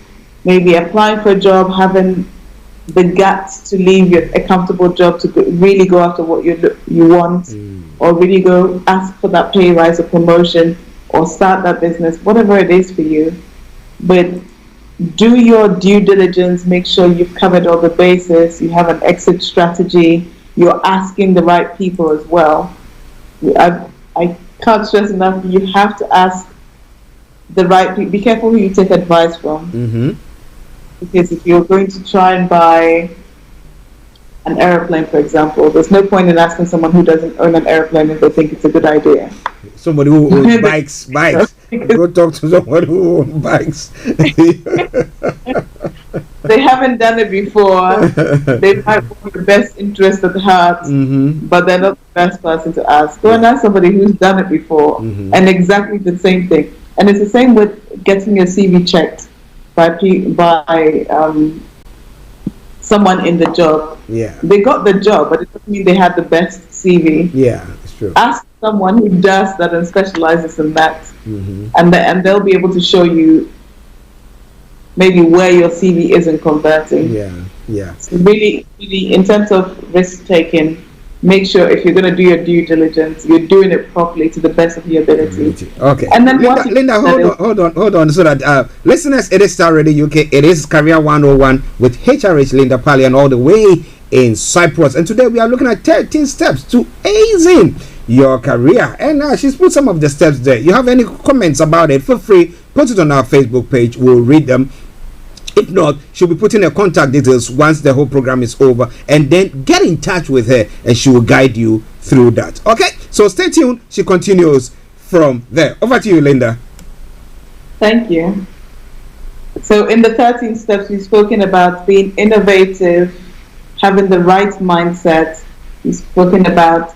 maybe applying for a job, having the guts to leave a comfortable job to really go after what you want, or really go ask for that pay rise or promotion, or start that business, whatever it is for you. But do your due diligence, make sure you've covered all the bases, you have an exit strategy, you're asking the right people as well. I can't stress enough, you have to ask the right people. Be careful who you take advice from. Because if you're going to try and buy an airplane, for example, there's no point in asking someone who doesn't own an airplane if they think it's a good idea. Somebody who owns bikes. Go talk to someone who owns bikes. They haven't done it before. They might want the best interest at heart, but they're not the best person to ask. Go and ask somebody who's done it before, and exactly the same thing. And it's the same with getting your CV checked by someone in the job. Yeah. They got the job, but it doesn't mean they had the best CV. Yeah, it's true. Ask someone who does that and specializes in that, and they'll be able to show you maybe where your CV isn't converting. Yeah. So really, in terms of risk taking, make sure if you're going to do your due diligence, you're doing it properly to the best of your ability. Okay. And then Linda, hold on, so that listeners, it is Starr Radio UK. It is Career 101 with HRH Linda Pallien all the way in Cyprus, and today we are looking at 13 steps to acing your career, and she's put some of the steps there. You have any comments about it, feel free, put it on our Facebook page, we'll read them. If not, she'll be putting her contact details once the whole program is over, and then get in touch with her and she will guide you through that. Okay, so stay tuned, she continues from there. Over to you, Linda. Thank you. So in the 13 steps, we've spoken about being innovative, having the right mindset. We've spoken about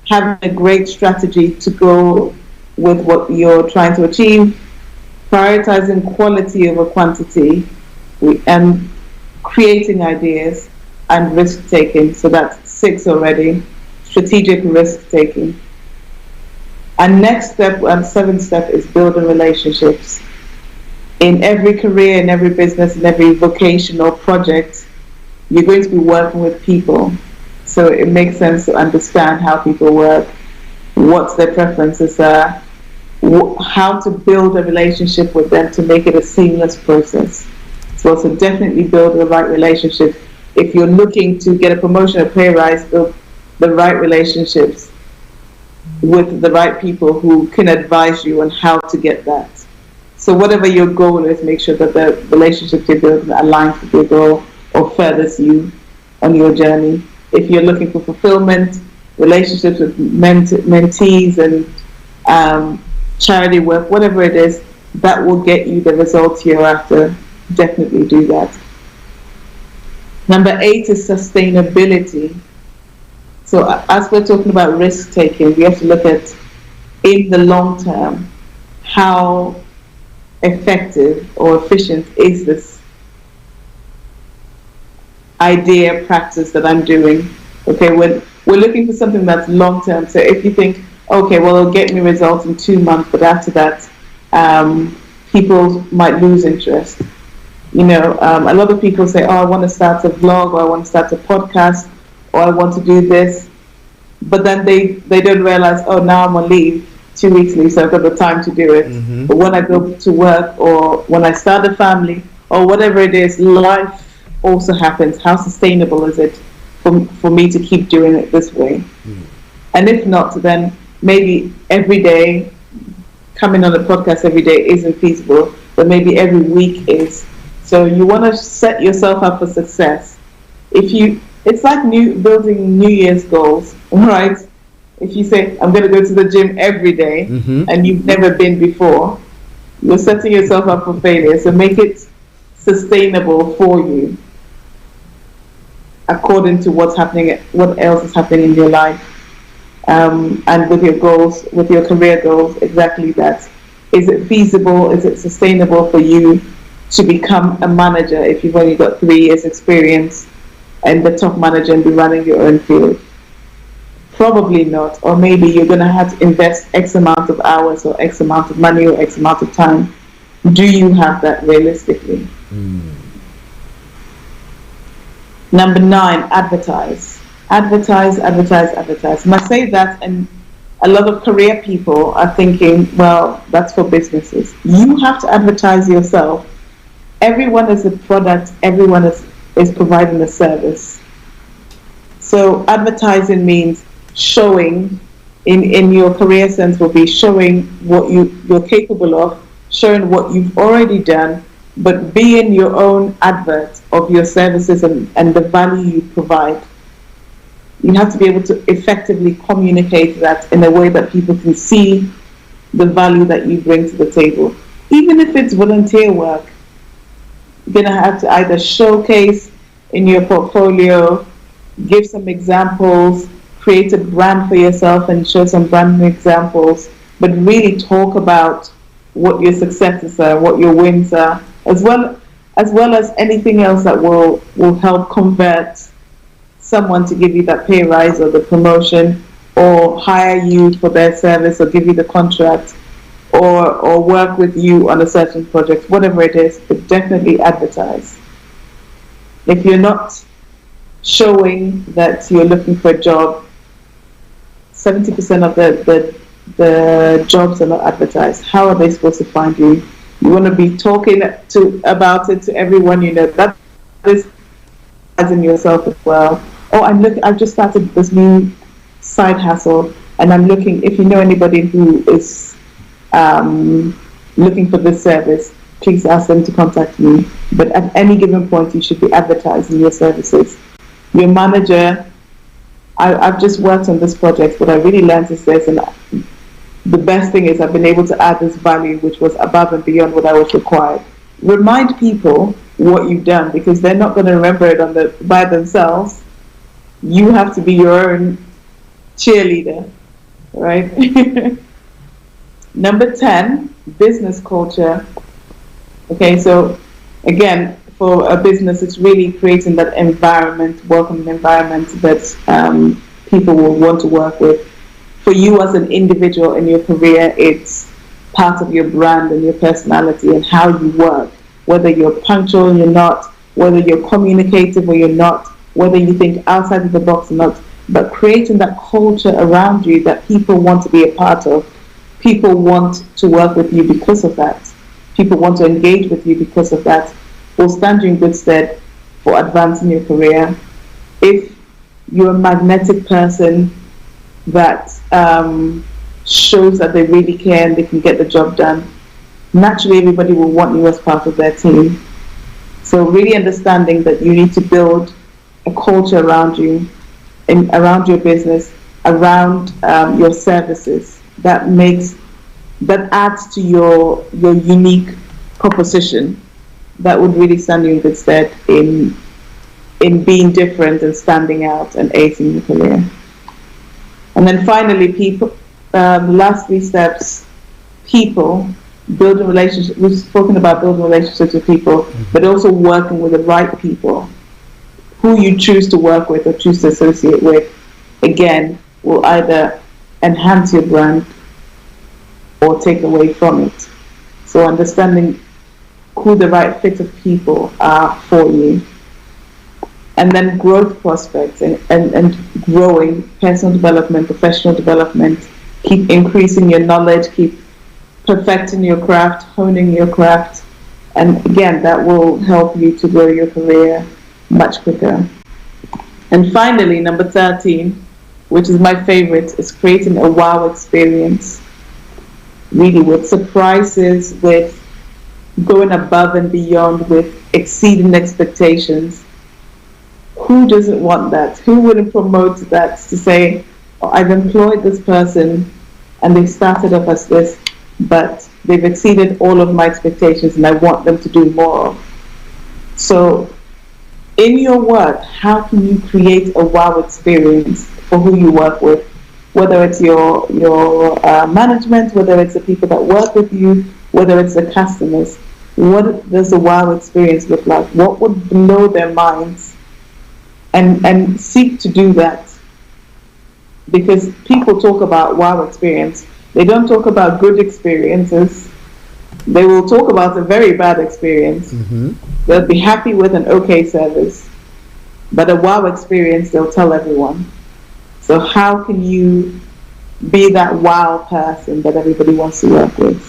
having a great strategy to go with what you're trying to achieve, prioritizing quality over quantity, and creating ideas, and risk taking. So that's 6 already. Strategic risk taking. And next step, and 7th step, is building relationships. In every career, in every business, in every vocational project, you're going to be working with people. So it makes sense to understand how people work, what their preferences are, how to build a relationship with them to make it a seamless process. So definitely build the right relationship. If you're looking to get a promotion or pay rise, build the right relationships with the right people who can advise you on how to get that. So whatever your goal is, make sure that the relationship you're building aligns with your goal or furthers you on your journey. If you're looking for fulfillment, relationships with mentees and charity work, whatever it is, that will get you the results you're after. Definitely do that. Number 8 is sustainability. So as we're talking about risk taking, we have to look at, in the long term, how effective or efficient is this idea, practice that I'm doing. Okay, we're looking for something that's long term. So if you think, okay, well, it'll get me results in 2 months, but after that, people might lose interest. You know, a lot of people say, oh, I want to start a vlog, or I want to start a podcast, or I want to do this. But then they don't realize, oh, now I'm on leave. 2 weeks leave, so I've got the time to do it. But when I go to work or when I start a family or whatever it is, life also happens. How sustainable is it for me to keep doing it this way? And if not, then maybe every day, coming on a podcast every day isn't feasible, but maybe every week is. So you want to set yourself up for success. It's like building New Year's goals, right? If you say, I'm going to go to the gym every day, and you've never been before, you're setting yourself up for failure. So make it sustainable for you, according to what else is happening in your life. And with your goals, with your career goals, exactly that. Is it feasible? Is it sustainable for you to become a manager if you've only got 3 years experience and the top manager and be running your own field? Probably not. Or maybe you're going to have to invest X amount of hours or X amount of money or X amount of time. Do you have that realistically? Number 9, advertise. Advertise. And I say that, and a lot of career people are thinking, well, that's for businesses. You have to advertise yourself. Everyone is a product. Everyone is providing a service. So advertising means showing, in your career sense, will be showing what you're capable of, showing what you've already done, but being your own advert of your services and the value you provide. You have to be able to effectively communicate that in a way that people can see the value that you bring to the table. Even if it's volunteer work, you're going to have to either showcase in your portfolio, give some examples, create a brand for yourself and show some brand examples, but really talk about what your successes are, what your wins are, as well as anything else that will help convert someone to give you that pay rise or the promotion or hire you for their service or give you the contract or work with you on a certain project, whatever it is, but definitely advertise. If you're not showing that you're looking for a job, 70% of the jobs are not advertised. How are they supposed to find you? You want to be talking about it to everyone you know. That is advertising yourself as well. Oh, I've just started this new side hustle, and I'm looking. If you know anybody who is looking for this service, please ask them to contact me. But at any given point, you should be advertising your services. Your manager, I've just worked on this project. What I really learned is this, and the best thing is I've been able to add this value, which was above and beyond what I was required. Remind people what you've done, because they're not going to remember it by themselves. You have to be your own cheerleader, right? Number 10, business culture. Okay, so again, for a business, it's really creating that environment, welcoming environment that people will want to work with. For you as an individual in your career, it's part of your brand and your personality and how you work. Whether you're punctual or you're not, whether you're communicative or you're not, whether you think outside of the box or not, but creating that culture around you that people want to be a part of. People want to work with you because of that. People want to engage with you because of that. Will stand you in good stead for advancing your career. If you're a magnetic person that shows that they really care and they can get the job done, naturally everybody will want you as part of their team. So really understanding that you need to build a culture around you, around your business, around your services that adds to your unique proposition. That would really stand you in good stead in being different and standing out and acing your career. And then finally, people. The last 3 steps: people, building relationships. We've spoken about building relationships with people, but also working with the right people. Who you choose to work with or choose to associate with, again, will either enhance your brand or take away from it. So understanding who the right fit of people are for you. And then growth prospects and growing, personal development, professional development, keep increasing your knowledge, keep perfecting your craft, honing your craft. And again, that will help you to grow your career much quicker. And finally, number 13, which is my favorite, is creating a wow experience. Really, with surprises, with going above and beyond, with exceeding expectations. Who doesn't want that? Who wouldn't promote that to say, oh, I've employed this person and they started off as this, but they've exceeded all of my expectations and I want them to do more. So in your work, how can you create a wow experience for who you work with? Whether it's your management, whether it's the people that work with you, whether it's the customers. What does a wow experience look like? What would blow their minds? And seek to do that. Because people talk about wow experience. They don't talk about good experiences. They will talk about a very bad experience. They'll be happy with an okay service. But a wow experience, they'll tell everyone. So how can you be that wow person that everybody wants to work with?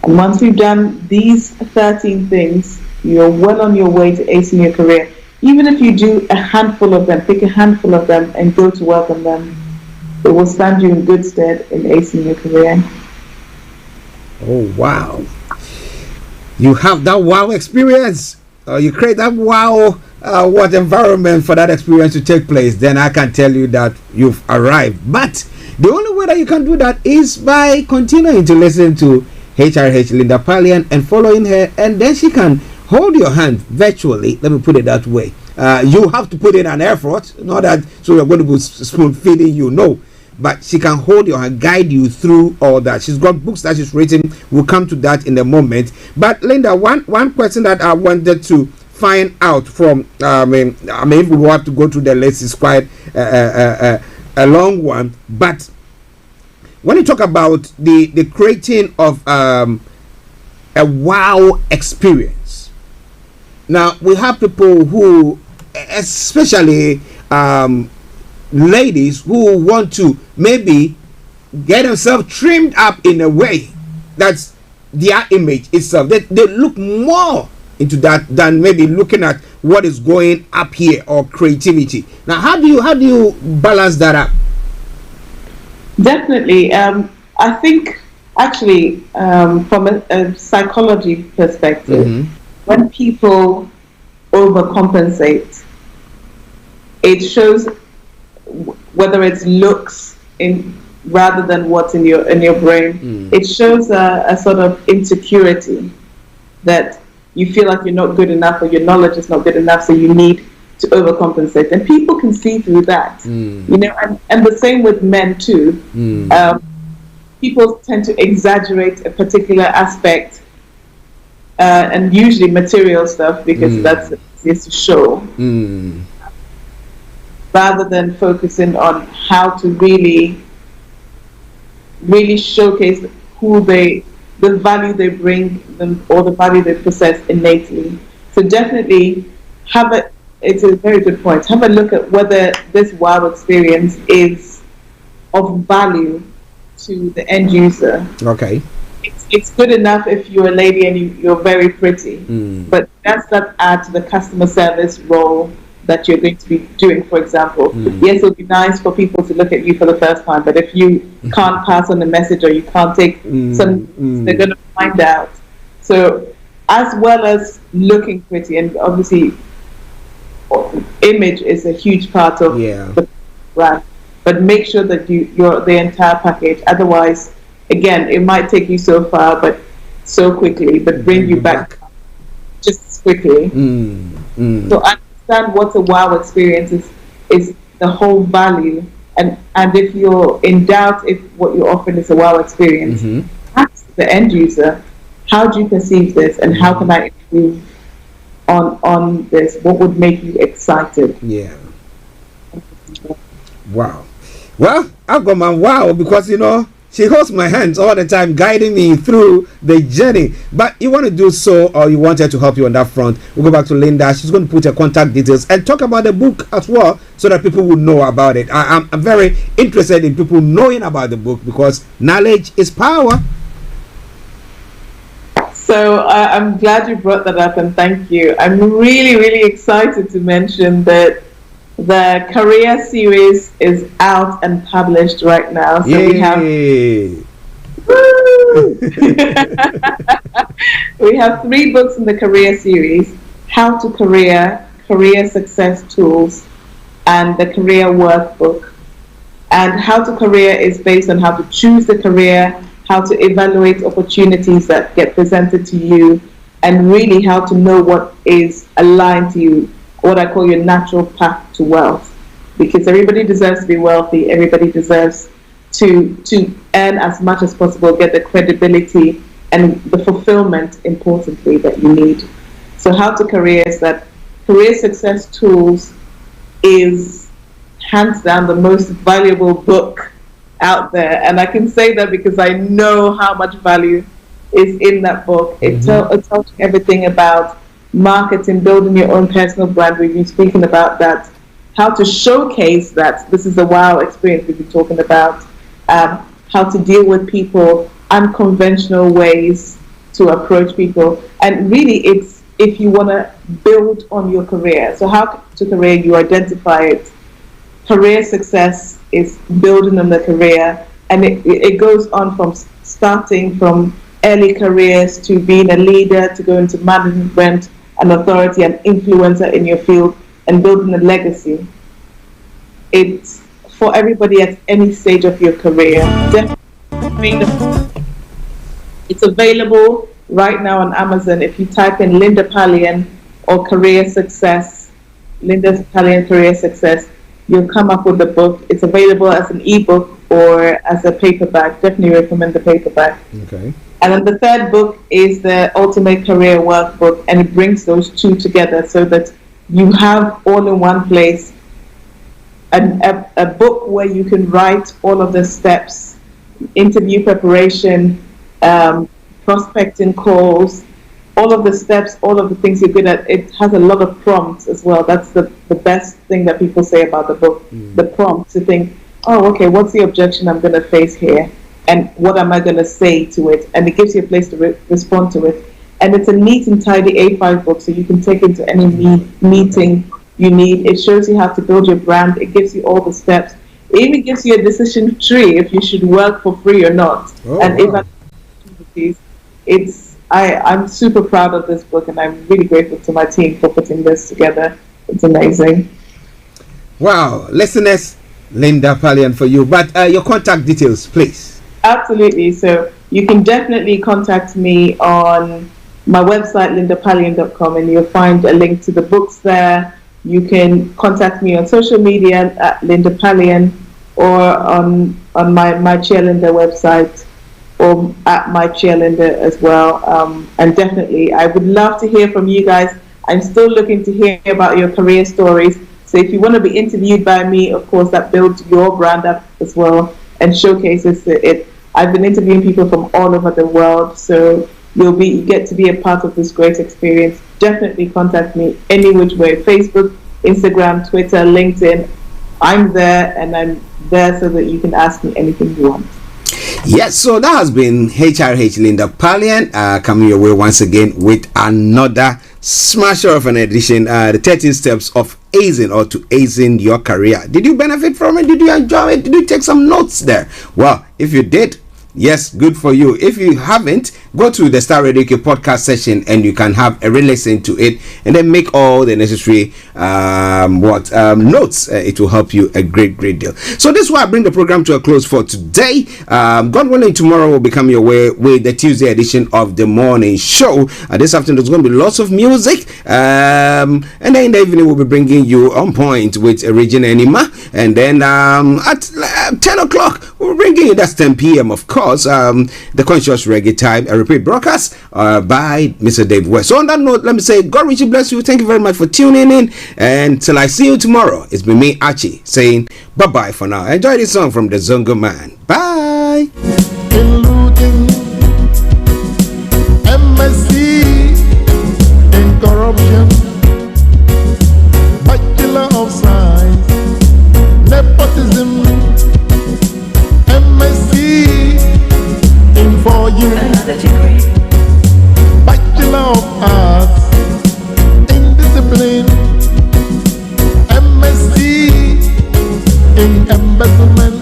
And once you've done these 13 things, you're well on your way to acing your career. Even if you do a handful of them, pick a handful of them and go to work on them, it will stand you in good stead in acing your career. Oh, wow. You have that wow experience. You create that wow what environment for that experience to take place. Then I can tell you that you've arrived. But the only way that you can do that is by continuing to listen to HRH Linda Pallien and following her, and then she can hold your hand virtually. Let me put it that way. You have to put in an effort, not that so you're going to be spoon feeding you, no. But she can hold your hand, guide you through all that. She's got books that she's written. We'll come to that in a moment. But Linda, one question that I wanted to find out from, I mean, if we have to go through the list, it's quite a long one. But when you talk about the creating of a wow experience, now we have people who, especially ladies, who want to maybe get themselves trimmed up in a way that's their image itself. They look more into that than maybe looking at what is going up here or creativity. Now, how do you balance that up? Definitely. I think actually from a psychology perspective, when people overcompensate, it shows whether it's looks in rather than what's in your brain. It shows a sort of insecurity that you feel like you're not good enough or your knowledge is not good enough, so you need to overcompensate, and people can see through that. You know, and the same with men too. People tend to exaggerate a particular aspect, and usually material stuff, because that's easiest to show, rather than focusing on how to really showcase the value they bring them, or the value they possess innately. So definitely it's a very good point. Have a look at whether this wow experience is of value to the end user. Okay. It's good enough if you're a lady and you're very pretty, but does that add to the customer service role that you're going to be doing, for example? Yes, it'll be nice for people to look at you for the first time, but if you can't pass on the message or you can't take some, they're going to find out. So as well as looking pretty, and obviously image is a huge part of the brand, but make sure that you're the entire package. Otherwise, again, it might take you so far, but so quickly, but bring you back just as quickly. So understand what a wow experience is the whole value, and if you're in doubt if what you're offering is a wow experience, ask the end user, how do you perceive this, and how can I improve on this? What would make you excited? Wow. Well, I've got my wow, because She holds my hands all the time, guiding me through the journey. But you want to do so, or you want her to help you on that front, we'll go back to Linda. She's going to put her contact details and talk about the book as well, so that people will know about it. I'm very interested in people knowing about the book, because knowledge is power. So I'm glad you brought that up, and thank you. I'm really, really excited to mention that the career series is out and published right now. So Yay. we have 3 books in the career series: How to Career, Career Success Tools, and the Career Workbook. And How to Career is based on how to choose the career, how to evaluate opportunities that get presented to you, and really how to know what is aligned to you, what I call your natural path to wealth. Because everybody deserves to be wealthy, everybody deserves to earn as much as possible, get the credibility and the fulfillment, importantly, that you need. So How to Career is that Career Success Tools is hands down the most valuable book out there, and I can say that because I know how much value is in that book. It tells you everything about marketing, building your own personal brand. We've been speaking about that, how to showcase that. This is a wow experience we've been talking about. How to deal with people, unconventional ways to approach people, and really it's if you want to build on your career. So How to Career, you identify it. Career Success is building on the career, and it goes on from starting from early careers to being a leader, to going into management, an authority, an influencer in your field, and building a legacy. It's for everybody at any stage of your career. It's available right now on Amazon. If you type in Linda Pallien or Career Success, Linda Pallien Career Success, you'll come up with the book. It's available as an ebook or as a paperback. Definitely recommend the paperback. Okay. And then the third book is the Ultimate Career Workbook, and it brings those two together so that you have all in one place a book where you can write all of the steps, interview preparation, prospecting calls, all of the steps, all of the things you're good at. It has a lot of prompts as well. That's the best thing that people say about the book, the prompt to think, oh, okay, what's the objection I'm going to face here? And what am I going to say to it? And it gives you a place to respond to it. And it's a neat and tidy A5 book, so you can take it to any meeting you need. It shows you how to build your brand. It gives you all the steps. It even gives you a decision tree if you should work for free or not. I'm super proud of this book, and I'm really grateful to my team for putting this together. It's amazing. Wow, listeners, Linda Pallien for you. But your contact details, please. Absolutely. So you can definitely contact me on my website, lindapallien.com, and you'll find a link to the books there. You can contact me on social media at Linda Pallien, or on my Cheerleader website, or at my Cheerleader as well. And definitely, I would love to hear from you guys. I'm still looking to hear about your career stories. So if you want to be interviewed by me, of course, that builds your brand up as well and showcases it. I've been interviewing people from all over the world, so you get to be a part of this great experience. Definitely contact me any which way: Facebook, Instagram, Twitter, LinkedIn. I'm there, and I'm there so that you can ask me anything you want. Yes, so that has been HRH Linda Pallien coming your way once again with another smasher of an edition, the 13 steps of acing or to acing your career. Did you benefit from it? Did you enjoy it? Did you take some notes there? Well, if you did, yes, good for you. If you haven't, go to the Starr Radio UK podcast session and you can have a re-listen to it and then make all the necessary notes. It will help you a great deal. So this is why I bring the program to a close for today. God willing, tomorrow will become your way with the Tuesday edition of the morning show. This afternoon there's going to be lots of music, and then in the evening we'll be bringing you On Point with Regina Enima, and then at 10 o'clock we'll be bringing you, that's 10 p.m. of course, the Conscious Reggae Time, a repeat broadcast by Mr. Dave West. So on that note, let me say God richly bless you. Thank you very much for tuning in, and till I see you tomorrow, it's been me, Archie, saying bye bye for now. Enjoy this song from the Zongo Man. Bye. say? in looting, MSc in corruption, Bachelor of Science, nepotism, MSc in 4 years, Bachelor of Arts in discipline, MSc in embezzlement,